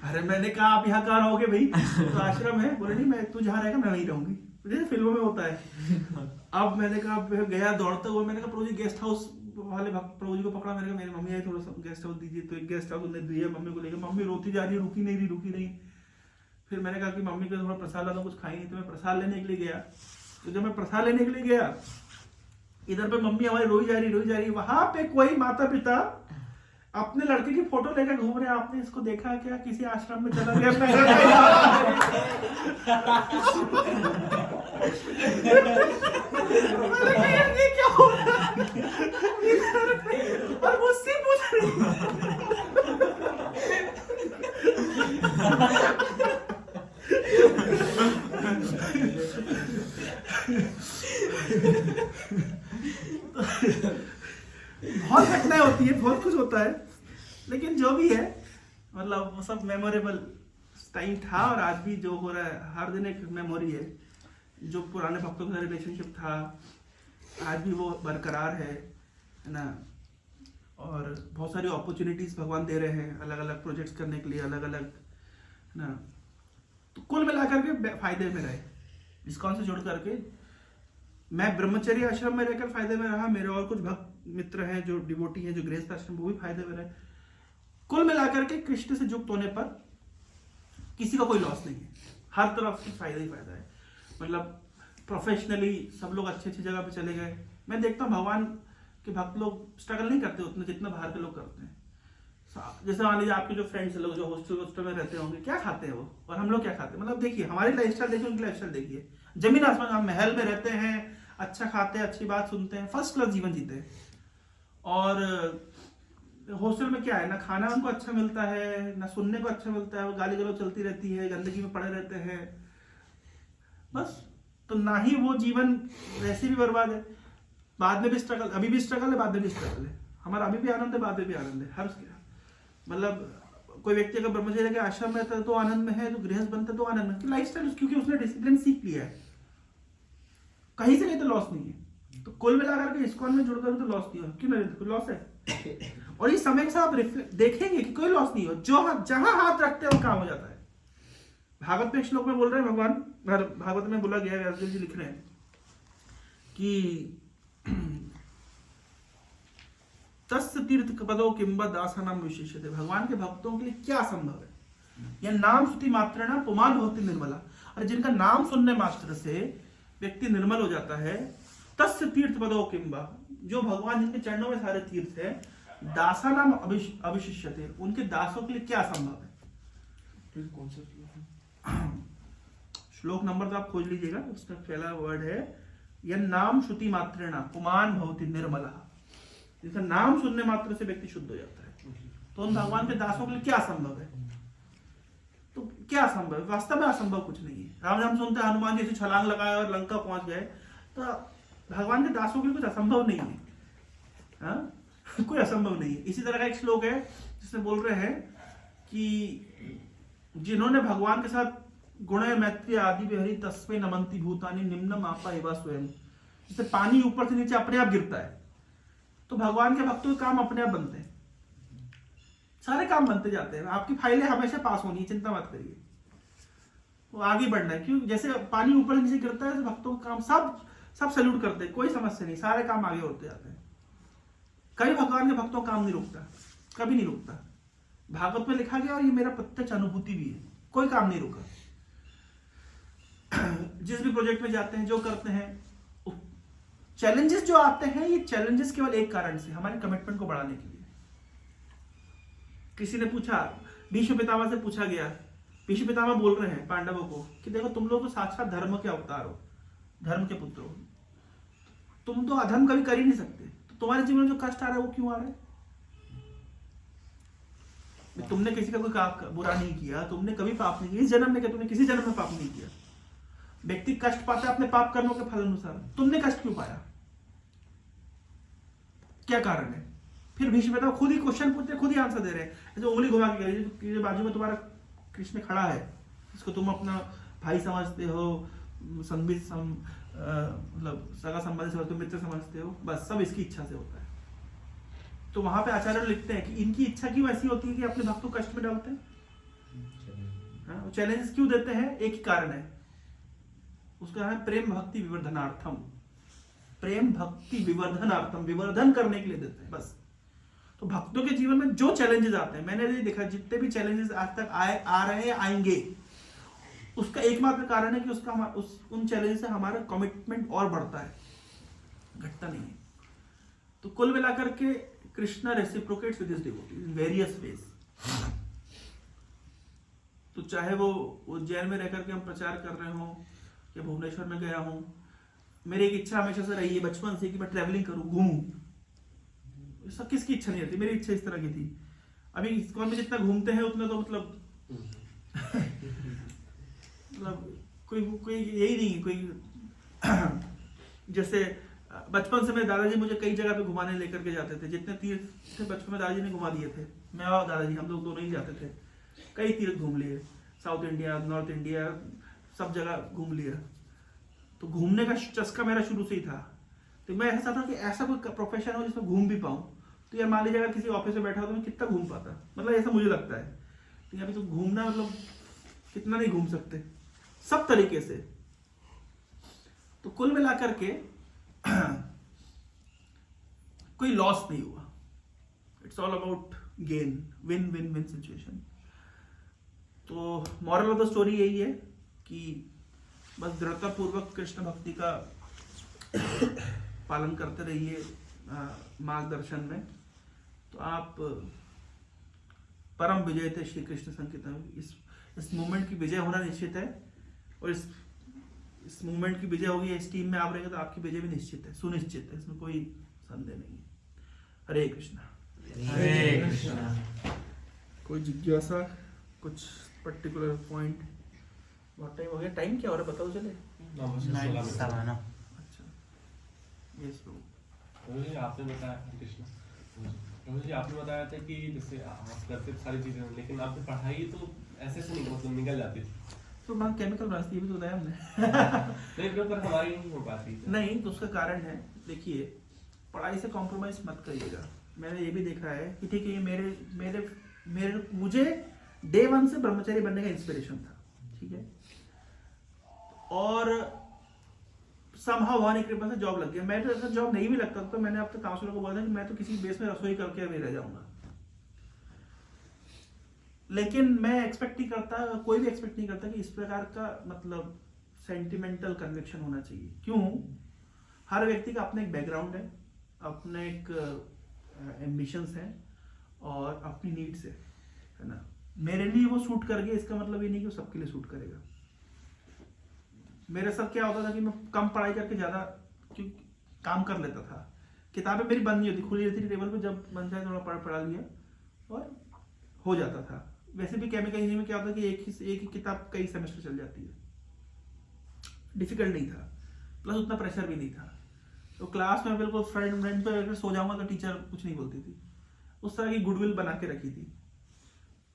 Speaker 1: अरे मैंने कहा आप यहाँ कहाँ रहोगे भाई, तो आश्रम है। बोले नहीं मैं तू जहाँ रहेगा मैं वहीं रहूंगी, जैसे फिल्मों में होता है। अब मैंने कहा गया दौड़ते हुए, मैंने कहा प्रभु जी गेस्ट हाउस वाले प्रभु जी को पकड़ा। मैंने कहा मेरी मम्मी आई थोड़ा सा गेस्ट हाउस दीजिए, तो एक गेस्ट हाउस उन्होंने दिया मम्मी को लेकर। मम्मी रोती जा रही है, रुकी नहीं। फिर मैंने कहा कि मम्मी को थोड़ा प्रसाद ला दो, कुछ खाई नहीं। तो मैं प्रसाद लेने के लिए गया। तो जब मैं प्रसाद लेने के लिए गया, इधर पे मम्मी हमारी रोई जा रही। वहां पे कोई माता पिता अपने लड़के की फोटो लेकर घूम रहे हैं। आपने इसको देखा क्या? किसी आश्रम में चला गया। ये क्या हो रहा है? और मुझसे पूछ रही बहुत घटनाएं होती है, बहुत कुछ होता है, लेकिन जो भी है मतलब वो सब मेमोरेबल टाइम था। और आज भी जो हो रहा है हर दिन एक मेमोरी है। जो पुराने भक्तों के साथ रिलेशनशिप था आज भी वो बरकरार है ना। और बहुत सारी अपॉर्चुनिटीज भगवान दे रहे हैं अलग अलग प्रोजेक्ट्स करने के लिए, अलग अलग ना। तो कुल मिलाकर के फायदे में रहे। इस्कॉन से जुड़ करके मैं ब्रह्मचर्य आश्रम में रहकर फायदे में रहा। मेरे और कुछ भक्त मित्र हैं जो डिवोटी हैं, जो गृहस्थ आश्रम, वो भी फायदे में रहे। कुल मिलाकर के कृष्ण से युक्त होने पर किसी का कोई लॉस नहीं है, हर तरफ से फायदा ही फायदा है। मतलब प्रोफेशनली सब लोग अच्छी जगह पे चले गए। मैं देखता हूँ भगवान के भक्त लोग स्ट्रगल नहीं करते उतना जितना बाहर के लोग करते हैं। जैसे मान लीजिए आपके जो फ्रेंड्स लोग जो हॉस्टल में रहते होंगे, क्या खाते हैं वो और हम लोग क्या खाते हैं। मतलब देखिए हमारी लाइफस्टाइल देखिए, उनकी लाइफस्टाइल देखिए, जमीन आसमान। हम महल में रहते हैं, अच्छा खाते हैं, अच्छी बात सुनते हैं, फर्स्ट क्लास जीवन जीते हैं। और हॉस्टल में क्या है, ना खाना उनको अच्छा मिलता है, ना सुनने को अच्छा मिलता है, वो गाली गलौज चलती रहती है, गंदगी में पड़े रहते हैं बस। तो ना ही वो जीवन वैसे भी बर्बाद है। बाद में भी स्ट्रगल, अभी भी स्ट्रगल है, बाद में भी स्ट्रगल है। हमारा अभी भी आनंद है, बाद में भी आनंद है। हर मतलब कोई व्यक्ति अगर ब्रह्मचर्य के आश्रम में रहता है तो आनंद में है, तो गृहस्थ बनता है तो आनंद में। लाइफस्टाइल क्योंकि उसने डिसिप्लिन सीख लिया है, कहीं से नहीं तो लॉस नहीं है। तो कुल मिलाकर के इस्कॉन में जुड़कर तो लॉस नहीं हो, क्यों नहीं, कोई लॉस है। और इस समय के साथ आप देखेंगे कि कोई लॉस नहीं हो, जो जहां हाथ रखते हैं वो काम हो जाता है। भागवत में एक श्लोक में बोल रहे हैं भगवान, भागवत में बोला गया है, व्यासदेव जी लिख रहे हैं कि तस्य तीर्थ पदो किंबा दासानाम विशेष्यते। भगवान के भक्तों के लिए क्या संभव है। यह नाम स्तुति मात्रेण पुमान भवति निर्मला। और जिनका नाम सुनने मात्र से व्यक्ति निर्मल हो जाता है। तस्य तीर्थ पदो किंबा, जो भगवान जिनके चरणों में सारे तीर्थ है, दासानाम अविशिष्यते, उनके दासों के लिए क्या संभव है।
Speaker 3: कौन सा श्लोक है?
Speaker 1: श्लोक नंबर तो आप खोज लीजिएगा, उसका पहला वर्ड है यह नाम श्रुति मात्रेण पुमान भवति निर्मला। जिसका नाम सुनने मात्र से व्यक्ति शुद्ध हो जाता है। तो उन भगवान के दासों के लिए क्या संभव है। तो क्या संभव है, वास्तव में असंभव कुछ नहीं है। राम नाम सुनते हनुमान जी से छलांग लगाए और लंका पहुंच गए, तो भगवान के दासों के लिए कुछ असंभव नहीं है। हाँ? कोई असंभव नहीं है। इसी तरह का एक श्लोक है जिसमें बोल रहे हैं कि जिन्होंने भगवान के साथ गुण मैत्री आदि विहरी तस्मै नमन्ति भूतानि निम्नम आपा एवा स्वयं। जैसे पानी ऊपर से नीचे अपने आप गिरता है, तो भगवान के भक्तों के काम अपने आप बनते हैं, सारे काम बनते जाते हैं। आपकी फाइलें हमेशा पास होनी है, चिंता मत करिए, वो आगे बढ़ना है। क्यों, जैसे पानी ऊपर से नीचे गिरता है, तो भक्तों का काम सब सैल्यूट करते हैं, कोई समस्या नहीं, सारे काम आगे होते जाते हैं। कभी भगवान के भक्तों का काम नहीं रुकता, कभी नहीं रुकता। भागवत में लिखा गया और ये मेरा प्रत्यक्ष अनुभूति भी है, कोई काम नहीं रुका। जिस भी प्रोजेक्ट में जाते हैं, जो करते हैं, चैलेंजेस जो आते हैं, ये चैलेंजेस केवल एक कारण से, हमारे कमिटमेंट को बढ़ाने के लिए। किसी ने पूछा, भीष्म पितामह से पूछा गया, भीष्म पितामह बोल रहे हैं पांडवों को कि देखो तुम लोग तो साक्षात धर्म के अवतार हो, धर्म के पुत्र हो, तुम तो अधर्म कभी कर ही नहीं सकते, तो तुम्हारे जीवन में जो कष्ट आ रहा है वो क्यों आ रहा है। तुमने किसी का कोई बुरा नहीं किया, तुमने कभी पाप नहीं किया, इस जन्म में क्या तुमने किसी जन्म में पाप नहीं किया। व्यक्ति कष्ट पाता है अपने पाप कर्मों के फल अनुसार, तुमने कष्ट क्यों पाया, क्या कारण है। फिर भीष्म पितामह खुद ही क्वेश्चन पूछते, खुद ही आंसर दे रहे हैं। जो उंगली घुमा के जो बाजू में तुम्हारा कृष्ण खड़ा है, इसको तुम अपना भाई समझते हो, मतलब सगा संबंधी समझते हो, मित्र समझते हो, बस सब इसकी इच्छा से होता है। तो वहां पे आचार्य लिखते हैं कि इनकी इच्छा क्यों ऐसी होती है कि अपने भक्तों को कष्ट में डालते हैं, चैलेंजेस क्यों देते हैं? एक ही कारण है, उसका है प्रेम भक्ति विवर्धनार्थम। प्रेम भक्ति विवर्धनार्थम, विवर्धन करने के लिए देते हैं बस। तो भक्तों के जीवन में जो चैलेंजेस आते हैं, मैंने ये देखा जितने भी चैलेंजेस आज तक आ रहे हैं आएंगे, उसका एकमात्र कारण है कि उन चैलेंजेस से हमारा कमिटमेंट और बढ़ता है, घटता नहीं है। तो कुल मिलाकर के Krishna reciprocates with his devotees in various ways. तो चाहे वो उज्जैन में रहकर के हम प्रचार कर रहे हो या भुवनेश्वर में गया हूं, मेरी एक इच्छा हमेशा से रही है बचपन से कि मैं ट्रैवलिंग करूं, घूमूं। ऐसा किसकी इच्छा नहीं रहती, मेरी इच्छा इस तरह की थी। अभी इस्कॉन में जितना घूमते हैं उतना तो मतलब कोई यही नहीं है कोई जैसे बचपन से मेरे दादाजी मुझे कई जगह पे घुमाने लेकर के जाते थे, जितने तीर्थ थे बचपन में दादाजी ने घुमा दिए थे। मैं और दादाजी हम लोग दोनों ही जाते थे, कई तीर्थ घूम लिए, साउथ इंडिया, नॉर्थ इंडिया, सब जगह घूम लिया। तो घूमने का चस्का मेरा शुरू से ही था। तो मैं ऐसा था कि ऐसा कोई प्रोफेशन हो जिसमें घूम भी पाऊँ। तो यार मान लीजिए अगर किसी ऑफिस में बैठा हो तो मैं कितना घूम पाता, मतलब ऐसा मुझे लगता है। तो अभी तो घूमना मतलब कितना नहीं घूम सकते सब तरीके से। तो कुल मिलाकर के कोई लॉस नहीं हुआ। It's all about gain, win win win situation. तो मॉरल ऑफ द स्टोरी यही है कि बस दृढ़ता पूर्वक कृष्ण भक्ति का पालन करते रहिए मार्गदर्शन में, तो आप परम विजय थे श्री कृष्ण संकीर्तन। इस मूवमेंट की विजय होना निश्चित है, और इस मूवमेंट की विजय होगी, इस टीम में आप रहेंगे तो आपकी विजय भी निश्चित है, सुनिश्चित है, इसमें कोई संदेह नहीं है। हरे कृष्णा।
Speaker 3: हरे कृष्णा।
Speaker 1: कोई जिज्ञासा, कुछ पर्टिकुलर पॉइंट? बहुत टाइम हो गया, टाइम क्या हो रहा है बताओ चले?
Speaker 3: 9:07।
Speaker 1: अच्छा, यस प्रभु।
Speaker 2: प्रभु जी आपने बताया, कृष्ण प्रभु जी आपने बताया था कि जैसे आप करते सारी चीजें, लेकिन आपकी पढ़ाई तो ऐसे से नहीं मतलब निकल जाती थी।
Speaker 1: तो मैं केमिकल ब्रांच भी तो बताया हमने
Speaker 2: नहीं पर हमारी नहीं हो पाती।
Speaker 1: नहीं, तो उसका कारण है, देखिए पढ़ाई से कॉम्प्रोमाइज मत करिएगा। मैंने ये भी देखा है कि ठीक है, ये मेरे मुझे डे 1 से ब्रह्मचारी बनने का इंस्पिरेशन था, ठीक है, और समहाउ भगवान की कृपा से जॉब लग गया। मैं तो ऐसा जॉब नहीं भी लगता तो मैंने अब तक काउंसलर को बोला था कि मैं तो किसी बेस में रसोई करके अभी रह जाऊंगा। लेकिन मैं एक्सपेक्ट नहीं करता, कोई भी एक्सपेक्ट नहीं करता कि इस प्रकार का मतलब सेंटिमेंटल कन्विक्शन होना चाहिए। क्यों? हर व्यक्ति का अपना एक बैकग्राउंड है, अपने एक एम्बिशंस हैं और अपनी नीड्स है ना। मेरे लिए वो सूट कर गया, इसका मतलब ये नहीं कि वो सबके लिए सूट करेगा। मेरे साथ क्या होता था कि मैं कम पढ़ाई करके ज्यादा काम कर लेता था। किताबें मेरी बंद नहीं होती, खुली रहती थी टेबल पे, जब मन चाहे थोड़ा पढ़ा लिया और हो जाता था। वैसे भी केमिकल इंजीनियरिंग में क्या होता है कि एक ही किताब कई सेमेस्टर चल जाती है। डिफिकल्ट नहीं था, प्लस उतना प्रेशर भी नहीं था। तो क्लास में बिल्कुल फ्रंट पे अगर सो जाऊंगा तो टीचर कुछ नहीं बोलती थी। उस तरह की गुडविल बना के रखी थी,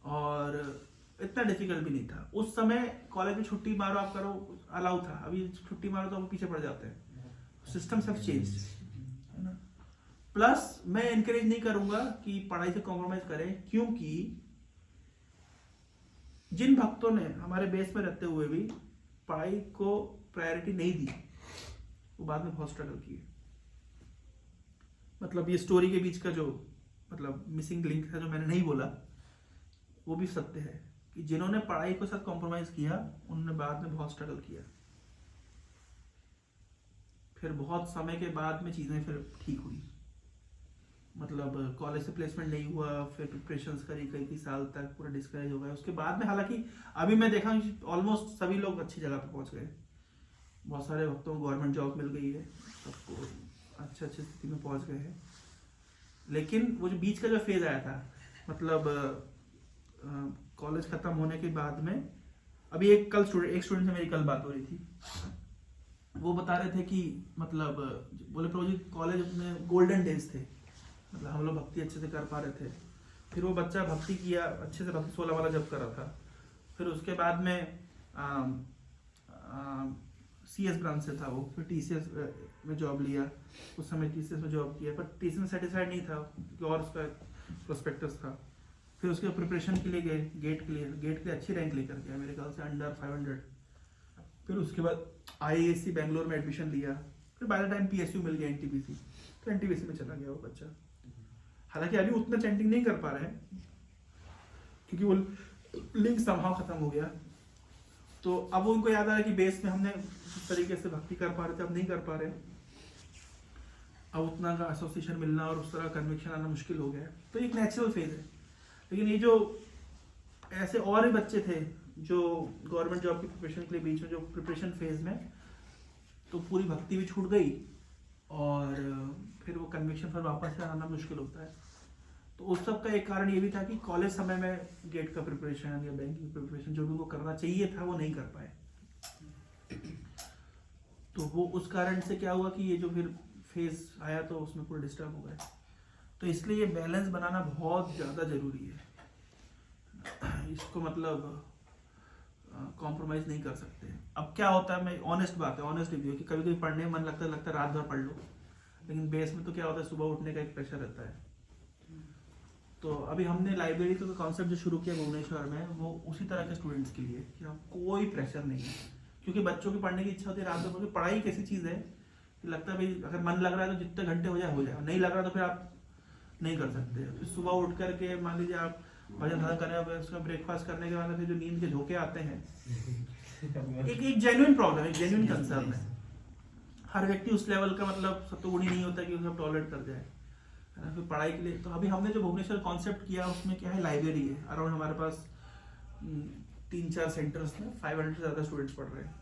Speaker 1: और इतना डिफिकल्ट भी नहीं था। उस समय कॉलेज में छुट्टी मारो आप करो अलाउ था, अभी छुट्टी मारो तो आप पीछे पड़ जाते हैं। सिस्टम्स हैव चेंज्ड, है ना। प्लस मैं एनकरेज नहीं करूंगा कि पढ़ाई से कॉम्प्रोमाइज करें, क्योंकि जिन भक्तों ने हमारे बेस में रहते हुए भी पढ़ाई को प्रायोरिटी नहीं दी, वो बाद में बहुत स्ट्रगल किए। मतलब ये स्टोरी के बीच का जो मतलब मिसिंग लिंक है जो मैंने नहीं बोला, वो भी सत्य है कि जिन्होंने पढ़ाई के साथ कॉम्प्रोमाइज किया उन्होंने बाद में बहुत स्ट्रगल किया। फिर बहुत समय के बाद में चीजें फिर ठीक हुई। मतलब कॉलेज से प्लेसमेंट नहीं हुआ, फिर प्रिपरेशंस करी कई साल तक, पूरा डिस्करेज हो गया। उसके बाद में हालांकि अभी मैं देखा ऑलमोस्ट सभी लोग अच्छी जगह पे पहुंच गए। बहुत सारे भक्तों को गवर्नमेंट जॉब मिल गई है, सबको अच्छी स्थिति में पहुंच गए हैं। लेकिन वो जो बीच का जो फेज आया था, मतलब कॉलेज खत्म होने के बाद में, अभी एक स्टूडेंट से मेरी कल बात हो रही थी। वो बता रहे थे कि मतलब बोले प्रभु जी कॉलेज में गोल्डन डेज थे, मतलब हम लोग भक्ति अच्छे से कर पा रहे थे। फिर वो बच्चा भक्ति किया अच्छे से, भक्ति 16 वाला जब कर रहा था। फिर उसके बाद में CS ब्रांच से था वो, फिर TCS में जॉब लिया, उस समय TCS में जॉब किया, पर TCS में सेटिस्फाइड नहीं था क्योंकि और उसका प्रोस्पेक्टस था। फिर उसके प्रिपरेशन के लिए गए, गेट के लिए अच्छी रैंक लेकर गया, मेरे ख्याल से अंडर 500। फिर उसके बाद IISc बेंगलोर में एडमिशन लिया, फिर बाय द टाइम PSU मिल गया NTPC, तो NTPC में चला गया वो बच्चा। हालांकि अभी उतना चैंटिंग नहीं कर पा रहे हैं क्योंकि वो लिंक समहाउ खत्म हो गया, तो अब उनको याद आ रहा है कि बेस में हमने जिस तरीके से भक्ति कर पा रहे थे अब नहीं कर पा रहे, अब उतना का एसोसिएशन मिलना और उस तरह कन्विक्शन आना मुश्किल हो गया है, तो एक नेचुरल फेज है। लेकिन ये जो ऐसे और भी बच्चे थे जो गवर्नमेंट जॉब की प्रिपरेशन के लिए बीच में जो प्रिपरेशन फेज में, तो पूरी भक्ति भी छूट गई और फिर वो कन्विक्शन पर वापस से आना मुश्किल होता है। तो उस सब का एक कारण ये भी था कि कॉलेज समय में गेट का प्रिपरेशन या बैंकिंग प्रिपरेशन जो भी वो करना चाहिए था वो नहीं कर पाए, तो वो उस कारण से क्या हुआ कि ये जो फिर फेज आया तो उसमें पूरा डिस्टर्ब हो गए। तो इसलिए ये बैलेंस बनाना बहुत ज़्यादा ज़रूरी है, इसको मतलब कॉम्प्रोमाइज़ नहीं कर सकते। अब क्या होता है, मैं ऑनेस्ट बात है, ऑनेस्ट रिव्यू, कि कभी कभी पढ़ने में मन लगता है रात भर पढ़ लो, लेकिन बेस में तो क्या होता है सुबह उठने का एक प्रेशर रहता है। तो अभी हमने लाइब्रेरी का कॉन्सेप्ट जो शुरू किया भुवनेश्वर में, वो उसी तरह के स्टूडेंट्स के लिए कि आप कोई प्रेशर नहीं है, क्योंकि बच्चों की पढ़ने की इच्छा होती है रात भर, पढ़ाई कैसी चीज़ है कि लगता है भाई अगर मन लग रहा है तो जितने घंटे हो जाए, नहीं लग रहा तो फिर आप नहीं कर सकते। फिर सुबह उठ करके मान लीजिए आप भजन धन करने, उसका ब्रेकफास्ट करने के बाद फिर जो नींद के झोंके आते हैं, एक जेन्युइन प्रॉब्लम, एक जेन्युइन कंसर्न है। हर व्यक्ति उस लेवल का मतलब सत्वगुणी नहीं होता कि उसको टॉलरेट कर जाए, है ना। फिर पढ़ाई के लिए तो अभी हमने जो भुवनेश्वर कॉन्सेप्ट किया उसमें क्या है, लाइब्रेरी है अराउंड, हमारे पास 3-4 सेंटर्स में 500 से ज़्यादा स्टूडेंट्स पढ़ रहे हैं,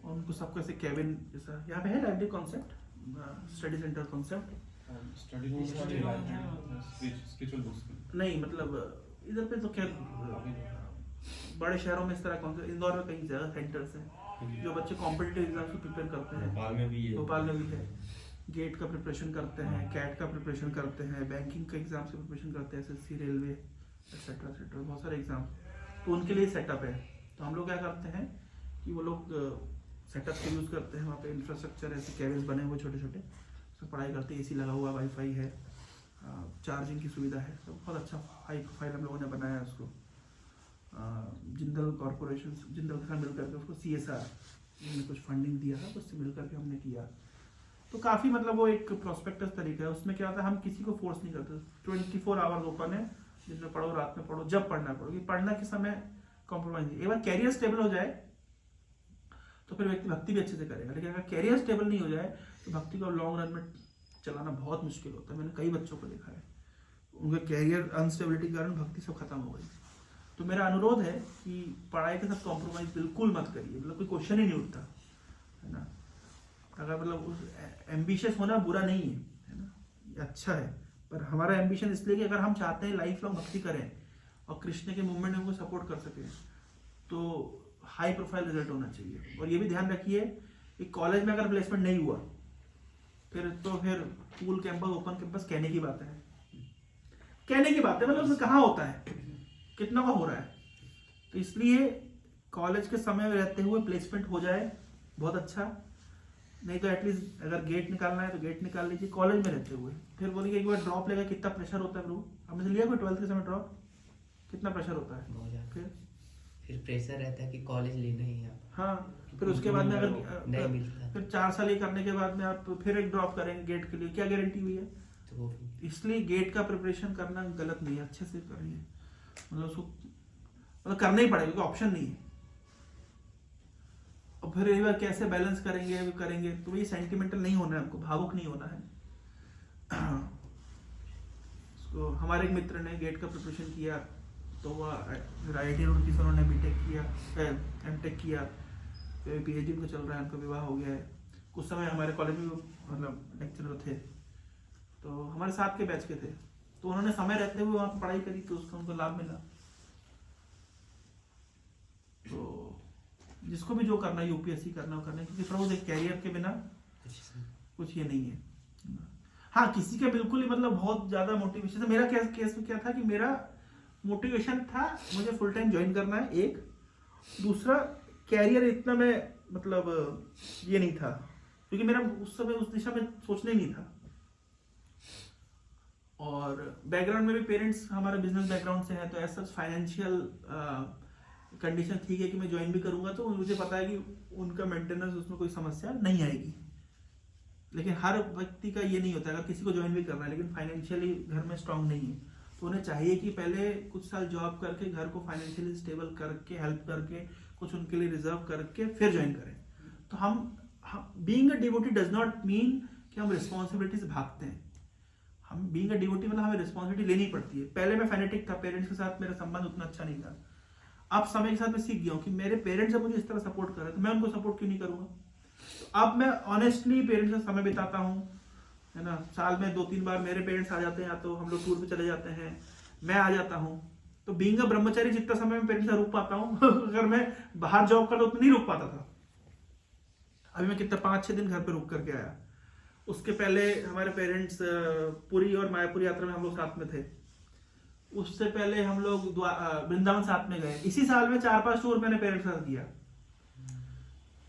Speaker 1: और उनको सबको ऐसे कैबिन जैसा यहाँ पे है library concept, study centre concept नहीं, मतलब इधर पे तो क्या बड़े शहरों में इस तरह कॉन्सेप्ट, इंदौर में कई जगह सेंटर्स हैं जो बच्चे कॉम्पिटिटिव एग्जाम को प्रिपेयर करते हैं, भोपाल में भी है, गेट का प्रिपरेशन करते हैं, कैट का प्रिपरेशन करते हैं, बैंकिंग का एग्जाम से प्रिपरेशन करते हैं, SSC, रेलवे एक्सेट्रा एक्सेट्रा, बहुत सारे एग्जाम, तो उनके लिए सेटअप है। तो हम लोग क्या करते हैं कि वो लोग सेटअप के यूज़ करते हैं, वहाँ पे इंफ्रास्ट्रक्चर ऐसे कैबिन्स बने हुए छोटे छोटे, उसमें पढ़ाई करते हैं, AC लगा हुआ, वाईफाई है, चार्जिंग की सुविधा है, सब बहुत अच्छा हाई प्रोफाइल हम लोगों ने बनाया है उसको। जिंदल कॉरपोरेशन, जिंदल के साथ मिल करके उसको CSR ने कुछ फंडिंग दिया था, तो उससे मिल करके हमने किया। तो काफ़ी मतलब वो एक प्रोस्पेक्टस तरीका है, उसमें क्या होता है हम किसी को फोर्स नहीं करते, 24 आवर्स ओपन है, दिन में पढ़ो, रात में पढ़ो, जब पढ़ना पढ़ो, कि पढ़ना के समय कॉम्प्रोमाइज नहीं। एक बार कैरियर स्टेबल हो जाए तो फिर व्यक्ति भक्ति भी अच्छे से करेगा, लेकिन अगर कैरियर स्टेबल नहीं हो जाए तो भक्ति को लॉन्ग रन में चलाना बहुत मुश्किल होता है। मैंने कई बच्चों को देखा है, उनके कैरियर अनस्टेबिलिटी के कारण भक्ति सब खत्म हो गई। तो मेरा अनुरोध है कि पढ़ाई के साथ कॉम्प्रोमाइज बिल्कुल मत करिए, मतलब कोई क्वेश्चन ही नहीं उठता, है ना। अगर मतलब एम्बिशियस होना बुरा नहीं है ना, ये अच्छा है, पर हमारा एम्बिशन इसलिए कि अगर हम चाहते हैं लाइफ लॉन्ग भक्ति करें और कृष्ण के मूवमेंट में उनको सपोर्ट कर सकें, तो हाई प्रोफाइल रिजल्ट होना चाहिए। और ये भी ध्यान रखिए कि कॉलेज में अगर प्लेसमेंट नहीं हुआ फिर पूल कैंपस, ओपन कैंपस कहने की बात है, मतलब उसमें कहाँ होता है, कितना का हो रहा है। तो इसलिए कॉलेज के समय में रहते हुए प्लेसमेंट हो जाए बहुत अच्छा, नहीं तो एटलीस्ट अगर गेट निकालना है तो गेट निकाल लीजिए कॉलेज में रहते हुए। फिर बोलिए एक बार ड्रॉप लेगा कितना प्रेशर होता है प्रभु, हमने लिया कोई 12th के समय ड्रॉप, कितना प्रेशर होता है,
Speaker 3: फिर प्रेशर रहता है कि कॉलेज लेना ही है।
Speaker 1: हाँ, फिर उसके बाद में अगर
Speaker 3: नहीं मिलता,
Speaker 1: फिर 4 साल ये करने के बाद में आप फिर एक ड्रॉप करेंगे गेट के लिए, क्या गारंटी हुई है।
Speaker 3: तो
Speaker 1: इसलिए गेट का प्रिपरेशन करना गलत नहीं है, अच्छे से करिए, मतलब उसको मतलब करना ही पड़ेगा, कोई ऑप्शन नहीं है। और फिर एक बार कैसे बैलेंस करेंगे तो ये सेंटिमेंटल नहीं होना है, हमको भावुक नहीं होना है। उसको हमारे एक मित्र ने गेट का प्रिपरेशन किया, तो वह फिर IIT रुड़की से उन्होंने BTech किया, MTech किया, फिर PhD उनका चल रहा है, उनका विवाह हो गया है। कुछ समय हमारे कॉलेज में मतलब लेक्चरर थे, तो हमारे साथ के बैच के थे, तो उन्होंने समय रहते हुए वहाँ पर पढ़ाई करी, तो उसका उनको लाभ मिला। तो जिसको भी जो करना है, UPSC करना हो करना है, क्योंकि प्रभु एक कैरियर के बिना कुछ ये नहीं है। हाँ, किसी का बिल्कुल ही मतलब बहुत ज़्यादा मोटिवेशन, मेरा केस में क्या था कि मेरा मोटिवेशन था मुझे फुल टाइम ज्वाइन करना है, एक दूसरा कैरियर इतना मैं मतलब ये नहीं था, क्योंकि मेरा उस समय उस दिशा में सोचना ही नहीं था। और बैकग्राउंड में भी पेरेंट्स हमारा बिजनेस बैकग्राउंड से है, तो ऐसा फाइनेंशियल कंडीशन ठीक है कि मैं ज्वाइन भी करूंगा तो मुझे पता है कि उनका मेंटेनेंस, उसमें कोई समस्या नहीं आएगी। लेकिन हर व्यक्ति का ये नहीं होता, अगर किसी को ज्वाइन भी करना है लेकिन फाइनेंशियली घर में स्ट्रांग नहीं है, तो उन्हें चाहिए कि पहले कुछ साल जॉब करके घर को फाइनेंशियली स्टेबल करके, हेल्प करके, कुछ उनके लिए रिजर्व करके फिर ज्वाइन करें। तो हम being a devotee does not mean कि हम रिस्पॉन्सिबिलिटी से भागते हैं। हम बीइंग अ डिवोटी मतलब हमें रिस्पॉन्सिबिलिटी लेनी पड़ती है। पहले मैं फैनेटिक था, पेरेंट्स के साथ मेरा संबंध उतना अच्छा नहीं था। अब समय के साथ मैं सीख गया हूँ कि मेरे पेरेंट्स जब मुझे इस तरह सपोर्ट कर रहे हैं तो मैं उनको सपोर्ट क्यों नहीं करूँगा। तो अब मैं ऑनेस्टली पेरेंट्स से समय बिताता हूँ, है ना। साल में 2-3 बार मेरे पेरेंट्स आ जाते हैं, या तो हम लोग टूर पे चले जाते हैं, मैं आ जाता हूँ। तो बीइंग अ ब्रह्मचारी जितना समय मैं पेरेंट्स से रुक पाता हूँ अगर मैं बाहर जॉब करता तो नहीं रुक पाता था। अभी मैं कितना 5-6 दिन घर पे रुक करके आया। उसके पहले हमारे पेरेंट्स पुरी और मायापुरी यात्रा में हम लोग साथ में थे। उससे पहले हम लोग वृंदावन साथ में गए। इसी साल में 4-5 टूर मैंने पेरेंट्स के साथ किया।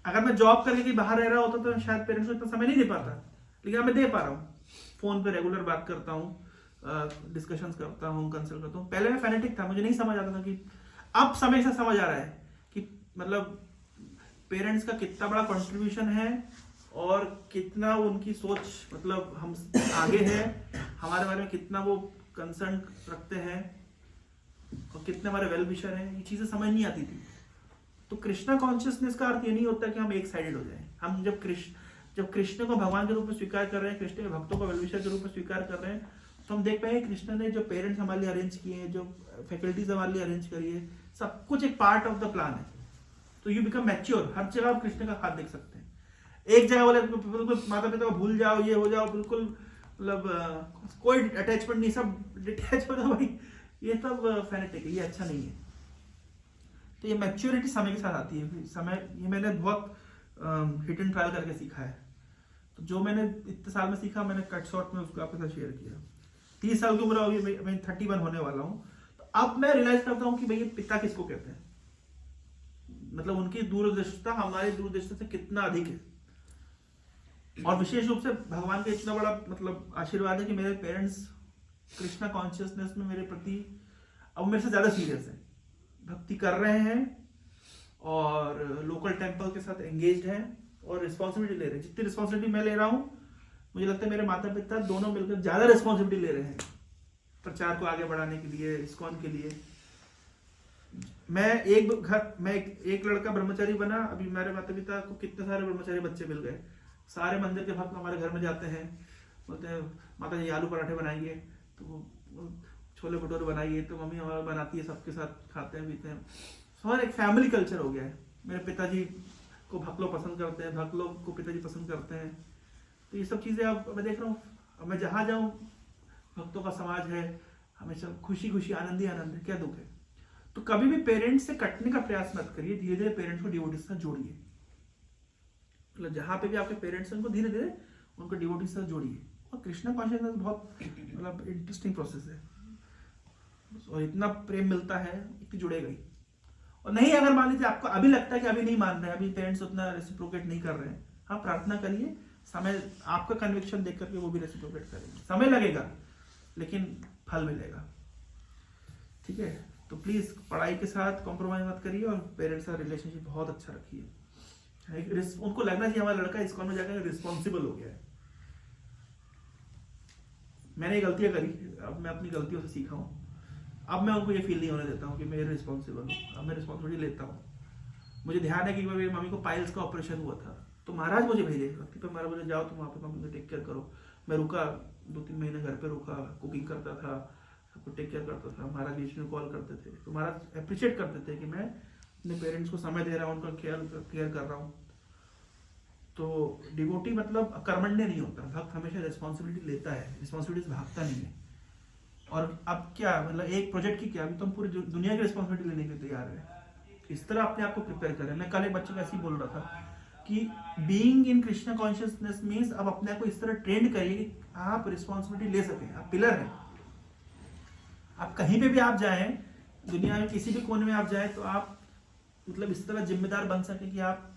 Speaker 1: अगर मैं जॉब करके कहीं बाहर रह रहा होता तो शायद पेरेंट्स को इतना समय नहीं दे पाता, लेकिन अब मैं दे पा रहा हूँ। फोन पे रेगुलर बात करता हूँ, डिस्कशंस करता हूँ, कंसल्ट करता हूँ। पहले मैं फैनेटिक था, मुझे नहीं समझ आता था कि अब समय से समझ आ रहा है कि मतलब पेरेंट्स का कितना बड़ा कंट्रीब्यूशन है और कितना उनकी सोच मतलब हम आगे है, हमारे बारे में कितना वो कंसर्न रखते हैं और कितने हमारे वेल विशर हैं। ये चीजें समझ नहीं आती थी। तो कृष्णा कॉन्शियसनेस का अर्थ ये नहीं होता कि हम एक साइडेड हो जाएं। हम जब कृष्ण को भगवान के रूप में स्वीकार कर रहे हैं, कृष्ण के भक्तों को वेल विशर के रूप में स्वीकार कर रहे हैं, तो हम देख पाएंगे कृष्ण ने जो पेरेंट्स हमारे लिए अरेंज किए हैं, जो फैकल्टीज हमारे लिए अरेंज करी है, सब कुछ एक पार्ट ऑफ द प्लान है। तो यू बिकम मैच्योर। हर जगह आप कृष्ण का हाथ देख सकते हैं। एक जगह बोले बिल्कुल माता पिता को भूल जाओ, ये हो जाओ, बिल्कुल मतलब कोई अटैचमेंट नहीं, सब डिटैच हो जाओ भाई, ये सब फैनेटिक है, ये अच्छा नहीं है। तो ये मैच्योरिटी समय के साथ आती है। समय ये मैंने बहुत हिट एंड ट्रायल करके सीखा है। तो जो मैंने इतने साल में सीखा, मैंने कट शॉर्ट में उसको आपके साथ शेयर किया। 30 साल की उम्र होगी, मैं 31 होने वाला हूँ। तो अब मैं रियलाइज करता हूँ कि भाई पिता किसको कहते हैं, मतलब उनकी दूरदृष्टता हमारी दूरदृष्टि से कितना अधिक है। और विशेष रूप से भगवान का इतना बड़ा मतलब आशीर्वाद है कि मेरे पेरेंट्स कृष्णा कॉन्शियसनेस में मेरे प्रति अब मेरे से ज्यादा सीरियस है, भक्ति कर रहे हैं और लोकल टेम्पल के साथ एंगेज्ड हैं और रिस्पॉन्सिबिलिटी ले रहे हैं। जितनी रिस्पॉन्सिबिलिटी मैं ले रहा हूँ, मुझे लगता है मेरे माता पिता दोनों मिलकर ज्यादा रिस्पॉन्सिबिलिटी ले रहे हैं प्रचार को आगे बढ़ाने के लिए, इस्कॉन के लिए। मैं एक लड़का ब्रह्मचारी बना, अभी मेरे माता पिता को कितने सारे ब्रह्मचारी बच्चे मिल गए। सारे मंदिर के भक्त हमारे घर में जाते हैं, बोलते हैं माता जी आलू पराठे बनाइए, तो छोले भटूरे बनाइए, तो मम्मी हमारा बनाती है, सबके साथ खाते हैं पीते हैं। और एक फैमिली कल्चर हो गया है। मेरे पिताजी को भक्त लोग पसंद करते हैं, भक्त लोग को पिताजी पसंद करते हैं। तो ये सब चीज़ें अब मैं देख रहा हूँ। अब मैं जहाँ जाऊँ भक्तों का समाज है, हमेशा खुशी खुशी, आनंद ही आनंद है, क्या दुख है। तो कभी भी पेरेंट्स से कटने का प्रयास मत करिए, धीरे धीरे पेरेंट्स को डिवोटीज से जोड़िए। मतलब जहाँ पे भी आपके पेरेंट्स हैं उनको धीरे धीरे उनको डिवोटीज से जोड़िए। और कृष्णा कॉन्शियसनेस बहुत मतलब इंटरेस्टिंग प्रोसेस है और इतना प्रेम मिलता है कि जुड़ेगा ही। और नहीं, अगर मान लीजिए आपको अभी लगता है कि अभी नहीं मान रहे हैं, अभी पेरेंट्स उतना रेसिप्रोकेट नहीं कर रहे हैं, हाँ प्रार्थना करिए, समय आपका कन्विक्शन देख करके वो भी रेसिप्रोकेट करेंगे। समय लगेगा लेकिन फल मिलेगा। ठीक है, तो प्लीज पढ़ाई के साथ कॉम्प्रोमाइज मत करिए और पेरेंट्स का रिलेशनशिप बहुत अच्छा रखिए। उनको लगना चाहिए हमारा लड़का इस्कॉन में जाकर रिस्पॉन्सिबल हो गया है। मैंने ये गलतियां करी, अब मैं अपनी गलतियों से सीखा हूँ। अब मैं उनको ये फील नहीं होने देता हूँ कि मैं रिस्पॉन्सिबल हूँ। अब मैं रिस्पॉन्सिबिलिटी लेता हूँ। मुझे ध्यान है कि मेरी मम्मी को पाइल्स का ऑपरेशन हुआ था, तो महाराज मुझे भेजे वक्त पे, महाराज बोले जाओ तुम वहाँ पे मम्मी को टेक केयर करो। मैं रुका, 2-3 महीने घर पे रुका, कुकिंग करता था, सबको टेक केयर करता था। महाराज बीच में कॉल करते थे, तो महाराज अप्रिशिएट करते थे कि मैं अपने पेरेंट्स को समय दे रहा हूँ, उनका केयर कर रहा हूँ। तो डिवोटी मतलब कर्मण्य नहीं होता, भक्त हमेशा रिस्पॉन्सिबिलिटी लेता है, रिस्पॉन्सिबिलिटी से भागता नहीं है। और अब क्या मतलब एक प्रोजेक्ट की क्या, अभी तो हम पूरी दुनिया की रिस्पॉन्सिबिलिटी लेने के लिए तैयार है। इस तरह अपने आप को प्रिपेयर करें। मैं कल एक बच्चे को ऐसे ही बोल रहा था कि being in Krishna consciousness means अब अपने आप को इस तरह ट्रेंड करिए कि आप रिस्पॉन्सिबिलिटी ले सकें। आप पिलर हैं, आप कहीं पे भी आप जाएं, दुनिया में किसी भी कोने में आप जाएं, तो आप मतलब इस तरह जिम्मेदार बन सके कि आप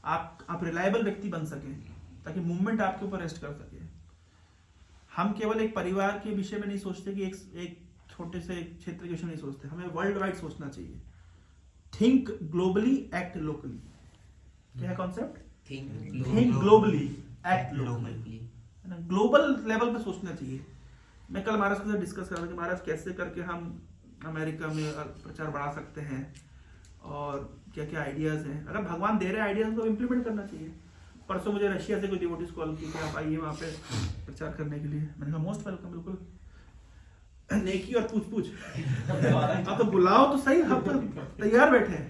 Speaker 1: आप रिलायबल व्यक्ति बन सकें, ताकि मूवमेंट आपके ऊपर रेस्ट कर सके। हम केवल एक परिवार के विषय में नहीं सोचते कि एक छोटे से क्षेत्र के विषय में नहीं सोचते, हमें वर्ल्ड वाइड सोचना चाहिए। Think globally, act locally. क्या है concept? Think globally, act locally. Global level पे सोचना चाहिए। मैं कल महाराज के साथ डिस्कस कर रहा था कि महाराज कैसे करके हम अमेरिका में प्रचार बढ़ा सकते हैं और क्या क्या आइडियाज हैं। अगर भगवान दे रहे आइडियाज को इम्प्लीमेंट करना चाहिए। परसों मुझे रशिया से कोई डिवोटीज कॉल की कि आप आइए वहाँ पे प्रचार करने के लिए। मैंने कहा मोस्ट वेलकम, बिल्कुल नेकी और पूछ आप तो बुलाओ तो सही, हम तो तैयार बैठे हैं।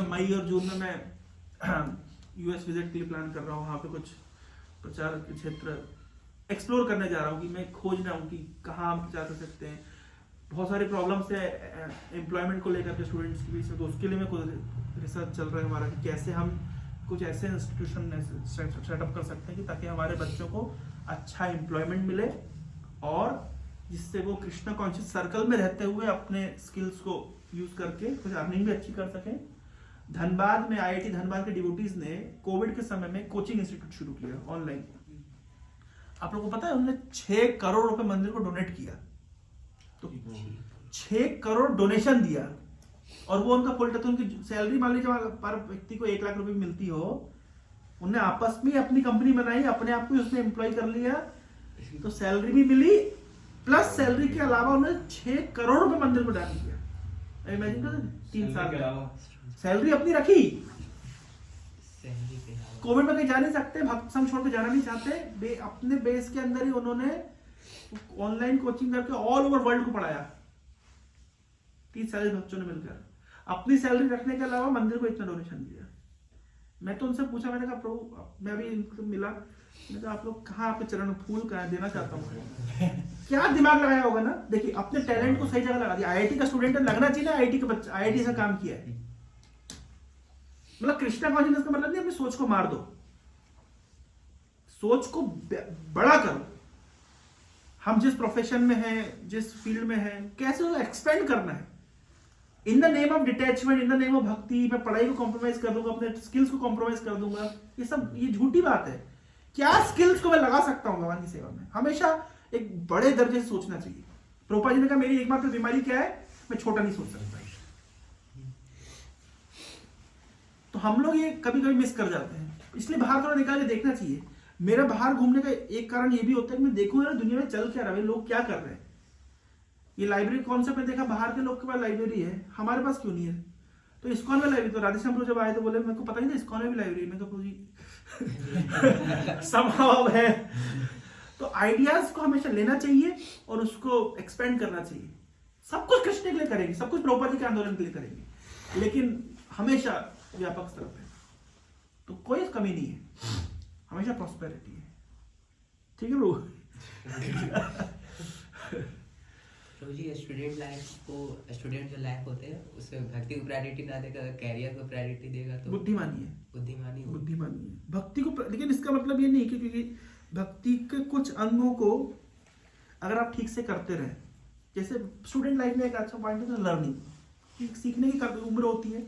Speaker 1: मई और जून में मैं यूएस विजिट के लिए प्लान कर रहा हूँ। वहाँ पे कुछ प्रचार के क्षेत्र एक्सप्लोर करने जा रहा हूँ कि मैं खोज रहा हूँ कि कहाँ हम प्रचार कर सकते हैं। बहुत सारी प्रॉब्लम्स है एम्प्लॉयमेंट को लेकर के स्टूडेंट्स के बीच में, तो उसके लिए मैं कुछ रिसर्च चल रहा है हमारा कि कैसे हम कुछ ऐसे इंस्टीट्यूशन सेटअप कर सकते हैं कि ताकि हमारे बच्चों को अच्छा एम्प्लॉयमेंट मिले और जिससे वो कृष्णा कॉन्शियस सर्कल में रहते हुए अपने स्किल्स को यूज करके कुछ अर्निंग भी अच्छी कर सकें। धनबाद में आईआईटी धनबाद के डिवोटीज ने कोविड के समय में कोचिंग इंस्टीट्यूट शुरू किया ऑनलाइन। आप लोगों को पता है उन्होंने 6 करोड़ रुपए मंदिर को डोनेट किया, तो 6 करोड़ डोनेशन दिया और वो उनका फुल टाइम, उनकी सैलरी मान लीजिए पर व्यक्ति को 1 लाख रुपए मिलती हो, उनने आपस में अपनी कंपनी बनाई, अपने आप को उसमें एम्प्लॉय कर लिया, तो सैलरी भी मिली प्लस सैलरी के अलावा उन्होंने 6 करोड़ रुपए मंदिर को डाल दिया। इमेजिन करो 3 साल के अलावा सैलरी अपनी रखी। कोविड में कहीं जा नहीं सकते, भक्त संघ छोड़ के जाना नहीं चाहते, अपने बेस के अंदर ही उन्होंने ऑनलाइन कोचिंग करके ऑल ओवर वर्ल्ड को पढ़ाया। 30-40 बच्चों ने मिलकर अपनी सैलरी रखने के अलावा मंदिर को इतना डोनेशन दिया। मैं तो उनसे पूछा, मैंने कहा प्रभु, मैं भी इनको मिला, मैंने कहा आप लोग कहाँ, आपके चरण फूल कहाँ देना चाहता हूँ। क्या दिमाग लगाया होगा ना। देखिए अपने टैलेंट को सही जगह लगा दिया। आईआईटी का स्टूडेंट लगना चाहिए ना, आईआईटी का बच्चा आईआईटी से काम किया है, मतलब कृष्णा कॉन्शियसनेस का मतलब नहीं अपनी सोच को मार दो, सोच को बड़ा करो। हम जिस प्रोफेशन में हैं, जिस फील्ड में हैं, कैसे उसको एक्सपेंड करना है। In the name of detachment, in the name of भक्ति, मैं पढ़ाई को कॉम्प्रोमाइज कर दूंगा, अपने स्किल्स को कॉम्प्रोमाइज कर दूंगा, ये झूठी बात है। क्या स्किल्स को मैं लगा सकता हूँ भगवान की सेवा में, हमेशा एक बड़े दर्जे से सोचना चाहिए। प्रोपा जी ने कहा मेरी एकमात्र बीमारी क्या है, मैं छोटा नहीं सोच सकता। तो हम लोग ये कभी कभी मिस कर जाते हैं, इसलिए बाहर थोड़ा निकाल के देखना चाहिए। मेरा बाहर घूमने का एक कारण ये भी होता है कि मैं देखूंगा ना दुनिया में चल क्या रहा है, लोग क्या कर रहे हैं। ये लाइब्रेरी कॉन्सेप्ट में देखा, बाहर के लोग के पास लाइब्रेरी है, हमारे पास क्यों नहीं है। तो इस्कॉन में लाइब्रेरी, तो राधेश्याम प्रभु जब आए तो बोले मेरे को पता नहीं था इस्कॉन में भी लाइब्रेरी। मैं प्रभु जी संभव है। तो आइडियाज को हमेशा लेना चाहिए और उसको एक्सपेंड करना चाहिए। सब कुछ कृष्ण के लिए करेंगे, सब कुछ प्रभुपाद जी के आंदोलन के लिए करेंगे, लेकिन हमेशा व्यापक स्तर पे, तो कोई कमी नहीं है, हमेशा प्रॉस्पेरिटी है। ठीक है प्रभु।
Speaker 3: प्रभु जी स्टूडेंट लाइफ को, स्टूडेंट जो लाइफ होते हैं उसमें भक्ति को प्रायोरिटी ना देकर कैरियर को प्रायोरिटी देगा तो
Speaker 1: बुद्धिमानी है। बुद्धिमानी है भक्ति को। लेकिन इसका मतलब ये नहीं कि क्योंकि भक्ति के कुछ अंगों को अगर आप ठीक से करते रहे, जैसे स्टूडेंट लाइफ में एक अच्छा पॉइंट है लर्निंग, सीखने की उम्र होती है।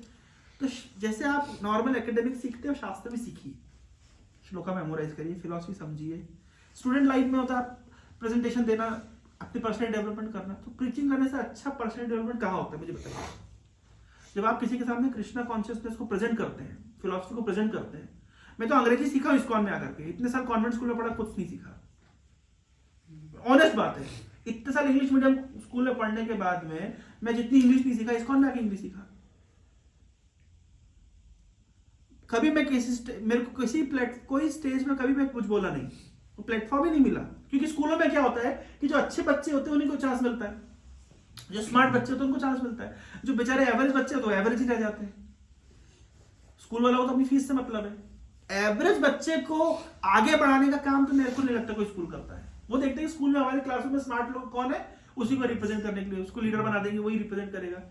Speaker 1: तो जैसे आप नॉर्मल एकेडमिक सीखते हो, शास्त्र भी सीखिए, श्लोका मेमोराइज करिए, फिलॉसफी समझिए। स्टूडेंट लाइफ में होता है प्रेजेंटेशन देना, अपनी पर्सनल डेवलपमेंट करना। तो प्रीचिंग करने से अच्छा पर्सनल डेवलपमेंट कहाँ होता है मुझे बताइए। जब आप किसी के सामने कृष्णा कॉन्शियसनेस को प्रेजेंट करते हैं, फिलॉसफी को प्रेजेंट करते हैं। मैं तो अंग्रेजी सीखा हूँ इस्कॉन में आकर के, इतने साल कॉन्वेंट स्कूल में पढ़ा, कुछ नहीं सीखा। ऑनेस्ट बात है, इतने साल इंग्लिश मीडियम स्कूल में पढ़ने के बाद में मैं जितनी इंग्लिश नहीं सीखा, इस्कॉन में आके इंग्लिश सीखा। कभी मैं मेरे को कोई स्टेज में कभी मैं कुछ बोला नहीं, तो प्लेटफॉर्म ही नहीं मिला। क्योंकि स्कूलों में क्या होता है कि जो अच्छे बच्चे होते हैं उन्हीं को चांस मिलता है, जो स्मार्ट बच्चे होते हैं उनको चांस मिलता है, जो बेचारे एवरेज बच्चे होते हैं एवरेज ही रह जाते हैं। स्कूल वालों को तो अपनी फीस से मतलब है। एवरेज बच्चे को आगे बढ़ाने का काम तो मेरे को नहीं लगता कोई स्कूल करता है। वो देखते हैं स्कूल में हमारे क्लासरूम में स्मार्ट लोग कौन है, उसी को रिप्रेजेंट करने के लिए उसको लीडर बना देंगे, वही रिप्रेजेंट करेगा।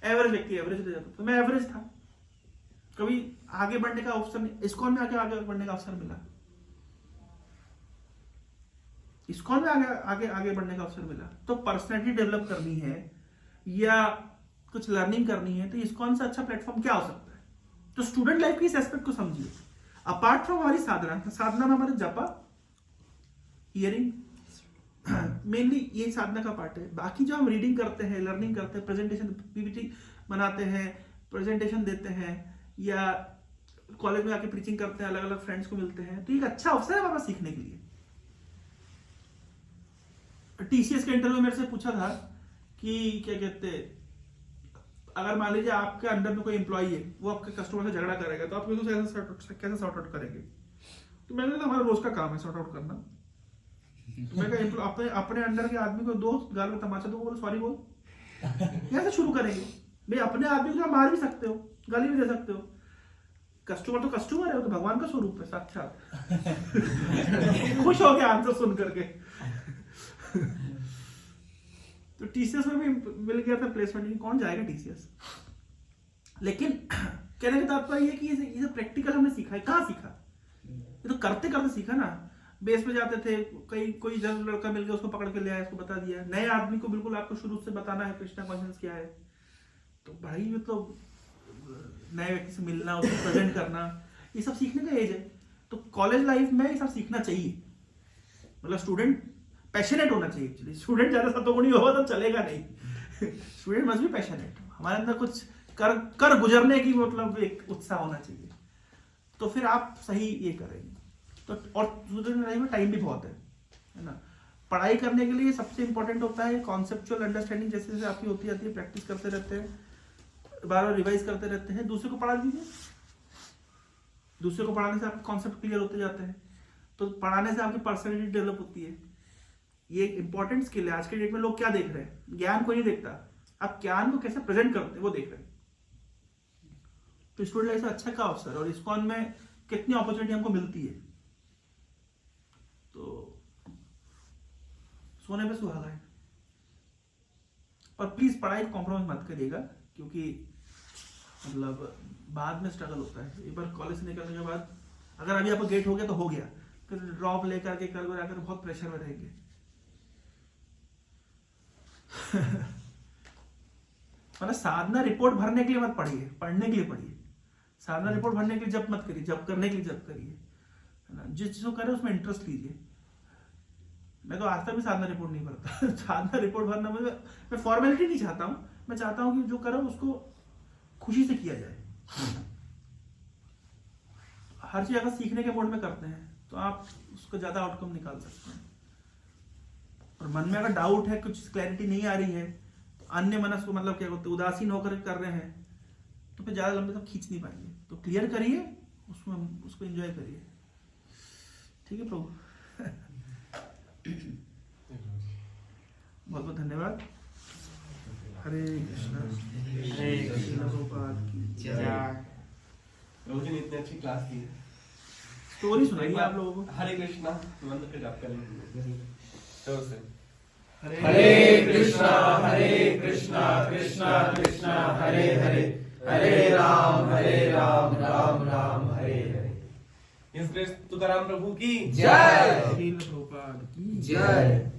Speaker 1: एवरेज व्यक्ति एवरेज रह जाता, तो मैं एवरेज था, कभी आगे बढ़ने का अवसर नहीं। इस्कॉन में आगे बढ़ने का अवसर मिला, इस्कॉन में आगे बढ़ने का अवसर मिला। तो पर्सनैलिटी डेवलप करनी है या कुछ लर्निंग करनी है, तो इस्कॉन से अच्छा प्लेटफॉर्म क्या हो सकता है। तो स्टूडेंट लाइफ की इस एस्पेक्ट को समझिए। अपार्ट फ्रॉम हमारी साधना में हमारे जपा, हियरिंग, मेनली ये साधना का पार्ट है। बाकी जो हम रीडिंग करते हैं, लर्निंग करते हैं, प्रेजेंटेशन पीपीटी बनाते हैं, प्रेजेंटेशन देते हैं, या कॉलेज में आके प्रीचिंग करते हैं, अलग अलग फ्रेंड्स को मिलते हैं, तो एक अच्छा अवसर है हमारे पास सीखने के लिए। टीसीएस के इंटरव्यू मेरे से पूछा था कि क्या कहते हैं, अगर मान लीजिए आपके अंडर में कोई एम्प्लॉई है, वो आपके कस्टमर से झगड़ा करेगा, तो आप कैसे सॉर्ट आउट करेंगे? तो मैंने कहा हमारा रोज का काम है सॉर्ट आउट करना। तो मैं कहा अपने अंडर के आदमी को दो गाल में तमाचा दो, बोलो सॉरी बोल, कैसे शुरू करेंगे भाई? अपने आदमी को मार भी सकते हो, गाली भी दे सकते हो, कस्टमर तो कस्टमर है, वो तो भगवान का स्वरूप है साक्षात। खुश हो गया आंसर सुन करके। तो टीसीएस में भी मिल गया था प्लेसमेंट, कौन जाएगा टीसीएस? लेकिन कहने का तात्पर्य ये कि ये प्रैक्टिकल हमने सीखा है। कहाँ सीखा? ये तो करते करते सीखा ना। बेस में जाते थे, कोई जनरल लड़का मिल गया, उसको पकड़ के ले आया, उसको बता दिया। नए आदमी को बिल्कुल आपको शुरू से बताना है कृष्णा कॉन्शियस क्या है। तो भाई ये तो नए व्यक्ति से मिलना, उसको प्रेजेंट करना, ये सब सीखने का एज है। तो कॉलेज लाइफ में ये सब सीखना चाहिए। मतलब स्टूडेंट पैशनेट होना चाहिए। एक्चुअली स्टूडेंट ज्यादा सतोगुणी होगा तो चलेगा नहीं। स्टूडेंट मस्ट बी पैशनेट, हमारे अंदर कुछ कर गुजरने की मतलब एक उत्साह होना चाहिए, तो फिर आप सही ये करेंगे। तो और स्टूडेंट लाइफ में टाइम भी बहुत है ना। पढ़ाई करने के लिए सबसे इंपॉर्टेंट होता है कॉन्सेप्चुअल अंडरस्टैंडिंग, जैसे जैसे आपकी होती जाती है, प्रैक्टिस करते रहते हैं, बार बार रिवाइज करते रहते हैं। दूसरे को पढ़ा दीजिए, दूसरे को पढ़ाने से आपके कॉन्सेप्ट क्लियर होते जाते हैं, तो पढ़ाने से आपकी पर्सनैलिटी डेवलप होती है। ये एक इंपॉर्टेंट स्किल है। आज के डेट में लोग क्या देख रहे हैं? ज्ञान को नहीं देखता, आप ज्ञान को कैसे प्रेजेंट करते हैं वो देख रहे हैं। तो स्टूडेंट लाइफ से अच्छा का अवसर, और इस्कॉन में कितनी अपॉर्चुनिटी हमको मिलती है, तो सोने पे सुहागा है। और प्लीज पढ़ाई कॉम्प्रोमाइज मत करिएगा, क्योंकि मतलब बाद में स्ट्रगल होता है। एक बार कॉलेज से निकलने के बाद अगर अभी आपको गेट हो गया तो हो गया, फिर ड्रॉप लेकर के कल आकर बहुत प्रेशर में रहेंगे। मतलब साधना रिपोर्ट भरने के लिए मत पढ़िए, पढ़ने के लिए पढ़िए। साधना रिपोर्ट भरने के लिए जब मत करिए, जब करने के लिए जब करिए, है ना। जिस चीज को करें उसमें इंटरेस्ट लीजिए। मैं तो आज तक भी साधना रिपोर्ट नहीं भरता। साधना रिपोर्ट भरना मैं फॉर्मेलिटी नहीं चाहता हूँ, मैं चाहता हूँ कि जो करो उसको खुशी से किया जाए। हर चीज अगर सीखने के मोड में करते हैं तो आप उसको ज्यादा आउटकम निकाल सकते हैं। और मन में अगर डाउट है, कुछ क्लैरिटी नहीं आ रही है, तो अन्य मनस को मतलब क्या होता है, उदासीन होकर कर रहे हैं, तो फिर ज्यादा लंबे तक खींच नहीं पाएंगे। तो क्लियर करिए, उसमें उसको एंजॉय करिए। ठीक है प्रभु। बहुत बहुत धन्यवाद। हरे कृष्णा।
Speaker 3: हरे कृष्णा।
Speaker 1: प्रभुपाद की
Speaker 3: जय।
Speaker 2: प्रभु जी ने इतनी अच्छी क्लास की है।
Speaker 1: स्टोरी सुनाइए आप लोगों को।
Speaker 2: हरे कृष्णा मंत्र पे जाप करेंगे। जोर से
Speaker 4: हरे कृष्णा कृष्णा कृष्णा हरे हरे, हरे राम राम राम हरे हरे।
Speaker 2: इस तुकाराम प्रभु की
Speaker 4: जय।
Speaker 1: श्रील प्रभुपाद की
Speaker 4: जय।